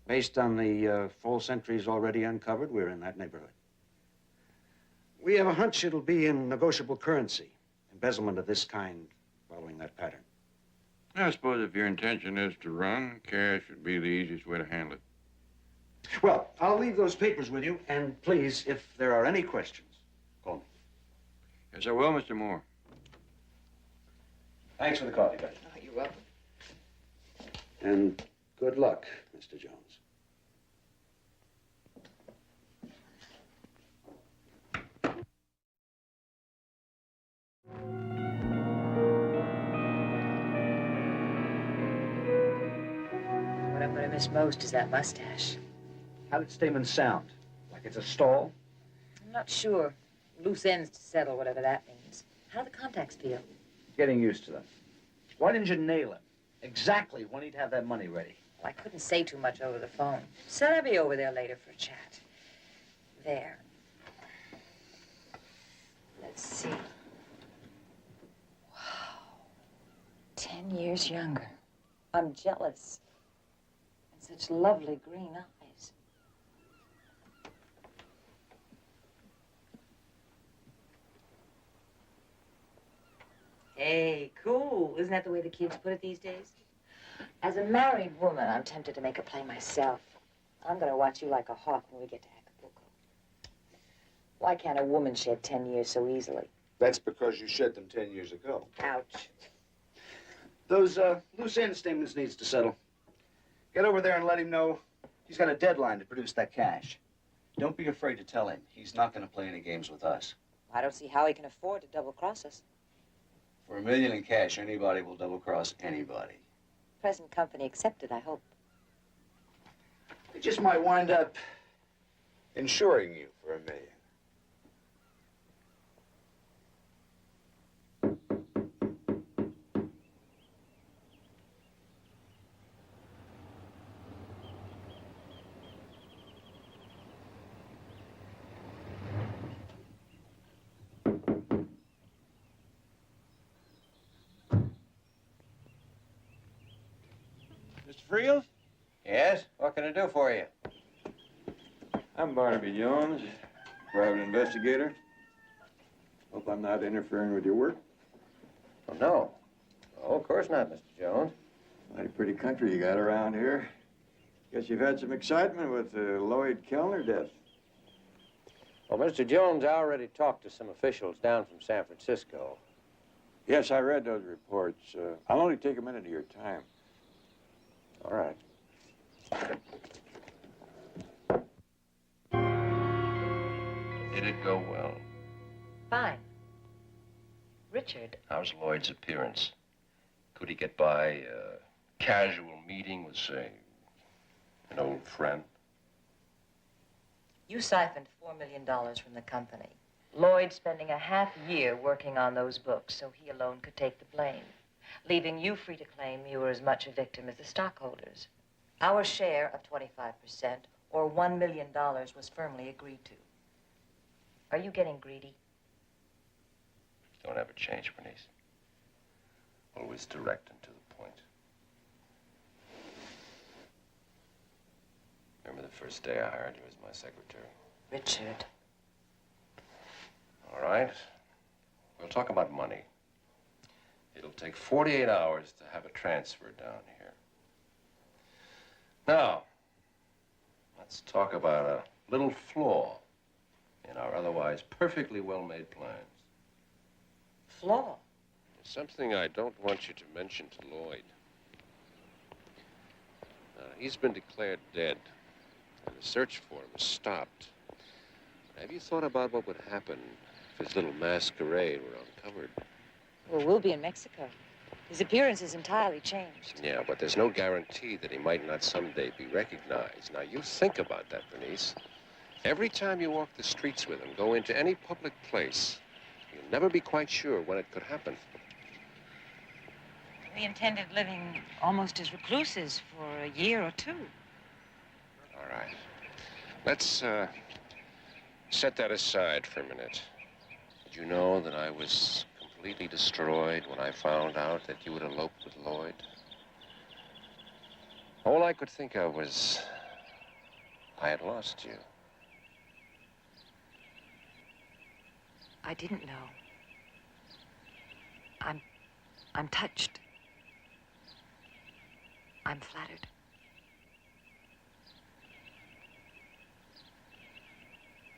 Based on the false entries already uncovered, we're in that neighborhood. We have a hunch it'll be in negotiable currency. Embezzlement of this kind following that pattern. I suppose if your intention is to run, cash would be the easiest way to handle it. Well, I'll leave those papers with you, and please, if there are any questions, call me. Yes, I will, Mr. Moore. Thanks for the coffee, Betty. Oh, you're welcome. And good luck, Mr. Jones. What I'm going to miss most is that mustache. How did Stamen sound? Like it's a stall? I'm not sure. Loose ends to settle, whatever that means. How do the contacts feel? Getting used to them. Why didn't you nail him? Exactly when he'd have that money ready. Well, I couldn't say too much over the phone. Said I'd be over there later for a chat. There. Let's see. Wow. 10 years younger. I'm jealous. And such lovely green eyes. Hey, cool. Isn't that the way the kids put it these days? As a married woman, I'm tempted to make a play myself. I'm going to watch you like a hawk when we get to Acapulco. Why can't a woman shed 10 years so easily? That's because you shed them 10 years ago. Ouch. Those loose end statements needs to settle. Get over there and let him know he's got a deadline to produce that cash. Don't be afraid to tell him he's not going to play any games with us. I don't see how he can afford to double-cross us. For $1 million in cash, anybody will double-cross anybody. Present company accepted, I hope. They just might wind up insuring you for $1 million. Mr. Friels? Yes? What can I do for you? I'm Barnaby Jones, private investigator. Hope I'm not interfering with your work. Oh, no. Oh, of course not, Mr. Jones. Mighty pretty country you got around here. Guess you've had some excitement with the Lloyd Kellner death. Well, Mr. Jones, I already talked to some officials down from San Francisco. Yes, I read those reports. I'll only take a minute of your time. All right. Did it go well? Fine. Richard. How's Lloyd's appearance? Could he get by a casual meeting with, say, an old friend? You siphoned $4 million from the company. Lloyd spending a half year working on those books so he alone could take the blame, leaving you free to claim you were as much a victim as the stockholders. Our share of 25%, or $1 million, was firmly agreed to. Are you getting greedy? Don't ever change, Bernice. Always direct and to the point. Remember the first day I hired you as my secretary? Richard. All right. We'll talk about money. It'll take 48 hours to have a transfer down here. Now, let's talk about a little flaw in our otherwise perfectly well-made plans. Flaw? Something I don't want you to mention to Lloyd. He's been declared dead, and the search for him is stopped. Have you thought about what would happen if his little masquerade were uncovered? Well, we'll be in Mexico. His appearance is entirely changed. Yeah, but there's no guarantee that he might not someday be recognized. Now, you think about that, Bernice. Every time you walk the streets with him, go into any public place, you'll never be quite sure when it could happen. We intended living almost as recluses for a year or two. All right. Let's set that aside for a minute. Did you know that I was completely destroyed when I found out that you had eloped with Lloyd? All I could think of was I had lost you. I didn't know. I'm touched. I'm flattered.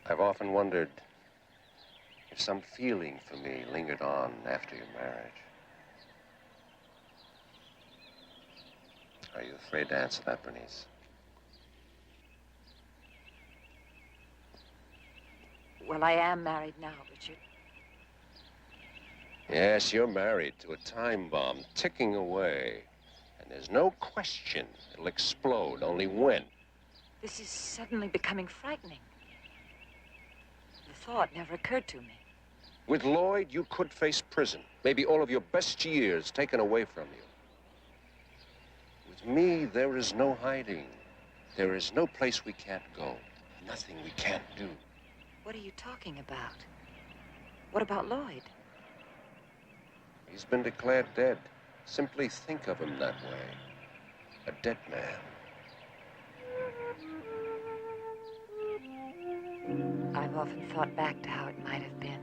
I've often wondered if some feeling for me lingered on after your marriage. Are you afraid to answer that, Bernice? Well, I am married now, Richard. Yes, you're married to a time bomb ticking away. And there's no question it'll explode, only when. This is suddenly becoming frightening. The thought never occurred to me. With Lloyd, you could face prison. Maybe all of your best years taken away from you. With me, there is no hiding. There is no place we can't go. Nothing we can't do. What are you talking about? What about Lloyd? He's been declared dead. Simply think of him that way. A dead man. I've often thought back to how it might have been.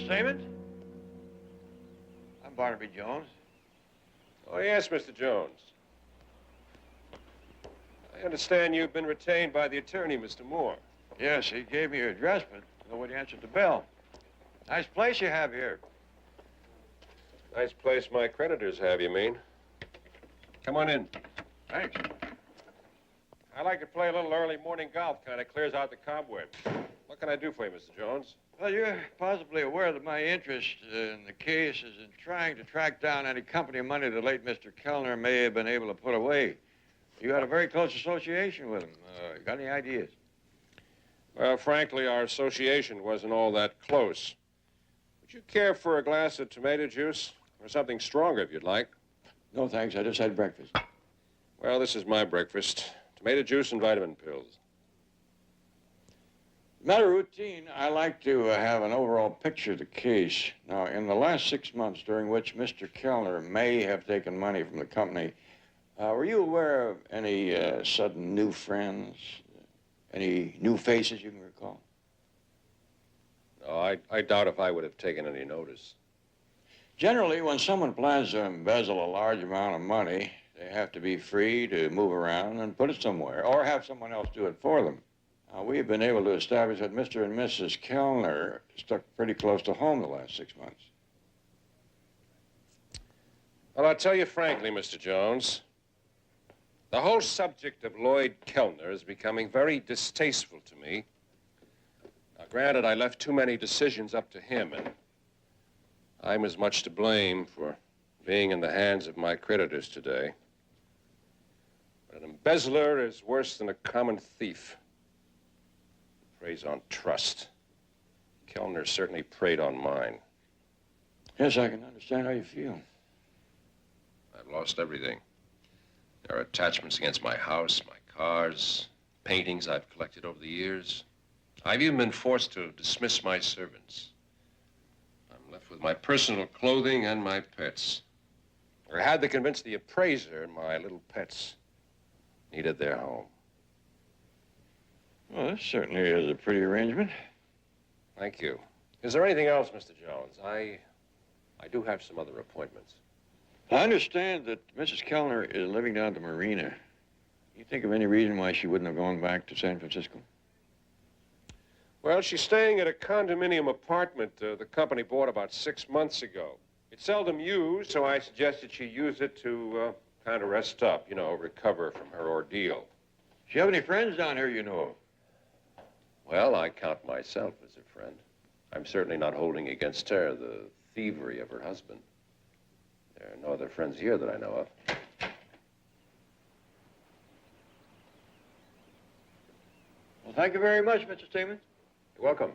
Statement? I'm Barnaby Jones. Oh, yes, Mr. Jones. I understand you've been retained by the attorney, Mr. Moore. Yes, he gave me your address, but nobody answered the bell. Nice place you have here. Nice place my creditors have, you mean? Come on in. Thanks. I like to play a little early morning golf, kind of clears out the cobwebs. What can I do for you, Mr. Jones? Well, you're possibly aware that my interest in the case is in trying to track down any company money the late Mr. Kellner may have been able to put away. You had a very close association with him. Got any ideas? Well, frankly, our association wasn't all that close. Would you care for a glass of tomato juice? Or something stronger, if you'd like. No, thanks. I just had breakfast. Well, this is my breakfast. Tomato juice and vitamin pills. Matter of routine, I like to have an overall picture of the case. Now, in the last 6 months during which Mr. Kellner may have taken money from the company, were you aware of any sudden new friends, any new faces you can recall? No, I doubt if I would have taken any notice. Generally, when someone plans to embezzle a large amount of money, they have to be free to move around and put it somewhere, or have someone else do it for them. We've been able to establish that Mr. and Mrs. Kellner stuck pretty close to home the last 6 months. Well, I'll tell you frankly, Mr. Jones, the whole subject of Lloyd Kellner is becoming very distasteful to me. Now, granted, I left too many decisions up to him, and I'm as much to blame for being in the hands of my creditors today. But an embezzler is worse than a common thief. Preys on trust. Kellner certainly preyed on mine. Yes, I can understand how you feel. I've lost everything. There are attachments against my house, my cars, paintings I've collected over the years. I've even been forced to dismiss my servants. I'm left with my personal clothing and my pets. I had to convince the appraiser my little pets needed their home. Well, this certainly is a pretty arrangement. Thank you. Is there anything else, Mr. Jones? I do have some other appointments. I understand that Mrs. Kellner is living down at the marina. You think of any reason why she wouldn't have gone back to San Francisco? Well, she's staying at a condominium apartment the company bought about 6 months ago. It's seldom used, so I suggested she use it to kind of rest up, recover from her ordeal. Does she have any friends down here you know of? Well, I count myself as a friend. I'm certainly not holding against her the thievery of her husband. There are no other friends here that I know of. Well, thank you very much, Mr. Stevens. You're welcome.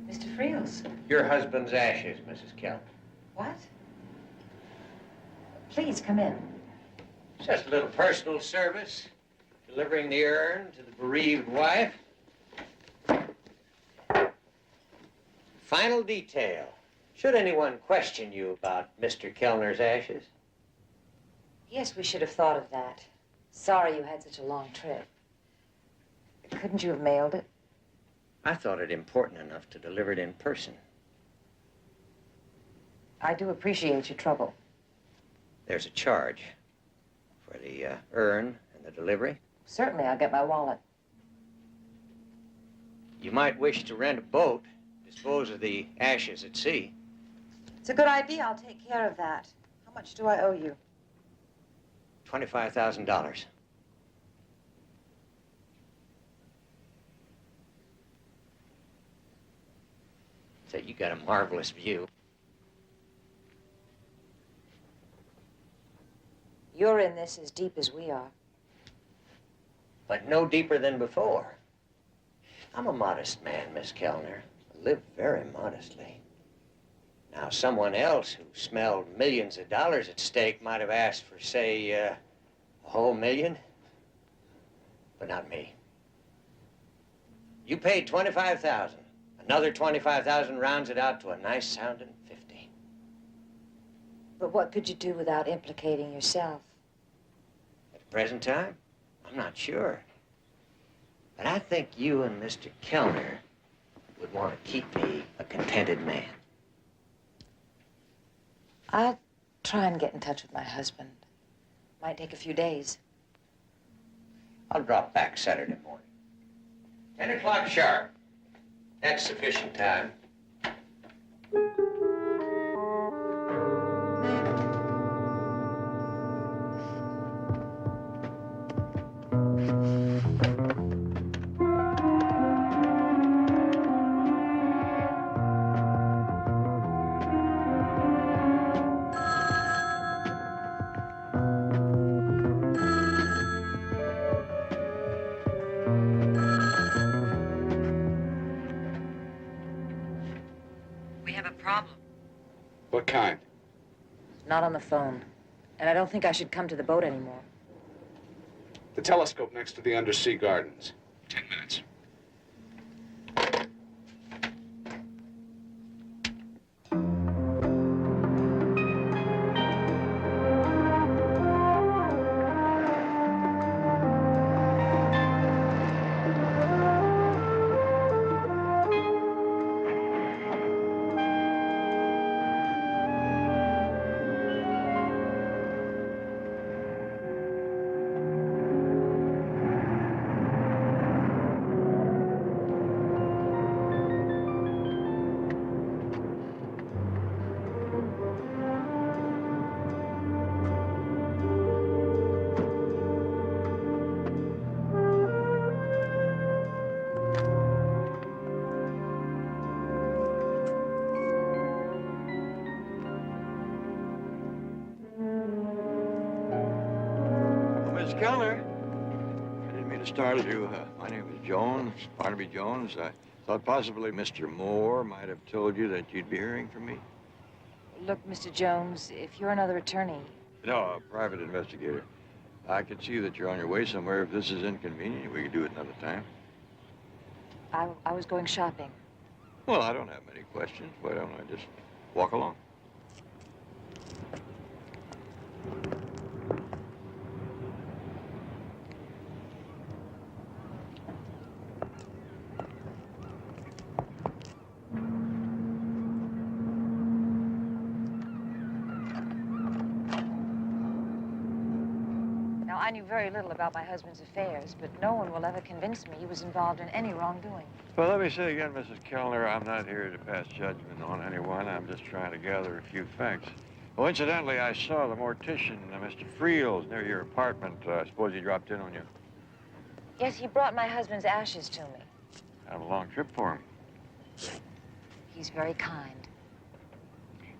Mr. Friels. Your husband's ashes, Mrs. Kellner. What? Please come in. Just a little personal service. delivering the urn to the bereaved wife. Final detail. Should anyone question you about Mr. Kellner's ashes? Yes, we should have thought of that. Sorry you had such a long trip. Couldn't you have mailed it? I thought it important enough to deliver it in person. I do appreciate your trouble. There's a charge for the urn and the delivery. Certainly, I'll get my wallet. You might wish to rent a boat, dispose of the ashes at sea. It's a good idea. I'll take care of that. How much do I owe you? $25,000. Say, you got a marvelous view. You're in this as deep as we are. But no deeper than before. I'm a modest man, Miss Kellner. I live very modestly. Now, someone else who smelled millions of dollars at stake might have asked for, say, a whole million. But not me. You paid $25,000. Another $25,000 rounds it out to a nice sounding 50. But what could you do without implicating yourself? At the present time, I'm not sure. But I think you and Mr. Kellner would want to keep me a contented man. I'll try and get in touch with my husband. Might take a few days. I'll drop back Saturday morning. 10 o'clock sharp. That's sufficient time. What kind? Not on the phone. And I don't think I should come to the boat anymore. The telescope next to the undersea gardens. 10 minutes. Miss Kellner, I didn't mean to startle you. My name is Jones, Barnaby Jones. I thought possibly Mr. Moore might have told you that you'd be hearing from me. Look, Mr. Jones, if you're another attorney... No, a private investigator. I can see that you're on your way somewhere. If this is inconvenient, we could do it another time. I was going shopping. Well, I don't have many questions. Why don't I just walk along? I knew very little about my husband's affairs, but no one will ever convince me he was involved in any wrongdoing. Well, let me say again, Mrs. Kellner, I'm not here to pass judgment on anyone. I'm just trying to gather a few facts. Oh, incidentally, I saw the mortician, Mr. Friels, near your apartment. I suppose he dropped in on you. Yes, he brought my husband's ashes to me. Kind of a long trip for him. He's very kind.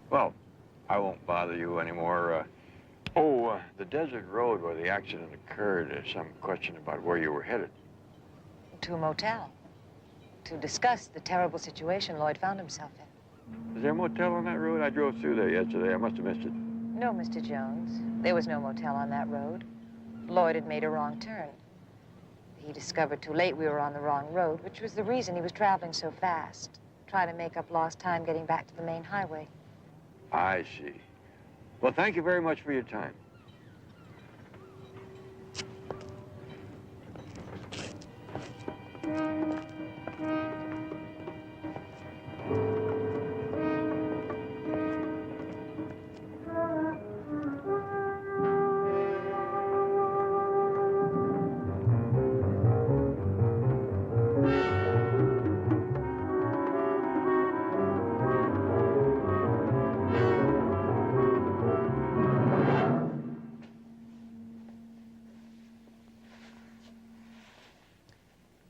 Well, I won't bother you anymore. The desert road where the accident occurred, there's some question about where you were headed. To a motel. To discuss the terrible situation Lloyd found himself in. Is there a motel on that road? I drove through there yesterday. I must have missed it. No, Mr. Jones. There was no motel on that road. Lloyd had made a wrong turn. he discovered too late we were on the wrong road, which was the reason he was traveling so fast, trying to make up lost time getting back to the main highway. I see. Well, thank you very much for your time.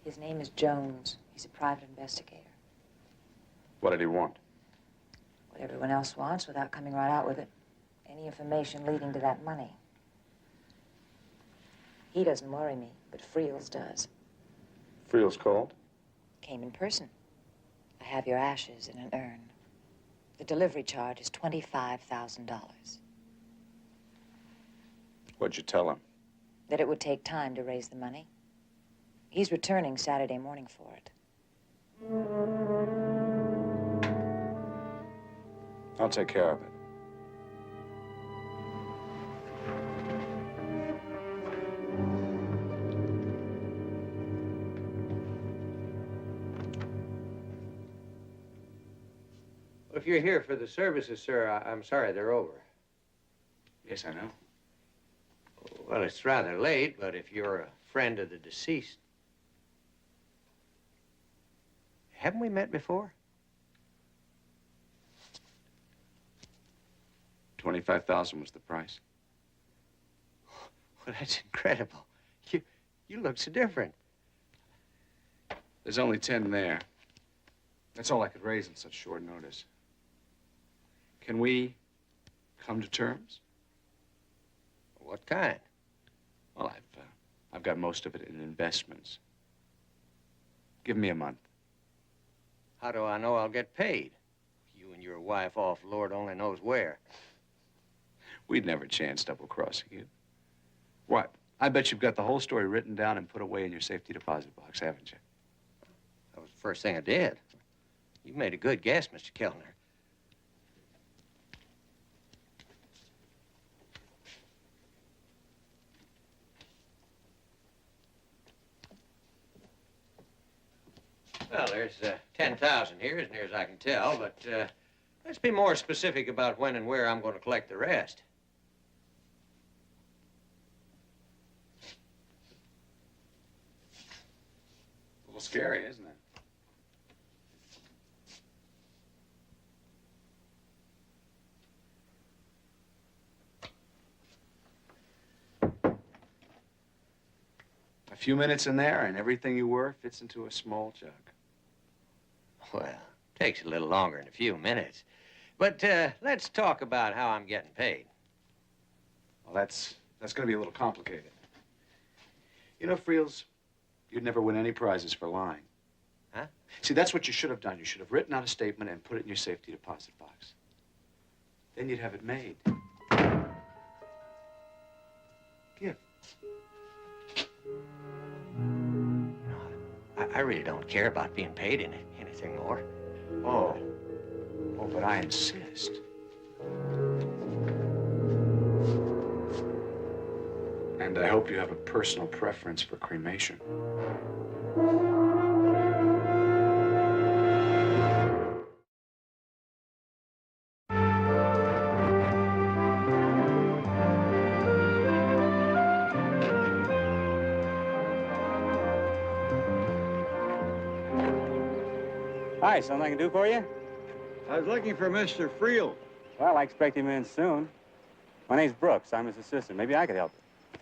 His name is Jones. He's a private investigator. What did he want? What everyone else wants without coming right out with it. Any information leading to that money. He doesn't worry me, but Friels does. Friels called? Came in person. I have your ashes in an urn. The delivery charge is $25,000. What'd you tell him? That it would take time to raise the money. He's returning Saturday morning for it. I'll take care of it. If you're here for the services, sir, I'm sorry they're over. Yes, I know. Well, it's rather late, but if you're a friend of the deceased... Haven't we met before? 25,000 was the price. Well, that's incredible. You look so different. There's only 10 there. That's all I could raise in such short notice. Can we come to terms? What kind? Well, I've got most of it in investments. Give me a month. How do I know I'll get paid? You and your wife off Lord only knows where. We'd never chance double-crossing you. What? I bet you've got the whole story written down and put away in your safety deposit box, haven't you? That was the first thing I did. You made a good guess, Mr. Kellner. Well, there's 10,000 here, as near as I can tell, but let's be more specific about when and where I'm going to collect the rest. A little scary, isn't it? A few minutes in there, and everything you were fits into a small jug. Well, takes a little longer than a few minutes. But let's talk about how I'm getting paid. Well, that's going to be a little complicated. You know, Friels, you'd never win any prizes for lying. Huh? See, that's what you should have done. You should have written out a statement and put it in your safety deposit box. Then you'd have it made. Give. I really don't care about being paid anything more. Oh, but I insist. And I hope you have a personal preference for cremation. Hi, something I can do for you? I was looking for Mr. Friel. Well, I expect him in soon. My name's Brooks. I'm his assistant. Maybe I could help you.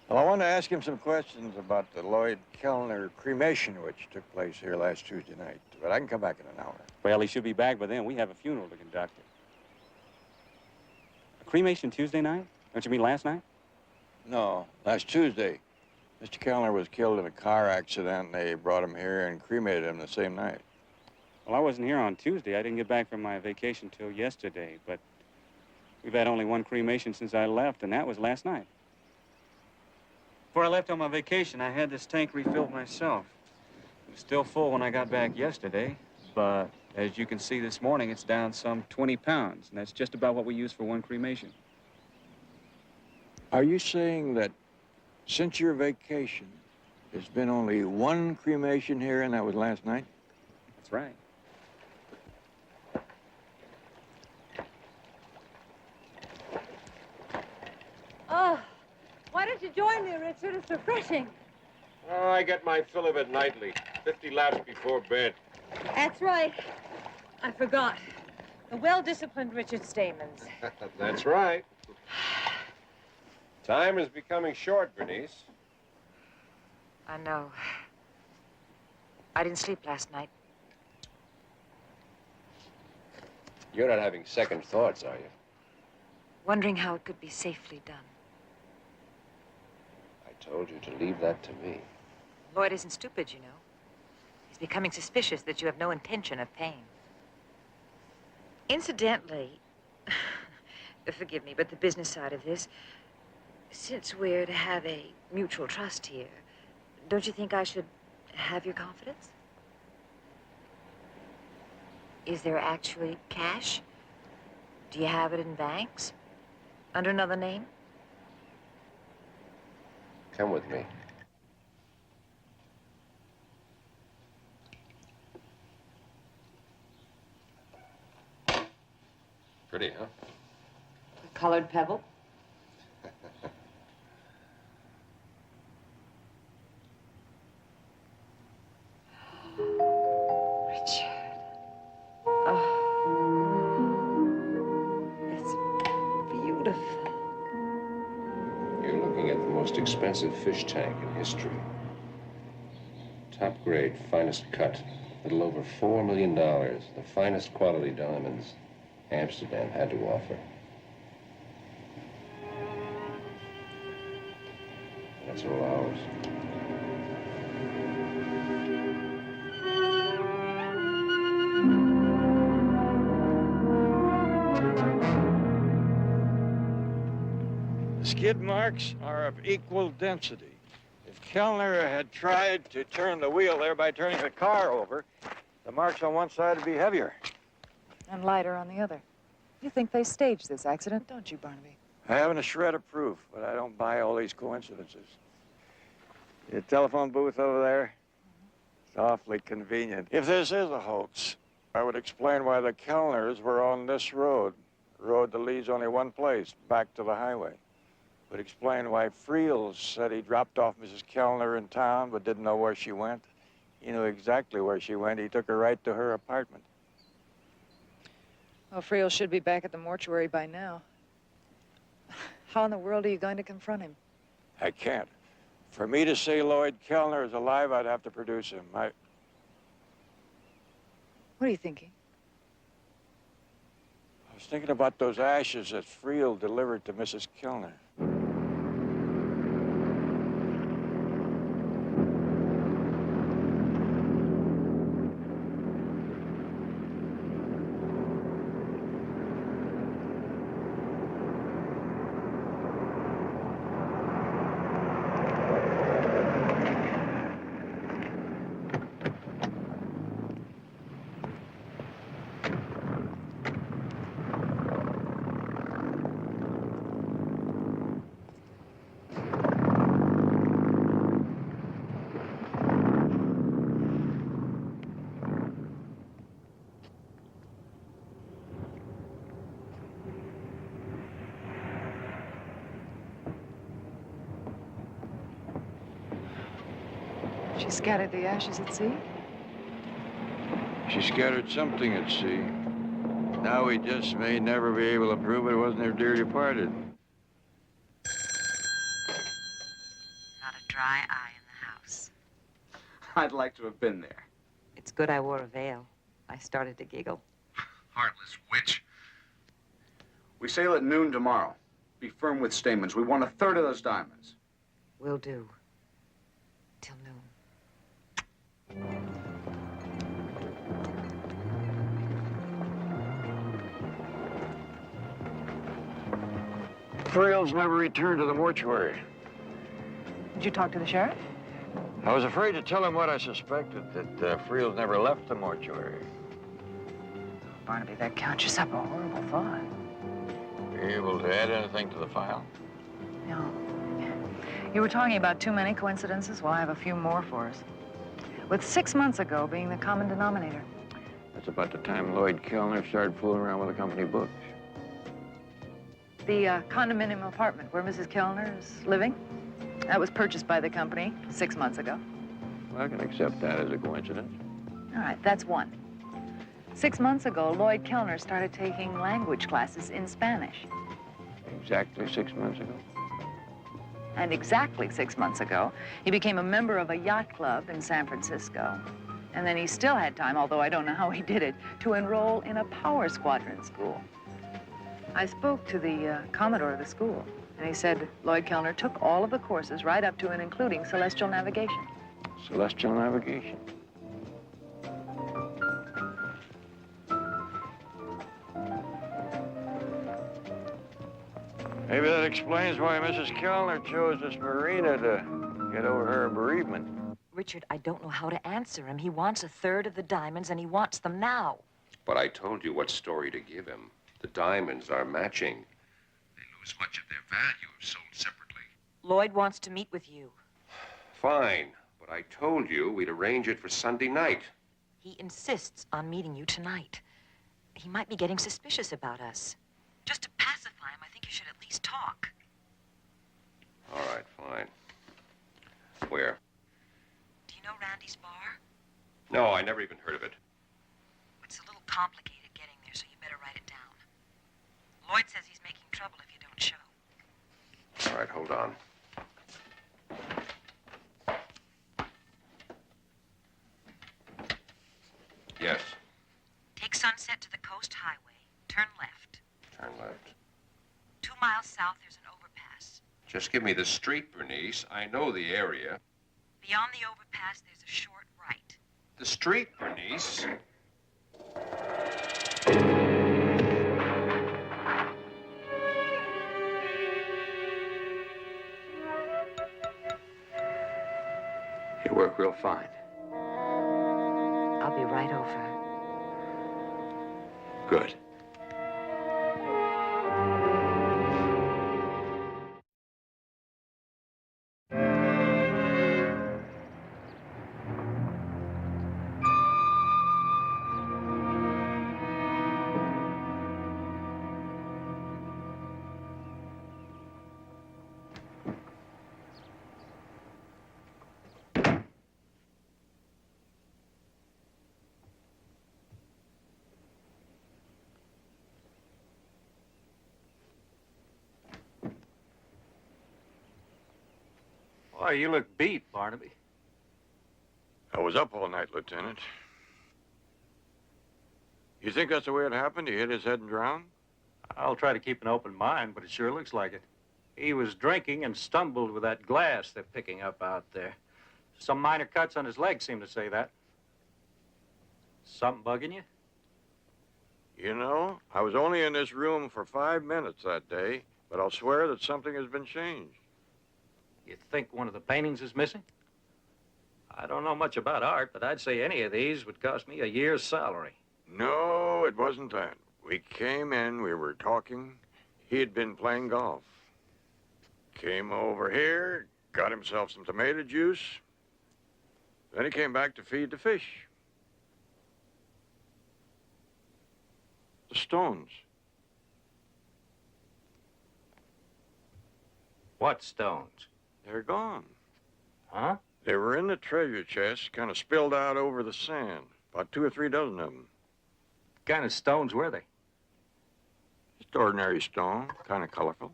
Well, I want to ask him some questions about the Lloyd Kellner cremation, which took place here last Tuesday night. But I can come back in an hour. Well, he should be back by then. We have a funeral to conduct. A cremation Tuesday night? Don't you mean last night? No, last Tuesday. Mr. Kellner was killed in a car accident, and they brought him here and cremated him the same night. Well, I wasn't here on Tuesday. I didn't get back from my vacation till yesterday, but we've had only one cremation since I left, and that was last night. Before I left on my vacation, I had this tank refilled myself. It was still full when I got back yesterday, but as you can see this morning, it's down some 20 pounds, and that's just about what we use for one cremation. Are you saying that since your vacation, there's been only one cremation here, and that was last night? That's right. Oh, why don't you join me, Richard? It's refreshing. Oh, I get my fill of it nightly. 50 laps before bed. That's right. I forgot. The well-disciplined Richard Stamens. That's right. Time is becoming short, Bernice. I know. I didn't sleep last night. You're not having second thoughts, are you? Wondering how it could be safely done. I told you to leave that to me. Lloyd isn't stupid, you know. He's becoming suspicious that you have no intention of paying. Incidentally, forgive me, but the business side of this, since we're to have a mutual trust here, don't you think I should have your confidence? Is there actually cash? Do you have it in banks? Under another name? Come with me. Pretty, huh? A colored pebble? Richard. Oh. It's beautiful. You're looking at the most expensive fish tank in history. Top grade, finest cut. A little over $4 million. The finest quality diamonds Amsterdam had to offer. That's all ours. The skid marks are of equal density. If Kellner had tried to turn the wheel there by turning the car over, the marks on one side would be heavier. And lighter on the other. You think they staged this accident, don't you, Barnaby? I haven't a shred of proof, but I don't buy all these coincidences. The telephone booth over there? It's awfully convenient. If this is a hoax, I would explain why the Kellners were on this road, a road that leads only one place, back to the highway. Would explain why Friels said he dropped off Mrs. Kellner in town but didn't know where she went. He knew exactly where she went. He took her right to her apartment. Well, Friel should be back at the mortuary by now. How in the world are you going to confront him? I can't. For me to say Lloyd Kellner is alive, I'd have to produce him. What are you thinking? I was thinking about those ashes that Friel delivered to Mrs. Kellner. She scattered the ashes at sea? She scattered something at sea. Now we just may never be able to prove it wasn't her dear departed. Not a dry eye in the house. I'd like to have been there. It's good I wore a veil. I started to giggle. Heartless witch. We sail at noon tomorrow. Be firm with Stamens. We want 1/3 of those diamonds. Will do. Till noon. Friels never returned to the mortuary. Did you talk to the sheriff? I was afraid to tell him what I suspected, that Friel never left the mortuary. Barnaby, that conjures up a horrible thought. Are you able to add anything to the file? No. You were talking about too many coincidences? Well, I have a few more for us. With 6 months ago being the common denominator. That's about the time Lloyd Kellner started fooling around with the company books. The condominium apartment where Mrs. Kellner is living, that was purchased by the company 6 months ago. Well, I can accept that as a coincidence. All right, that's one. 6 months ago, Lloyd Kellner started taking language classes in Spanish. Exactly 6 months ago. And exactly 6 months ago, he became a member of a yacht club in San Francisco. And then he still had time, although I don't know how he did it, to enroll in a power squadron school. I spoke to the commodore of the school, and he said Lloyd Kellner took all of the courses right up to and including celestial navigation. Celestial navigation. Maybe that explains why Mrs. Kellner chose this marina to get over her bereavement. Richard, I don't know how to answer him. He wants a third of the diamonds, and he wants them now. But I told you what story to give him. The diamonds are matching. They lose much of their value if sold separately. Lloyd wants to meet with you. Fine, but I told you we'd arrange it for Sunday night. He insists on meeting you tonight. He might be getting suspicious about us. Just to pacify him, I think you should at least talk. All right, fine. Where? Do you know Randy's bar? No, I never even heard of it. It's a little complicated getting there, so you better write it down. Lloyd says he's making trouble if you don't show. All right, hold on. Yes, Take Sunset to the Coast Highway. Turn left. turn left. 2 miles south, there's an overpass. Just give me the street, Bernice. I know the area. Beyond the overpass, there's a short right. The street, Bernice. You work real fine. I'll be right over. Good. Why, you look beat, Barnaby. I was up all night, Lieutenant. You think that's the way it happened? He hit his head and drowned? I'll try to keep an open mind, but it sure looks like it. He was drinking and stumbled with that glass they're picking up out there. Some minor cuts on his leg seem to say that. Something bugging you? You know, I was only in this room for 5 minutes that day, but I'll swear that something has been changed. You think one of the paintings is missing? I don't know much about art, but I'd say any of these would cost me a year's salary. No, it wasn't that. We came in, we were talking. He had been playing golf. Came over here, got himself some tomato juice. Then he came back to feed the fish. The stones. What stones? They're gone. Huh? They were in the treasure chest, kind of spilled out over the sand. About 2 or 3 dozen of them. What kind of stones were they? Just ordinary stone, kind of colorful.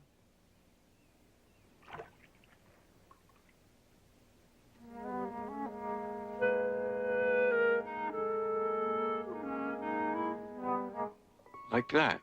Like that.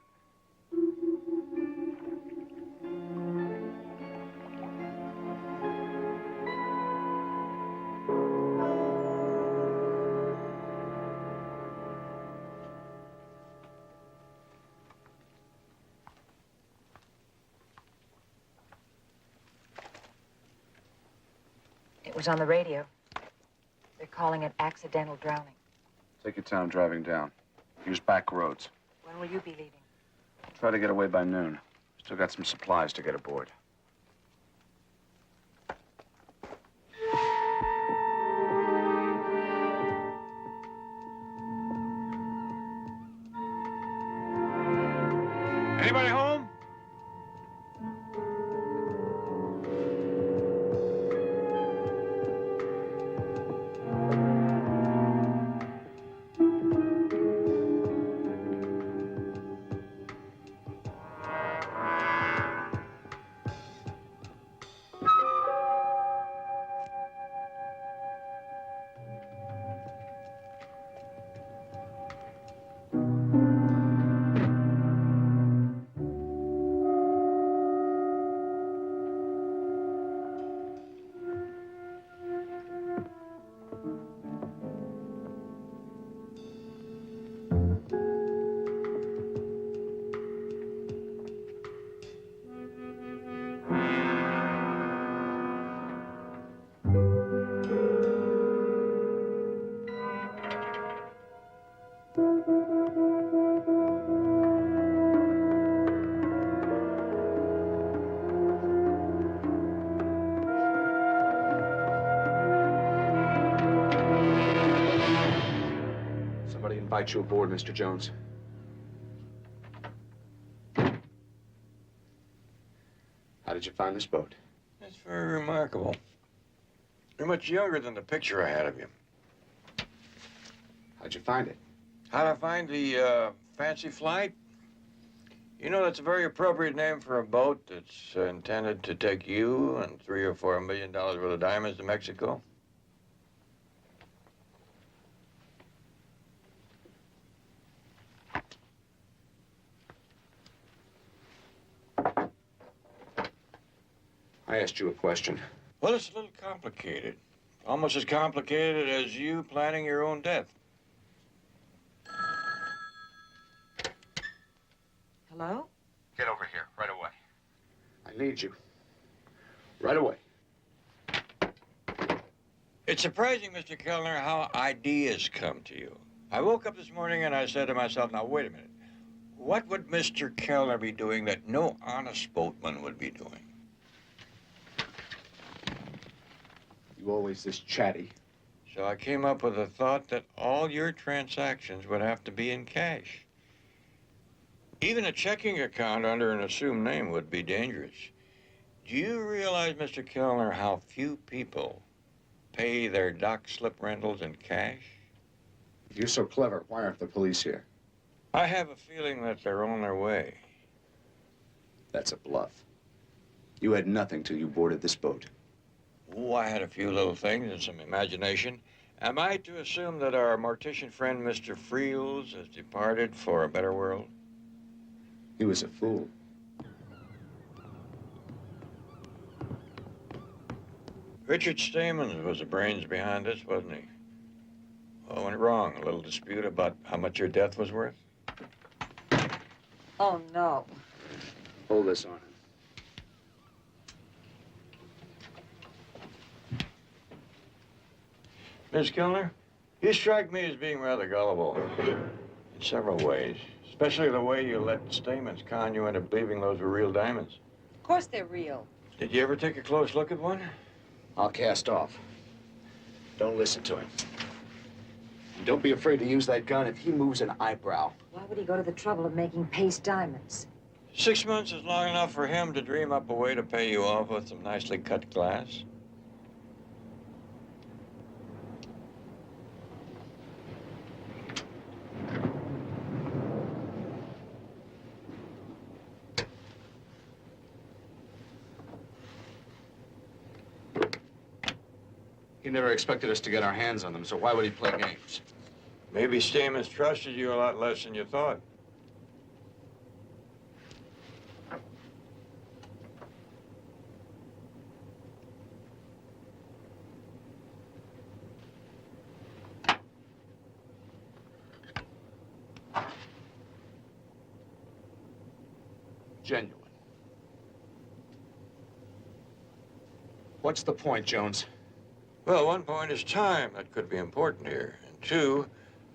It was on the radio. They're calling it accidental drowning. Take your time driving down. Use back roads. When will you be leaving? Try to get away by noon. Still got some supplies to get aboard. Anybody home? Somebody invite you aboard, Mr. Jones. How did you find this boat? That's very remarkable. You're much younger than the picture I had of you. How'd you find it? How'd I find the fancy flight? You know, that's a very appropriate name for a boat that's intended to take you and $3 or $4 million worth of diamonds to Mexico. I asked you a question. Well, it's a little complicated. Almost as complicated as you planning your own death. Hello? Get over here, right away. I need you. Right away. It's surprising, Mr. Kellner, how ideas come to you. I woke up this morning and I said to myself, now, wait a minute. What would Mr. Kellner be doing that no honest boatman would be doing? You always this chatty. So I came up with a thought that all your transactions would have to be in cash. Even a checking account under an assumed name would be dangerous. Do you realize, Mr. Kellner, how few people pay their dock slip rentals in cash? If you're so clever, why aren't the police here? I have a feeling that they're on their way. That's a bluff. You had nothing till you boarded this boat. Oh, I had a few little things and some imagination. Am I to assume that our mortician friend, Mr. Friels, has departed for a better world? He was a fool. Richard Stamens was the brains behind this, wasn't he? What went wrong? A little dispute about how much your death was worth? Oh, no. Hold this on him. Miss Kellner, you strike me as being rather gullible in several ways, especially the way you let Stamens con you into believing those were real diamonds. Of course they're real. Did you ever take a close look at one? I'll cast off. Don't listen to him. And don't be afraid to use that gun if he moves an eyebrow. Why would he go to the trouble of making paste diamonds? 6 months is long enough for him to dream up a way to pay you off with some nicely cut glass. He never expected us to get our hands on them, so why would he play games? Maybe Stamens trusted you a lot less than you thought. Genuine. What's the point, Jones? Well, one point is time. That could be important here. And two,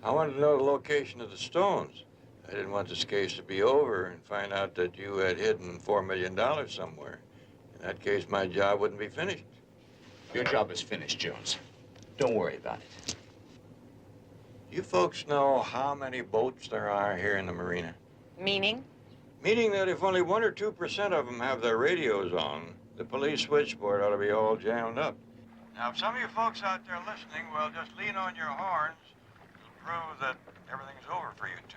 I wanted to know the location of the stones. I didn't want this case to be over and find out that you had hidden $4 million somewhere. In that case, my job wouldn't be finished. Your job is finished, Jones. Don't worry about it. You folks know how many boats there are here in the marina? Meaning? Meaning that if only 1 or 2% of them have their radios on, the police switchboard ought to be all jammed up. Now, if some of you folks out there listening will just lean on your horns, it'll prove that everything's over for you two.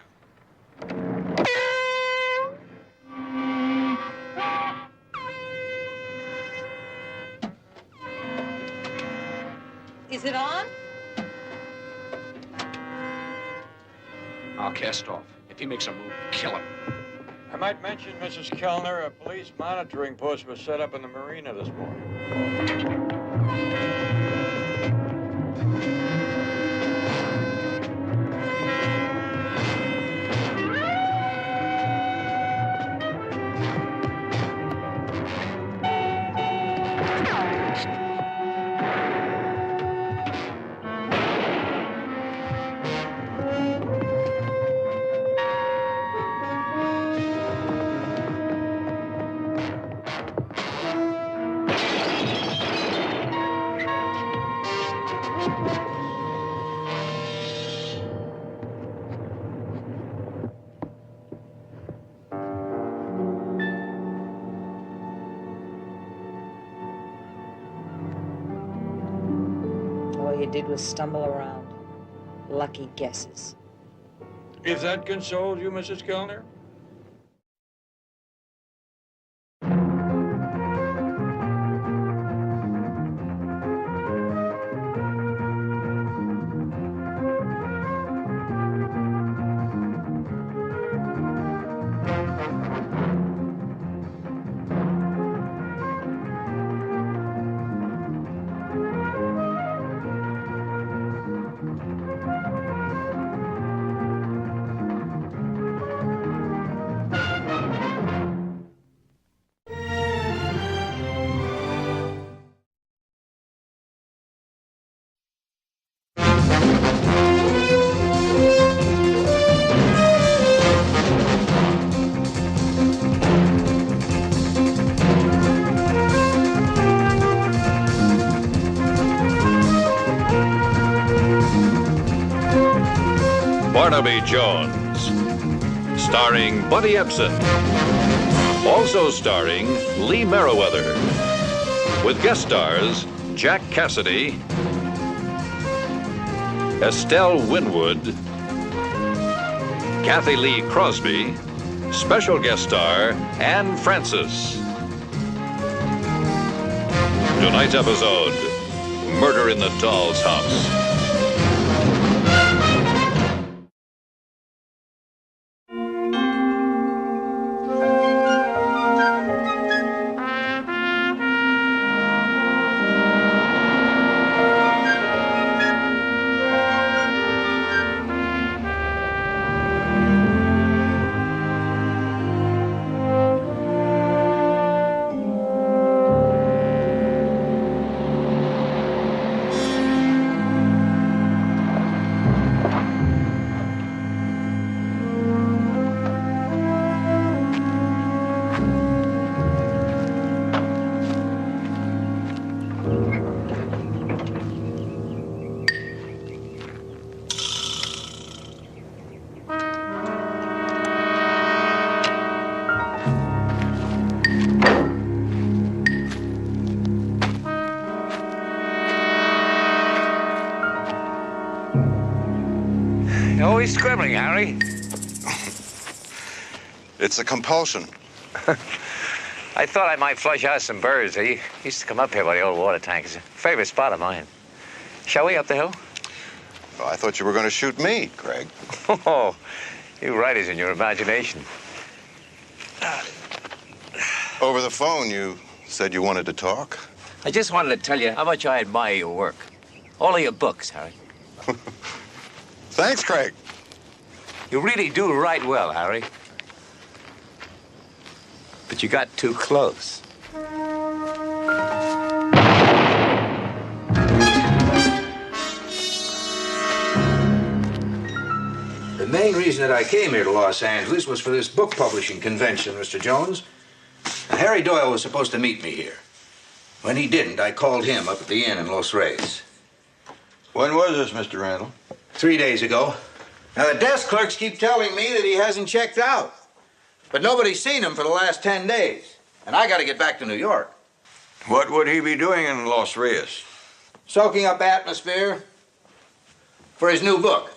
Is it on? I'll cast off. If he makes a move, kill him. I might mention, Mrs. Kellner, a police monitoring post was set up in the marina this morning. All you did was stumble around. Lucky guesses. If that consoles you, Mrs. Kellner? Barnaby Jones, starring Buddy Epson. Also starring Lee Merriweather, with guest stars Jack Cassidy, Estelle Winwood, Kathy Lee Crosby, special guest star Anne Francis. Tonight's episode, Murder in the Doll's House. Always scribbling, Harry. It's a compulsion. I thought I might flush out some birds. He used to come up here by the old water tank. It's a favorite spot of mine. Shall we up the hill? Oh, I thought you were going to shoot me, Craig. Oh, you writers in your imagination. Over the phone, you said you wanted to talk. I just wanted to tell you how much I admire your work. All of your books, Harry. Thanks, Craig. You really do write well, Harry. But you got too close. The main reason that I came here to Los Angeles was for this book publishing convention, Mr. Jones. Now, Harry Doyle was supposed to meet me here. When he didn't, I called him up at the inn in Los Reyes. When was this, Mr. Randall? 3 days ago. Now, the desk clerks keep telling me that he hasn't checked out. But nobody's seen him for the last 10 days. And I got to get back to New York. What would he be doing in Los Reyes? Soaking up atmosphere for his new book.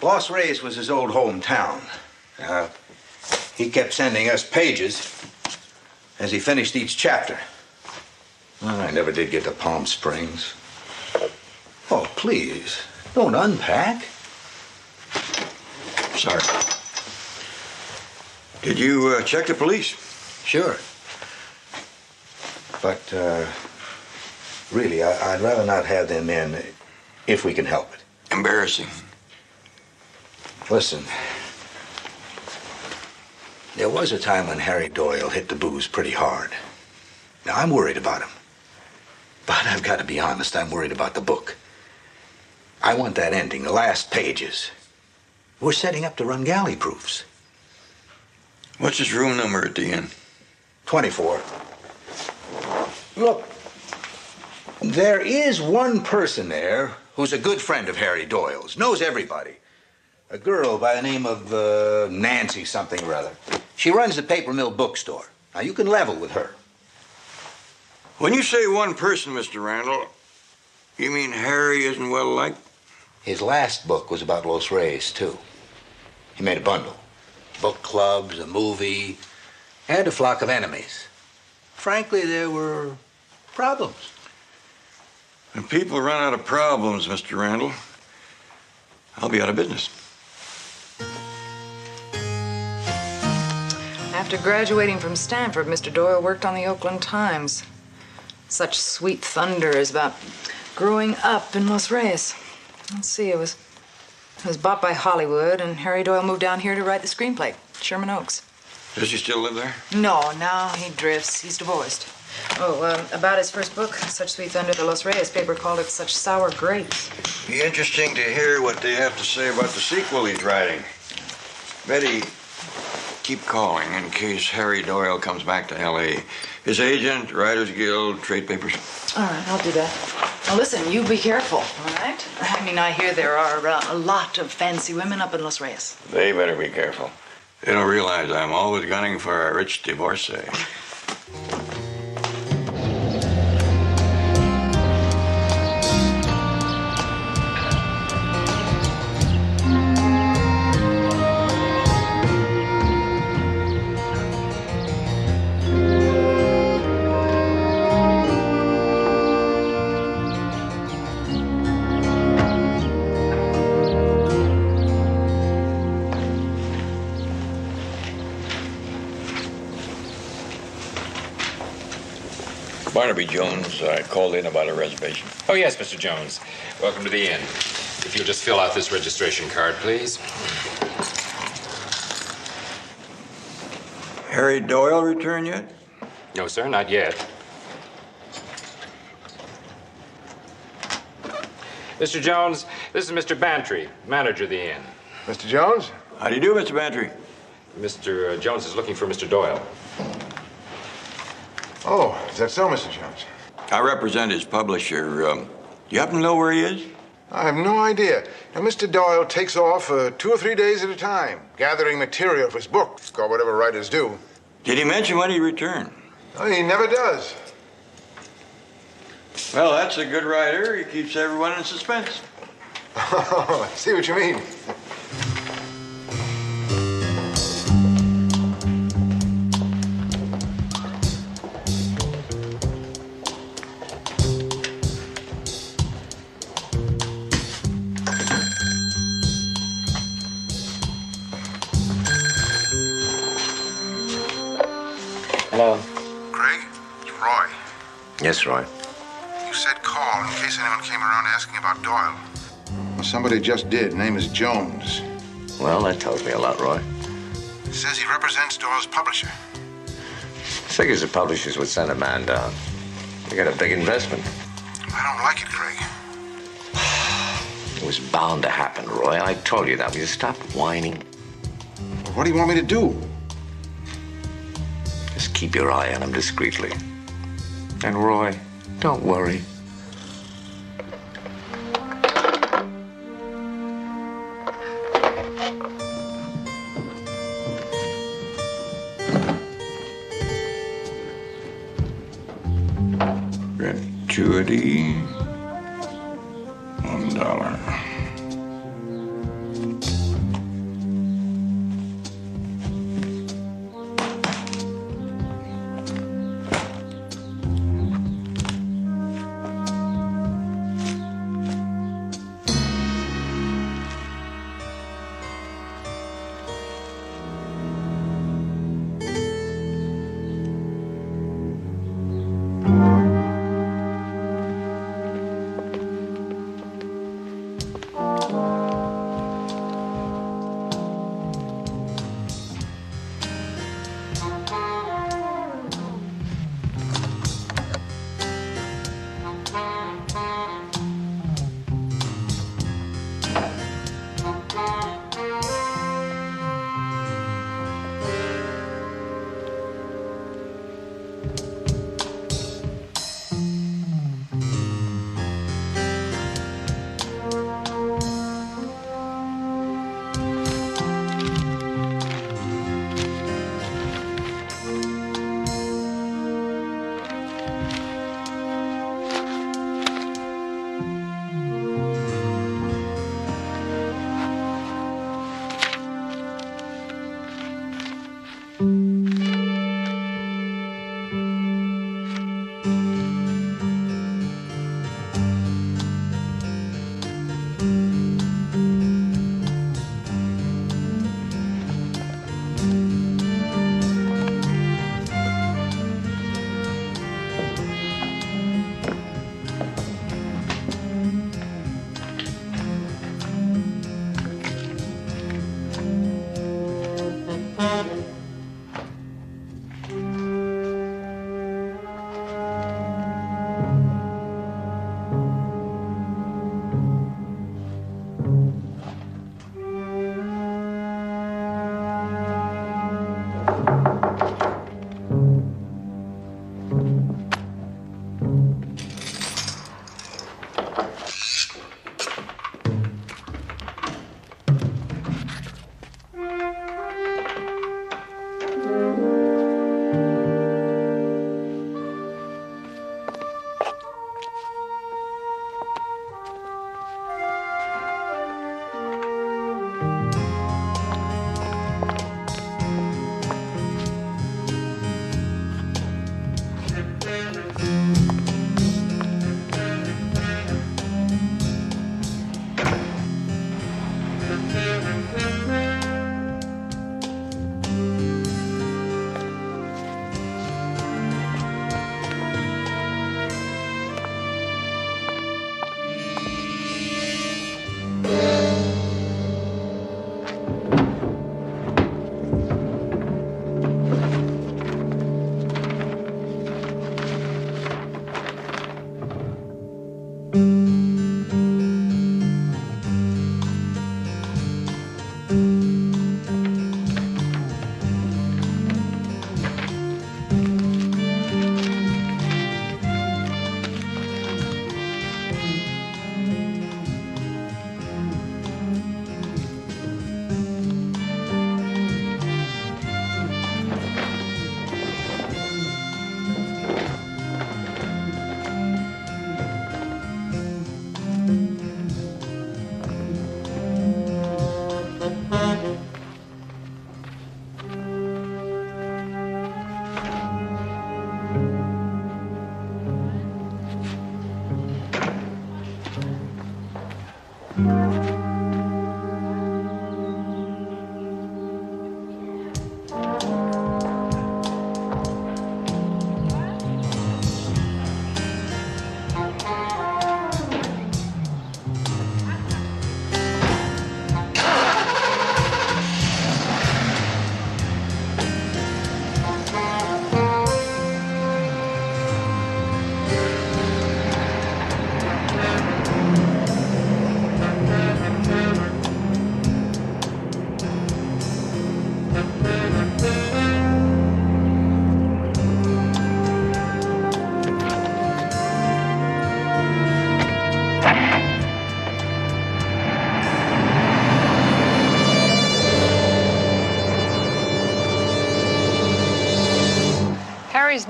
Los Reyes was his old hometown. He kept sending us pages as he finished each chapter. Well, I never did get to Palm Springs. Oh, please, don't unpack. Sorry. Did you check the police? Sure. But, really, I'd rather not have them in if we can help it. Embarrassing. Listen, there was a time when Harry Doyle hit the booze pretty hard. Now, I'm worried about him. But I've got to be honest, I'm worried about the book. I want that ending, the last pages. We're setting up to run galley proofs. What's his room number at the inn? 24. Look, there is one person there who's a good friend of Harry Doyle's, knows everybody. A girl by the name of Nancy something or other. She runs the Paper Mill bookstore. Now, you can level with her. When you say one person, Mr. Randall, you mean Harry isn't well liked? His last book was about Los Reyes, too. He made a bundle. Book clubs, a movie, and a flock of enemies. Frankly, there were problems. When people run out of problems, Mr. Randall, I'll be out of business. After graduating from Stanford, Mr. Doyle worked on the Oakland Times. Such sweet thunder is about growing up in Los Reyes. Let's see, it was bought by Hollywood, and Harry Doyle moved down here to write the screenplay, Sherman Oaks. Does he still live there? No, now he drifts. He's divorced. Oh, about his first book, Such Sweet Thunder, the Los Reyes paper called it Such Sour Grapes. Be interesting to hear what they have to say about the sequel he's writing. Betty, keep calling in case Harry Doyle comes back to L.A. His agent, Writers Guild, trade papers. All right, I'll do that. Now, listen, you be careful, all right? I mean, I hear there are a lot of fancy women up in Los Reyes. They better be careful. They don't realize I'm always gunning for a rich divorcee. Barnaby Jones, I called in about a reservation. Oh, yes, Mr. Jones. Welcome to the inn. If you'll just fill out this registration card, please. Harry Doyle returned yet? No, sir, not yet. Mr. Jones, this is Mr. Bantry, manager of the inn. Mr. Jones? How do you do, Mr. Bantry? Mr. Jones is looking for Mr. Doyle. Oh, is that so, Mr. Jones? I represent his publisher. Do you happen to know where he is? I have no idea. Now, Mr. Doyle takes off 2 or 3 days at a time, gathering material for his book, or whatever writers do. Did he mention when he returned? Oh, he never does. Well, that's a good writer. He keeps everyone in suspense. Oh, I see what you mean. Hello. Craig, it's Roy. Yes, Roy. You said call in case anyone came around asking about Doyle. Well, somebody just did. Name is Jones. Well, that tells me a lot, Roy. Says he represents Doyle's publisher. Figures the publishers would send a man down. They got a big investment. I don't like it, Craig. was bound to happen, Roy. I told you that. Will you stop whining? What do you want me to do? Just keep your eye on him discreetly. And Roy, don't worry. Gratuity, $1.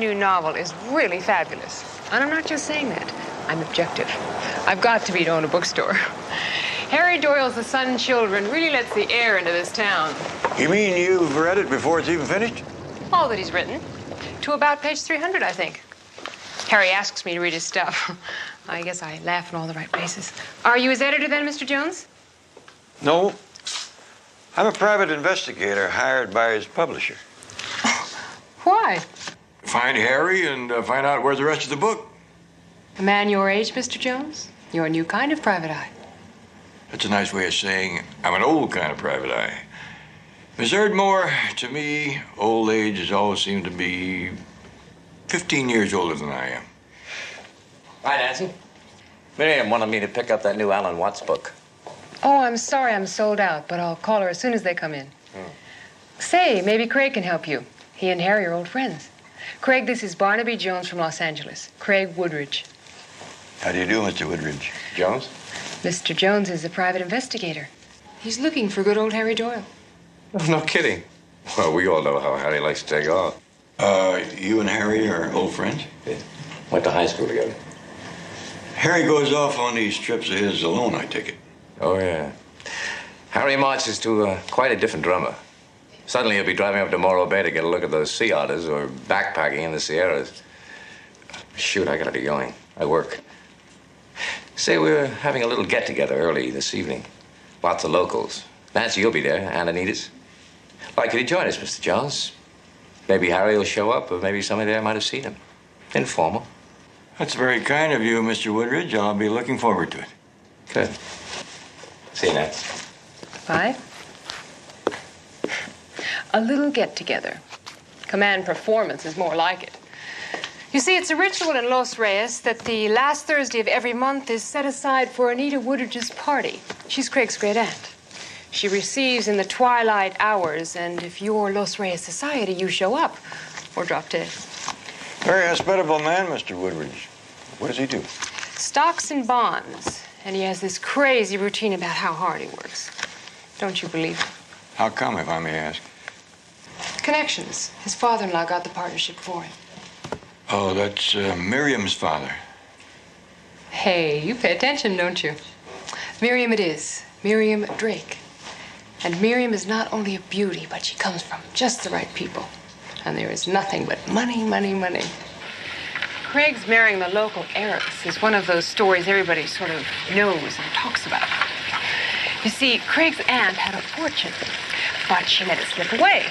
new novel is really fabulous. And I'm not just saying that. I'm objective. I've got to be to own a bookstore. Harry Doyle's The Sun and Children really lets the air into this town. You mean you've read it before it's even finished? All that he's written. To about page 300, I think. Harry asks me to read his stuff. I guess I laugh in all the right places. Are you his editor then, Mr. Jones? No. I'm a private investigator hired by his publisher. Why? Find Harry and find out where's the rest of the book. A man your age, Mr. Jones? You're a new kind of private eye. That's a nice way of saying I'm an old kind of private eye. Miss Erdmore, to me, old age has always seemed to be 15 years older than I am. Hi, Nancy. Miriam wanted me to pick up that new Alan Watts book. Oh, I'm sorry I'm sold out, but I'll call her as soon as they come in. Say, maybe Craig can help you. He and Harry are old friends. Craig, this is Barnaby Jones from Los Angeles. Craig Woodridge. How do you do, Mr. Woodridge? Jones? Mr. Jones is a private investigator. He's looking for good old Harry Doyle. No kidding. Well, we all know how Harry likes to take off. You and Harry are old friends? Yeah. Went to high school together. Harry goes off on these trips of his alone, I take it. Oh, yeah. Harry marches to quite a different drummer. Suddenly he'll be driving up to Morro Bay to get a look at those sea otters or backpacking in the Sierras. Shoot, I gotta be going. I work. Say, we're having a little get-together early this evening. Lots of locals. Nancy, you'll be there, and Anita's. Why, could you join us, Mr. Jones? Maybe Harry will show up, or maybe somebody there might have seen him. Informal. That's very kind of you, Mr. Woodridge. I'll be looking forward to it. Good. See you, Nancy. Bye. A little get-together. Command performance is more like it. You see, it's a ritual in Los Reyes that the last Thursday of every month is set aside for Anita Woodridge's party. She's Craig's great aunt. She receives in the twilight hours, and if you're Los Reyes society, you show up or drop dead. Very hospitable man, Mr. Woodridge. What does he do? Stocks and bonds, and he has this crazy routine about how hard he works. Don't you believe it? How come, if I may ask? Connections. His father-in-law got the partnership for him. Oh, that's Miriam's father. Hey, you pay attention, don't you? Miriam it is. Miriam Drake. And Miriam is not only a beauty, but she comes from just the right people. And there is nothing but money, money, money. Craig's marrying the local heiress is one of those stories everybody sort of knows and talks about. You see, Craig's aunt had a fortune, but she let it slip away.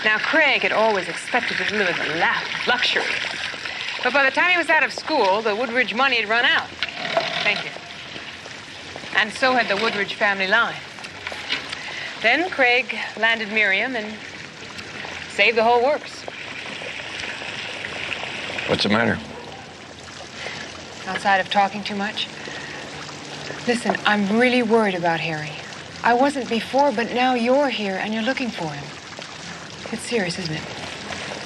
Now, Craig had always expected to live in the luxury. But by the time he was out of school, the Woodridge money had run out. Thank you. And so had the Woodridge family line. Then Craig landed Miriam and saved the whole works. What's the matter? Outside of talking too much? Listen, I'm really worried about Harry. I wasn't before, but now you're here and you're looking for him. It's serious, isn't it?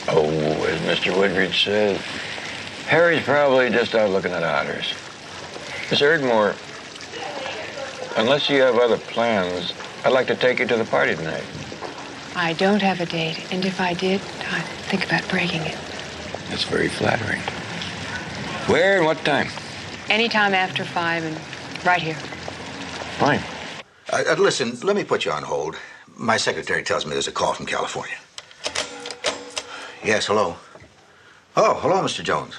Oh, as Mr. Woodridge says, Harry's probably just out looking at otters. Miss Erdmore, unless you have other plans, I'd like to take you to the party tonight. I don't have a date, and if I did, I'd think about breaking it. That's very flattering. Where and what time? Anytime after 5 and right here. Fine. Listen, let me put you on hold. My secretary tells me there's a call from California. Yes, hello. Oh, hello, Mr. Jones.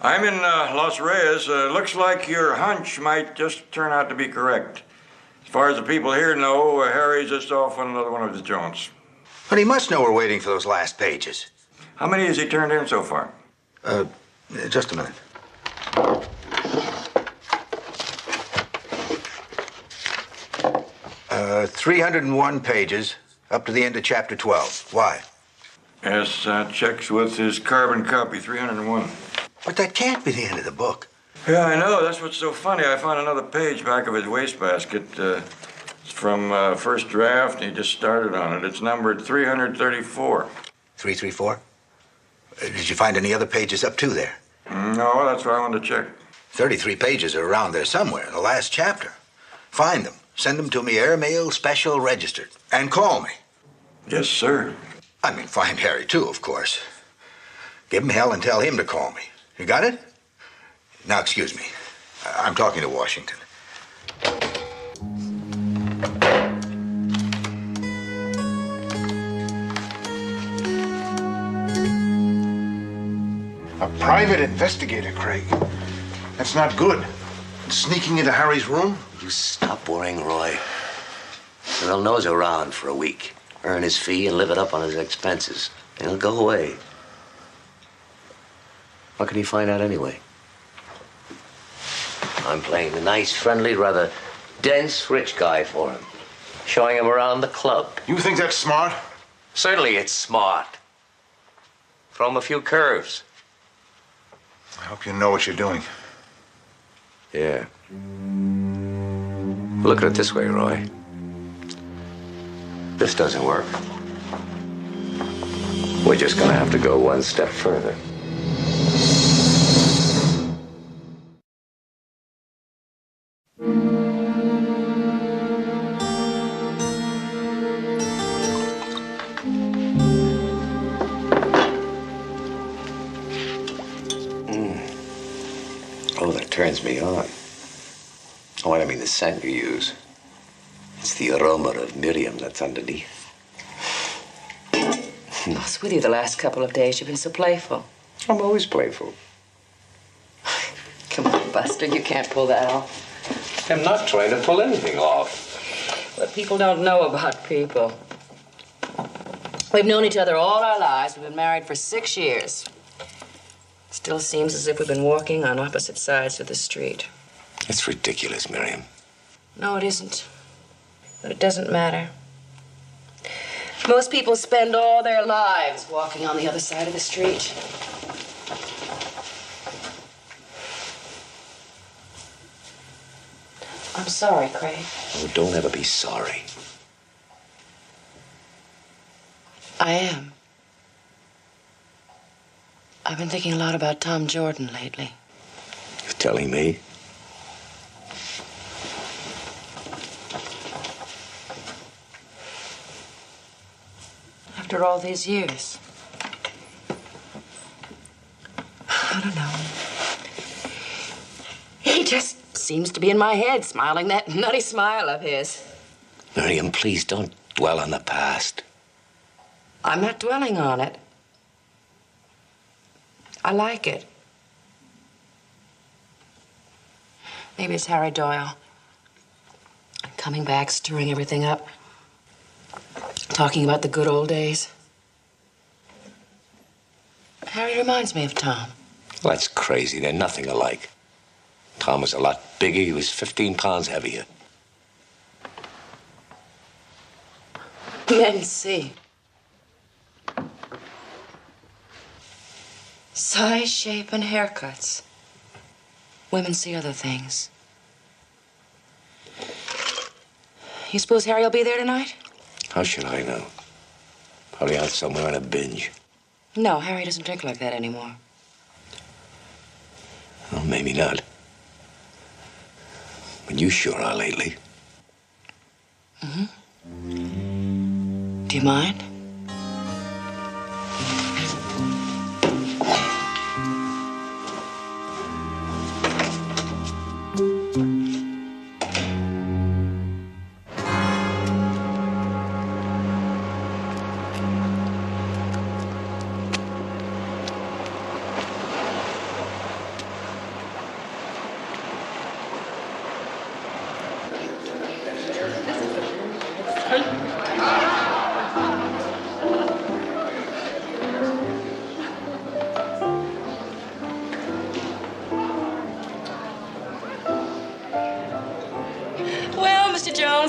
I'm in Los Reyes. Looks like your hunch might just turn out to be correct. As far as the people here know, Harry's just off on another one of his jaunts. But he must know we're waiting for those last pages. How many has he turned in so far? Just a minute. 301 pages, up to the end of chapter 12. Why? Yes, checks with his carbon copy, 301. But that can't be the end of the book. Yeah, I know. That's what's so funny. I found another page back of his wastebasket. It's from first draft, and he just started on it. It's numbered 334. 334? Did you find any other pages up to there? No, that's what I wanted to check. 33 pages are around there somewhere in the last chapter. Find them. Send them to me airmail special registered. And call me. Yes, sir. I mean, find Harry, too, of course. Give him hell and tell him to call me. You got it? Now, excuse me. I'm talking to Washington. A private investigator, Craig. That's not good. Sneaking into Harry's room? You stop worrying, Roy. And he'll nose around for a week, earn his fee, and live it up on his expenses. And he'll go away. What can he find out anyway? I'm playing the nice, friendly, rather dense, rich guy for him. Showing him around the club. You think that's smart? Certainly it's smart. Throw him a few curves. I hope you know what you're doing. Yeah. Look at it this way, Roy. This doesn't work. We're just gonna have to go one step further. Oh, that turns me on. Oh, I don't mean the scent you use. It's the aroma of Miriam that's underneath. What's with you the last couple of days? You've been so playful. I'm always playful. Come on, Buster, you can't pull that off. I'm not trying to pull anything off. What people don't know about people. We've known each other all our lives. We've been married for 6 years. Still seems as if we've been walking on opposite sides of the street. It's ridiculous, Miriam. No, it isn't. But it doesn't matter. Most people spend all their lives walking on the other side of the street. I'm sorry, Craig. Oh, don't ever be sorry. I am. I've been thinking a lot about Tom Jordan lately. You're telling me? After all these years. I don't know. He just seems to be in my head, smiling that nutty smile of his. Miriam, please don't dwell on the past. I'm not dwelling on it. I like it. Maybe it's Harry Doyle. Coming back, stirring everything up. Talking about the good old days. Harry reminds me of Tom. Well, that's crazy. They're nothing alike. Tom was a lot bigger. He was 15 pounds heavier. Men see. Size, shape, and haircuts. Women see other things. You suppose Harry will be there tonight? How should I know? Probably out somewhere on a binge. No, Harry doesn't drink like that anymore. Well, maybe not. But you sure are lately. Mm-hmm. Do you mind?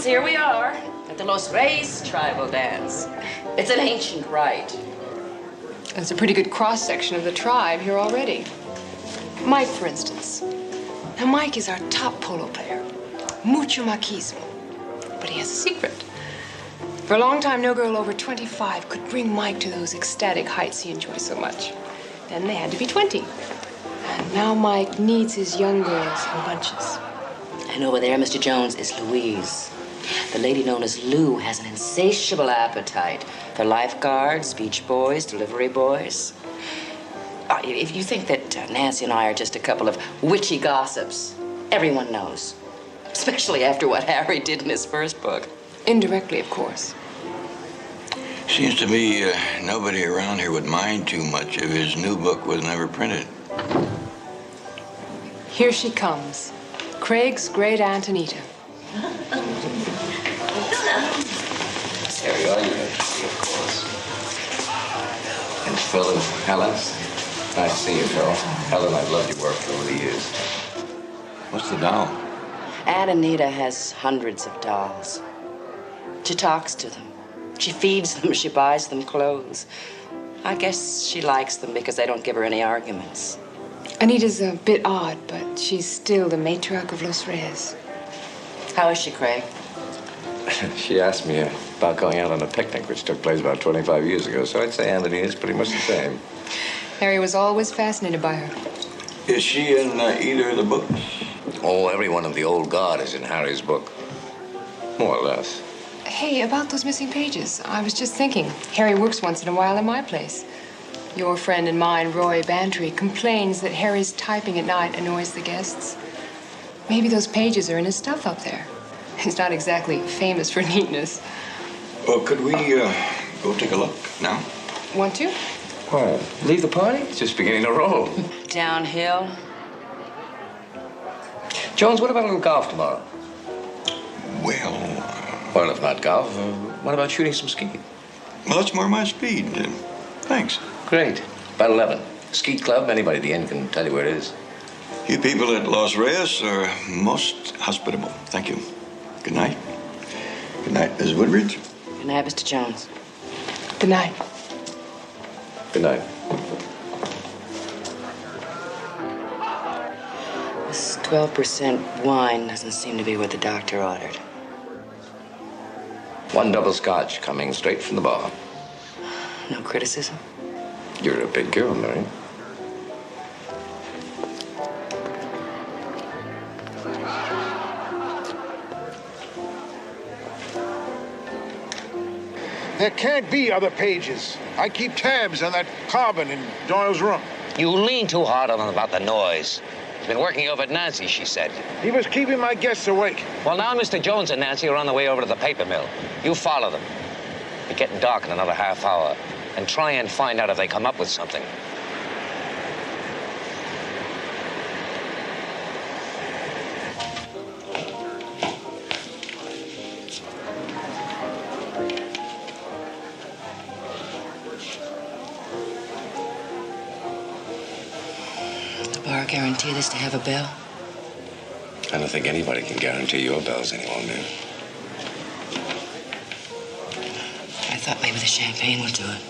Here we are at the Los Reyes tribal dance. It's an ancient rite. That's a pretty good cross-section of the tribe here already. Mike, for instance. Now, Mike is our top polo player. Mucho machismo. But he has a secret. For a long time, no girl over 25 could bring Mike to those ecstatic heights he enjoys so much. Then they had to be 20. And now Mike needs his young girls in bunches. And over there, Mr. Jones, is Louise. The lady known as Lou has an insatiable appetite for lifeguards, beach boys, delivery boys. if you think that Nancy and I are just a couple of witchy gossips, everyone knows. Especially after what Harry did in his first book. Indirectly, of course. Seems to me nobody around here would mind too much if his new book was never printed. Here she comes. Craig's great Aunt Anita. Harry, are you? Of course. And Phil and Helen. Nice to see you, Phil. Helen, I've loved your work over the years. What's the doll? Aunt Anita has hundreds of dolls. She talks to them. She feeds them. She buys them clothes. I guess she likes them because they don't give her any arguments. Anita's a bit odd, but she's still the matriarch of Los Reyes. How is she, Craig? She asked me about going out on a picnic, which took place about 25 years ago, so I'd say Anthony is pretty much the same. Harry was always fascinated by her. Is she in either of the books? Oh, every one of the old guard is in Harry's book. More or less. Hey, about those missing pages, I was just thinking. Harry works once in a while in my place. Your friend and mine, Roy Bantry, complains that Harry's typing at night annoys the guests. Maybe those pages are in his stuff up there. He's not exactly famous for neatness. Well, could we go take a look now? Want to? Why? Leave the party? It's just beginning to roll. Downhill. Jones, what about a little golf tomorrow? Well, if not golf, what about shooting some skiing? Well, that's more my speed. Thanks. Great. About 11. Ski club, anybody at the inn can tell you where it is. You people at Los Reyes are most hospitable. Thank you. Good night. Good night, Mrs. Woodbridge. Good night, Mr. Jones. Good night. Good night. This 12% wine doesn't seem to be what the doctor ordered. 1 double scotch coming straight from the bar. No criticism? You're a big girl, Mary. There can't be other pages. I keep tabs on that carbon in Doyle's room. You lean too hard on him about the noise. He's been working over at Nancy, she said. He was keeping my guests awake. Well, now Mr. Jones and Nancy are on the way over to the paper mill. You follow them. It's getting dark in another half hour. And try and find out if they come up with something. The bar guarantee this to have a bell? I don't think anybody can guarantee your bells any longer. I thought maybe the champagne would do it.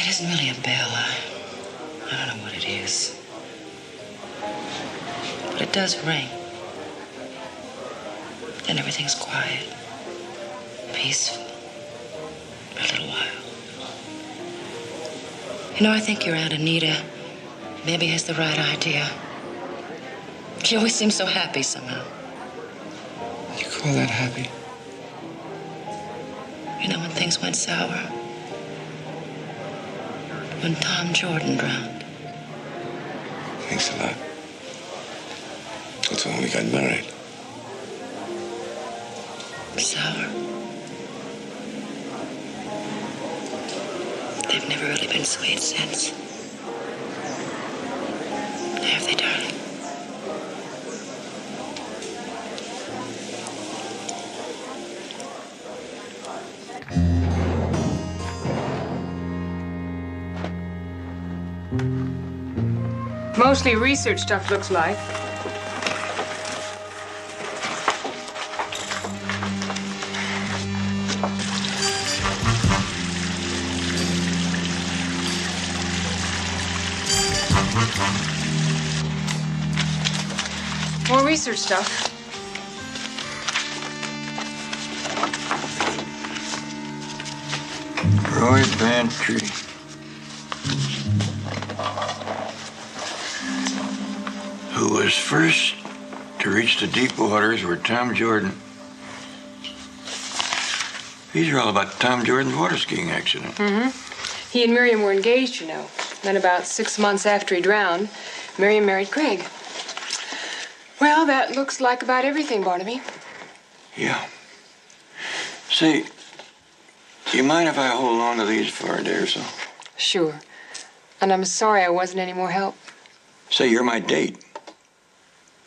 It isn't really a bell. I don't know what it is. But it does ring. Then everything's quiet, peaceful, for a little while. You know, I think your Aunt Anita maybe has the right idea. She always seems so happy somehow. You call that happy? You know, when things went sour. When Tom Jordan drowned. Thanks a lot. That's when we got married. Sour. They've never really been sweet since. Have they, darling? Mostly research stuff, looks like. More research stuff. Roy Bantry. Who was first to reach the deep waters where Tom Jordan These are all about Tom Jordan's water skiing accident. Mm-hmm. He and Miriam were engaged, you know. Then about 6 months after he drowned, Miriam married Craig. Well, that looks like about everything, Barnaby. Yeah. Say, do you mind if I hold on to these for a day or so? Sure. And I'm sorry I wasn't any more help. Say, you're my date.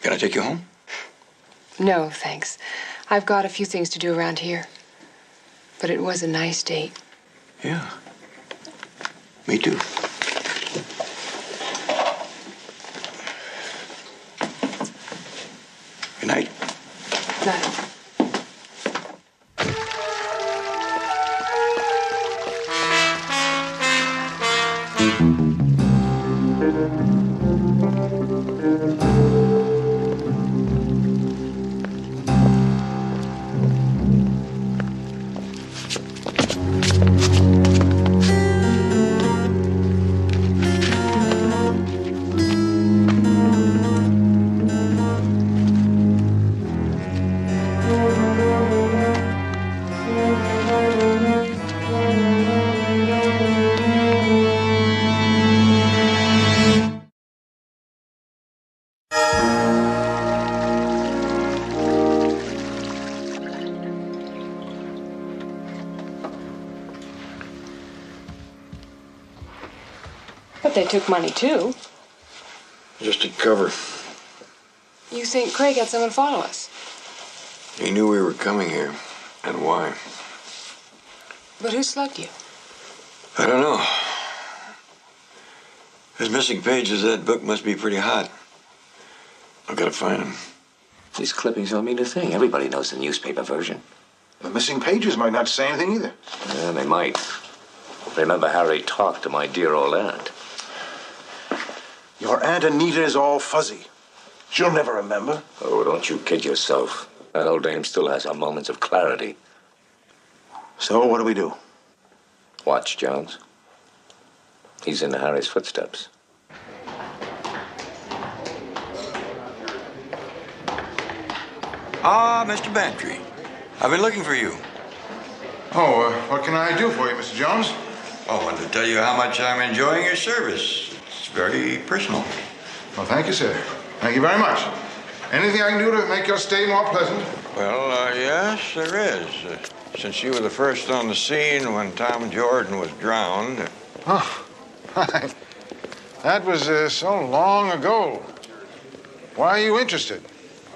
Can I take you home? No, thanks. I've got a few things to do around here. But it was a nice date. Yeah. Me too. Good night. Night. But they took money, too. Just a cover. You think Craig had someone follow us? He knew we were coming here. And why? But who slugged you? I don't know. Those missing pages of that book must be pretty hot. I've got to find them. These clippings don't mean a thing. Everybody knows the newspaper version. The missing pages might not say anything either. Yeah, they might. Remember Harry talked to my dear old aunt. Your Aunt Anita is all fuzzy. She'll never remember. Oh, don't you kid yourself. That old dame still has her moments of clarity. So, what do we do? Watch, Jones. He's in Harry's footsteps. Ah, Mr. Bantry. I've been looking for you. Oh, what can I do for you, Mr. Jones? Oh, I wanted to tell you how much I'm enjoying your service. It's very personal. Well, thank you, sir. Thank you very much. Anything I can do to make your stay more pleasant? Well, yes, there is. Since you were the first on the scene when Tom Jordan was drowned. Oh, that was so long ago. Why are you interested?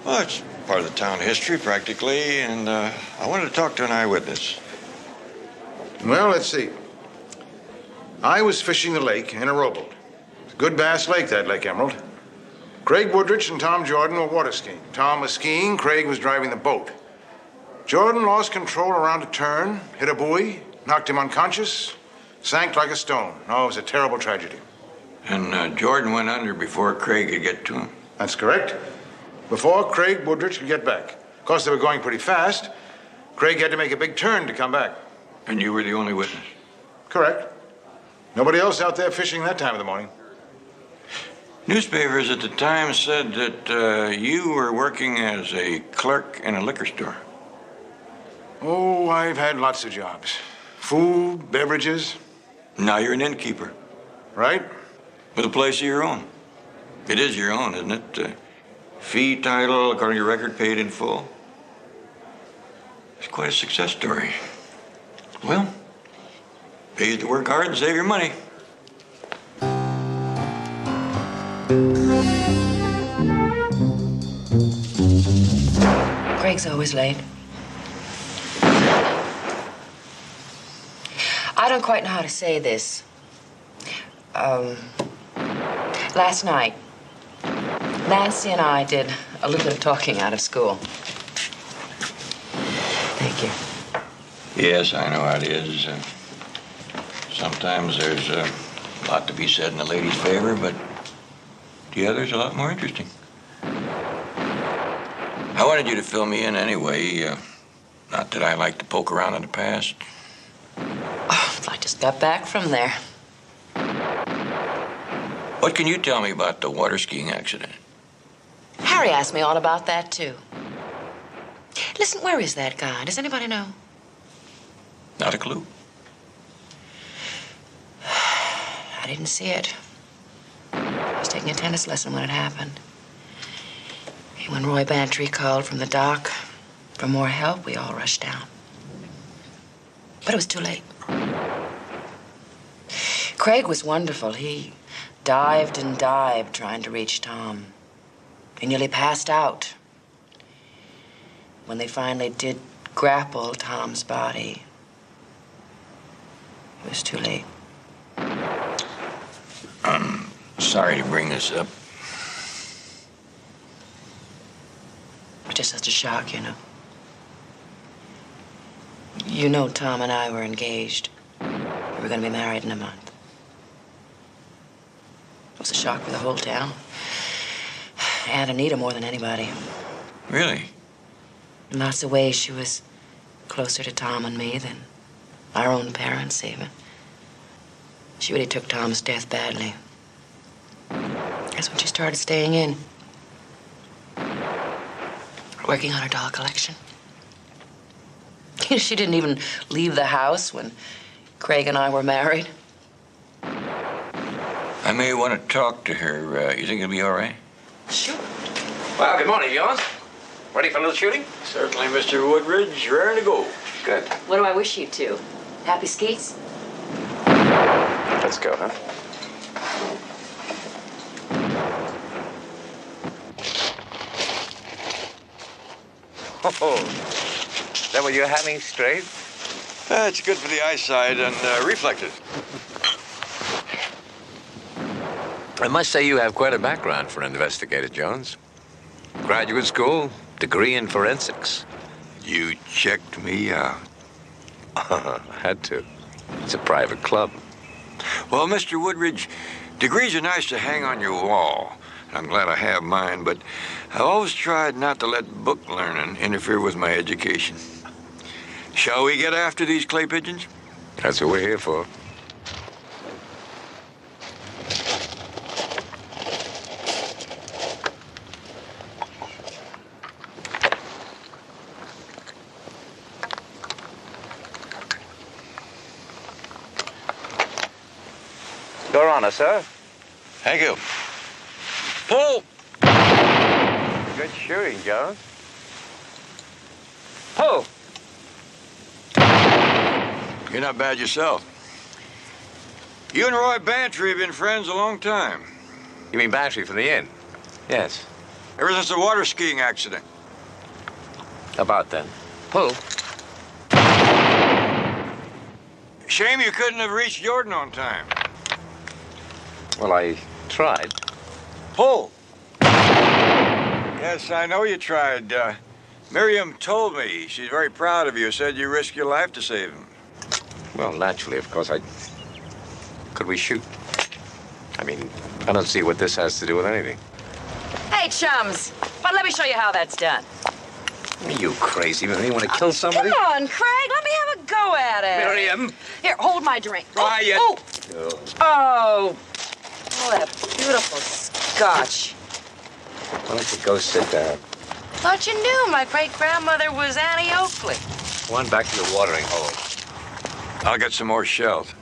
Well, it's part of the town history, practically, and I wanted to talk to an eyewitness. Well, let's see. I was fishing the lake in a rowboat. It's a good bass lake, that Lake Emerald. Craig Woodrich and Tom Jordan were water skiing. Tom was skiing, Craig was driving the boat. Jordan lost control around a turn, hit a buoy, knocked him unconscious, sank like a stone. Oh, it was a terrible tragedy. And Jordan went under before Craig could get to him? That's correct. Before Craig Woodrich could get back. Of course, they were going pretty fast. Craig had to make a big turn to come back. And you were the only witness? Correct. Nobody else out there fishing that time of the morning. Newspapers at the time said that you were working as a clerk in a liquor store. Oh, I've had lots of jobs. Food, beverages. Now you're an innkeeper. Right. With a place of your own. It is your own, isn't it? Fee title, according to your record, paid in full. It's quite a success story. Well, pay you to work hard and save your money. Craig's always late. I don't quite know how to say this. Last night, Nancy and I did a little talking out of school. Thank you. Yes, I know how it is. Sometimes there's a lot to be said in a lady's favor, but the other's a lot more interesting. I wanted you to fill me in anyway. Not that I like to poke around in the past. Oh, I just got back from there. What can you tell me about the water skiing accident? Harry asked me all about that, too. Listen, where is that guy? Does anybody know? Not a clue. I didn't see it. I was taking a tennis lesson when it happened. And when Roy Bantry called from the dock for more help, we all rushed down. But it was too late. Craig was wonderful. He dived and dived trying to reach Tom. He nearly passed out. When they finally did grapple Tom's body, it was too late. I'm sorry to bring this up. It was just such a shock, you know. You know Tom and I were engaged. We were going to be married in a month. It was a shock for the whole town. And Anita more than anybody. Really? In lots of ways, she was closer to Tom and me than our own parents, even. She really took Tom's death badly. That's when she started staying in. Working on her doll collection. She didn't even leave the house when Craig and I were married. I may want to talk to her. You think it'll be all right? Sure. Well, good morning, Jones. Ready for a little shooting? Certainly, Mr. Woodridge. Raring to go. Good. What do I wish you to? Happy skeets? Let's go, huh? Oh, is that what you're having straight? It's good for the eyesight and reflexes. I must say you have quite a background for an investigator, Jones. Graduate school, degree in forensics. You checked me out. I had to. It's a private club. Well, Mr. Woodridge, degrees are nice to hang on your wall. I'm glad I have mine, but I've always tried not to let book learning interfere with my education. Shall we get after these clay pigeons? That's what we're here for. Your Honor, sir. Thank you. Pull! Good shooting, Jones. Pull! You're not bad yourself. You and Roy Bantry have been friends a long time. You mean Bantry from the inn? Yes. Ever since the water skiing accident. About then. Pull. Shame you couldn't have reached Jordan on time. Well, I tried. Pull! Yes, I know you tried. Miriam told me. She's very proud of you. Said you risked your life to save him. Well, naturally, of course, Could we shoot? I mean, I don't see what this has to do with anything. Hey, chums. But let me show you how that's done. Are you crazy? You want to kill somebody? Come on, Craig. Let me have a go at it. Miriam. Here, hold my drink. Quiet. Oh, oh. Oh, that beautiful scotch. Why don't you go sit down? Thought you knew my great-grandmother was Annie Oakley. One back to your watering hole. I'll get some more shells.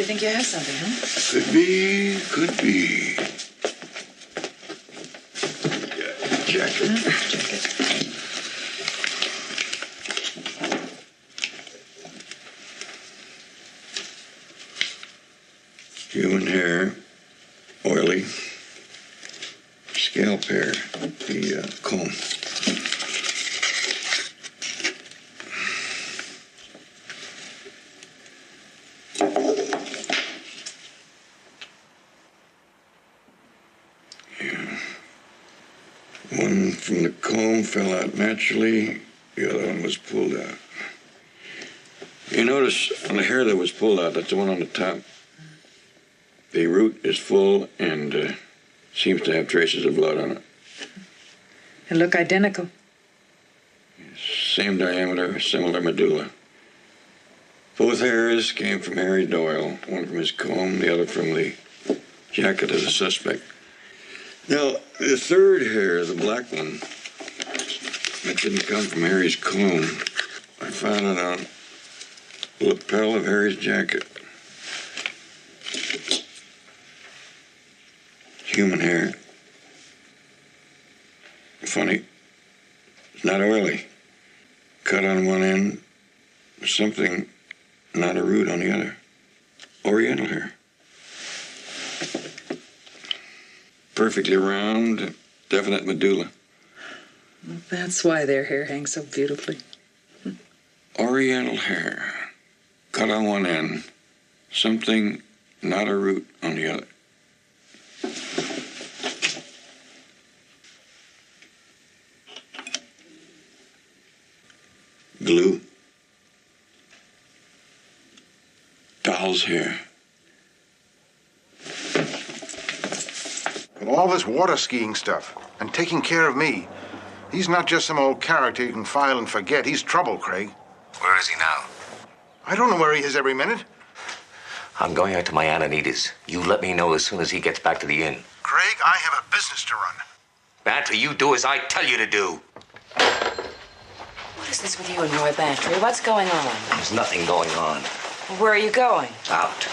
really think you have something, huh? Could be, could be. Jacket. Jacket. Human hair, oily. Scalp hair, the comb. One from the comb fell out naturally, the other one was pulled out. You notice on the hair that was pulled out, that's the one on the top. The root is full and seems to have traces of blood on it. They look identical. Same diameter, similar medulla. Both hairs came from Harry Doyle, one from his comb, the other from the jacket of the suspect. Now, the third hair, the black one, that didn't come from Harry's comb. I found it on the lapel of Harry's jacket. Human hair. Funny, it's not oily. Cut on one end, something, not a root on the other. Oriental hair. Perfectly round, definite medulla. Well, that's why their hair hangs so beautifully. Oriental hair. Cut on one end, something, not a root on the other. Glue. Doll's hair. With all this water skiing stuff and taking care of me, he's not just some old character you can file and forget. He's trouble, Craig. Where is he now? I don't know where he is every minute. I'm going out to my Ananitas. You let me know as soon as he gets back to the inn. Craig, I have a business to run. Bantry, you do as I tell you to do. What is this with you and Roy Bantry? What's going on? There's nothing going on. Where are you going? Out.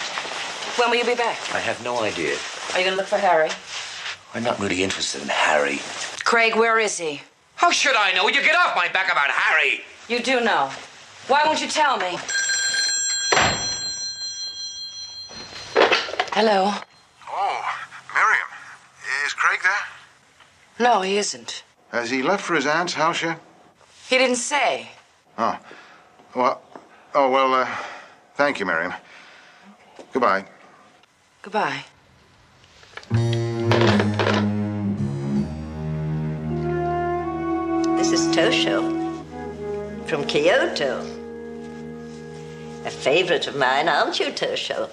When will you be back? I have no idea. Are you going to look for Harry? I'm not really interested in Harry. Craig, where is he? How should I know? You get off my back about Harry. You do know. Why won't you tell me? Hello? Oh, Miriam. Is Craig there? No, he isn't. Has he left for his aunt's house yet? He didn't say. Oh. Well, thank you, Miriam. Goodbye. Goodbye. This is Tosho from Kyoto. A favorite of mine, aren't you, Tosho?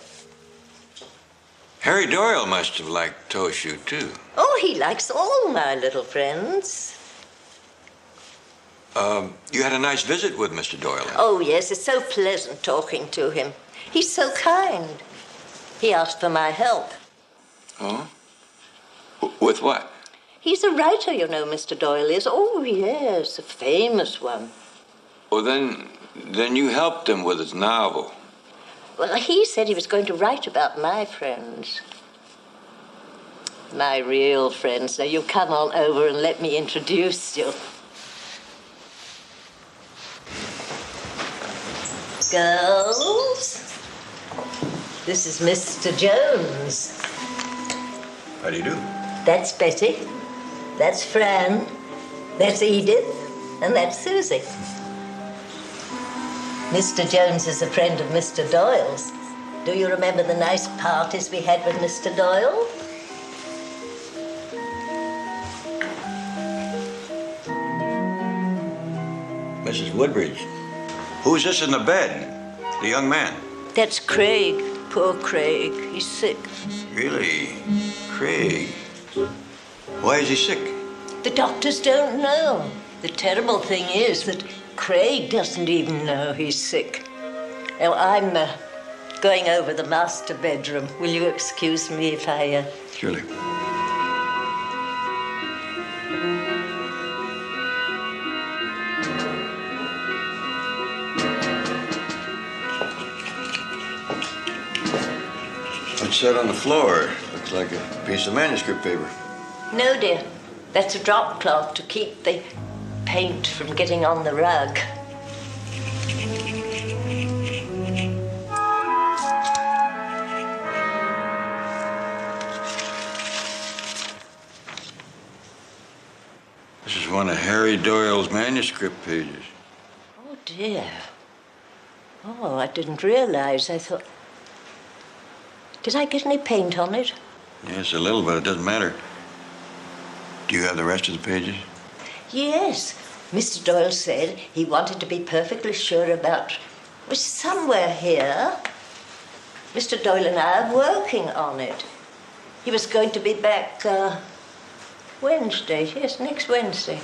Harry Doyle must have liked Toshu, too. Oh, he likes all my little friends. You had a nice visit with Mr. Doyle. Oh, yes, it's so pleasant talking to him. He's so kind. He asked for my help. Oh? With what? He's a writer, you know, Mr. Doyle is. Oh, yes, a famous one. Well, then you helped him with his novel. Well, he said he was going to write about my friends. My real friends. Now, you come on over and let me introduce you. Girls, this is Mr. Jones. How do you do? That's Betty. That's Fran. That's Edith. And that's Susie. Mr. Jones is a friend of Mr. Doyle's. Do you remember the nice parties we had with Mr. Doyle? Mrs. Woodbridge. Who's this in the bed? The young man. That's Craig. Poor Craig. He's sick. Really? Craig? Why is he sick? The doctors don't know. The terrible thing is that Craig doesn't even know he's sick. Now, I'm going over the master bedroom. Will you excuse me if I... Surely. it said on the floor. Looks like a piece of manuscript paper. No, dear. That's a drop cloth to keep the paint from getting on the rug. This is one of Harry Doyle's manuscript pages. Oh, dear. Oh, I didn't realize. I thought... Did I get any paint on it? Yes, a little, but it doesn't matter. Do you have the rest of the pages? Yes. Mr. Doyle said he wanted to be perfectly sure about... It was somewhere here. Mr. Doyle and I are working on it. He was going to be back, Wednesday. Yes, next Wednesday.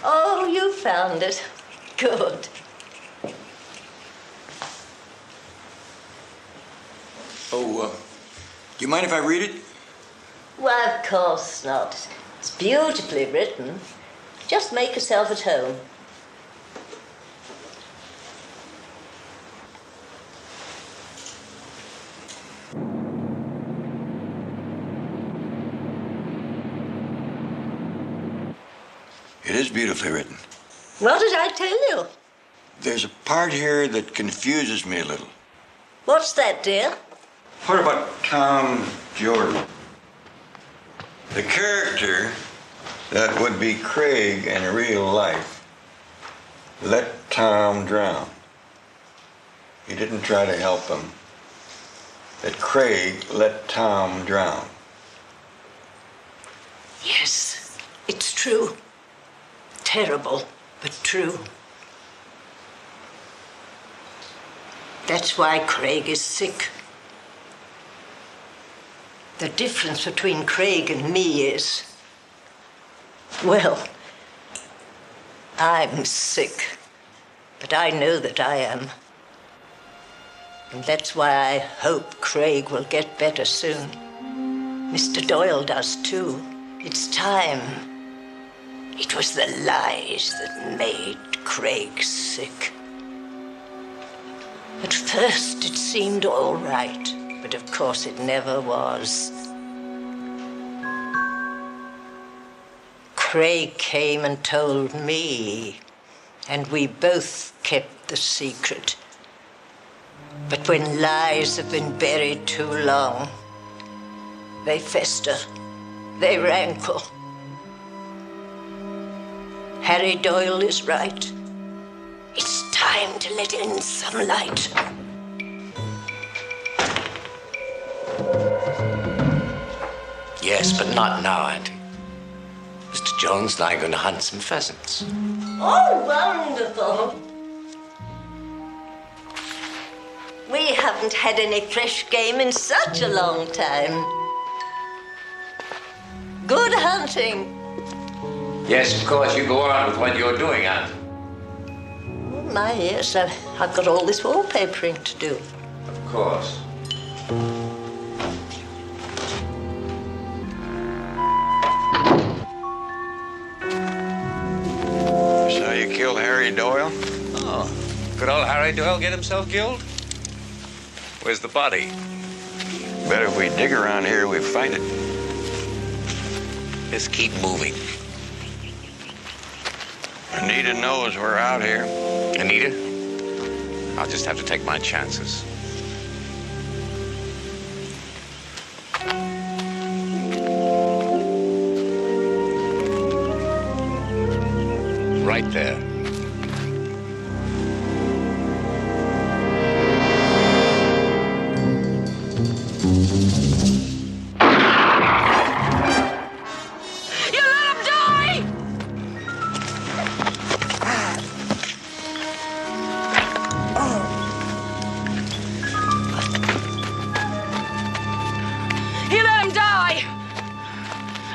Oh, you found it. Good. Oh, do you mind if I read it? Why, of course not. It's beautifully written. Just make yourself at home. It is beautifully written. What did I tell you? There's a part here that confuses me a little. What's that, dear? What about Tom Jordan? The character that would be Craig in real life let Tom drown. He didn't try to help him. That Craig let Tom drown. Yes, it's true. Terrible, but true. That's why Craig is sick. The difference between Craig and me is, well, I'm sick, but I know that I am. And that's why I hope Craig will get better soon. Mr. Doyle does too. It's time. It was the lies that made Craig sick. At first it seemed all right, but of course it never was. Craig came and told me, and we both kept the secret. But when lies have been buried too long, they fester, they rankle. Harry Doyle is right. It's time to let in some light. Yes, but not now, Auntie. Mr. Jones and I are going to hunt some pheasants. Oh, wonderful. We haven't had any fresh game in such a long time. Good hunting. Yes, of course, you go on with what you're doing, Aunt. Oh, my, yes, I've got all this wallpapering to do. Of course. So you killed Harry Doyle? Oh, could old Harry Doyle get himself killed? Where's the body? Bet if we dig around here, we find it. Just keep moving. Anita knows we're out here. Anita? I'll just have to take my chances. Right there.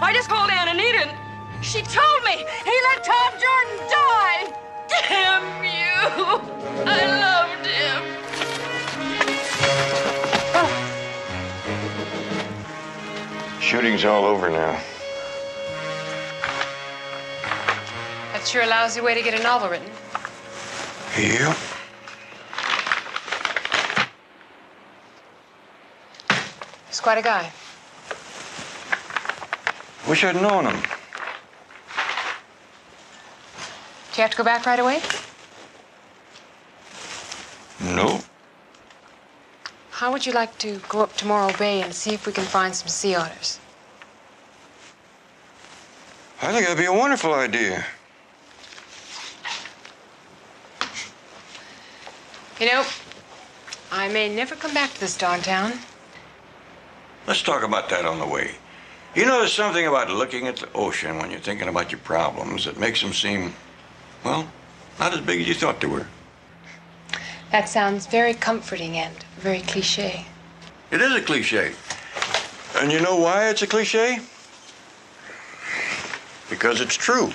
I just called Aunt Anita and she told me he let Tom Jordan die. Damn you. I loved him. Shooting's all over now. That's sure a lousy way to get a novel written. Yep. quite a guy. Wish I'd known him. Do you have to go back right away? No. How would you like to go up to Morro Bay and see if we can find some sea otters? I think that'd be a wonderful idea. You know, I may never come back to this dog town. Let's talk about that on the way. You know, there's something about looking at the ocean when you're thinking about your problems that makes them seem, well, not as big as you thought they were. That sounds very comforting and very cliche. It is a cliche. And you know why it's a cliche? Because it's true.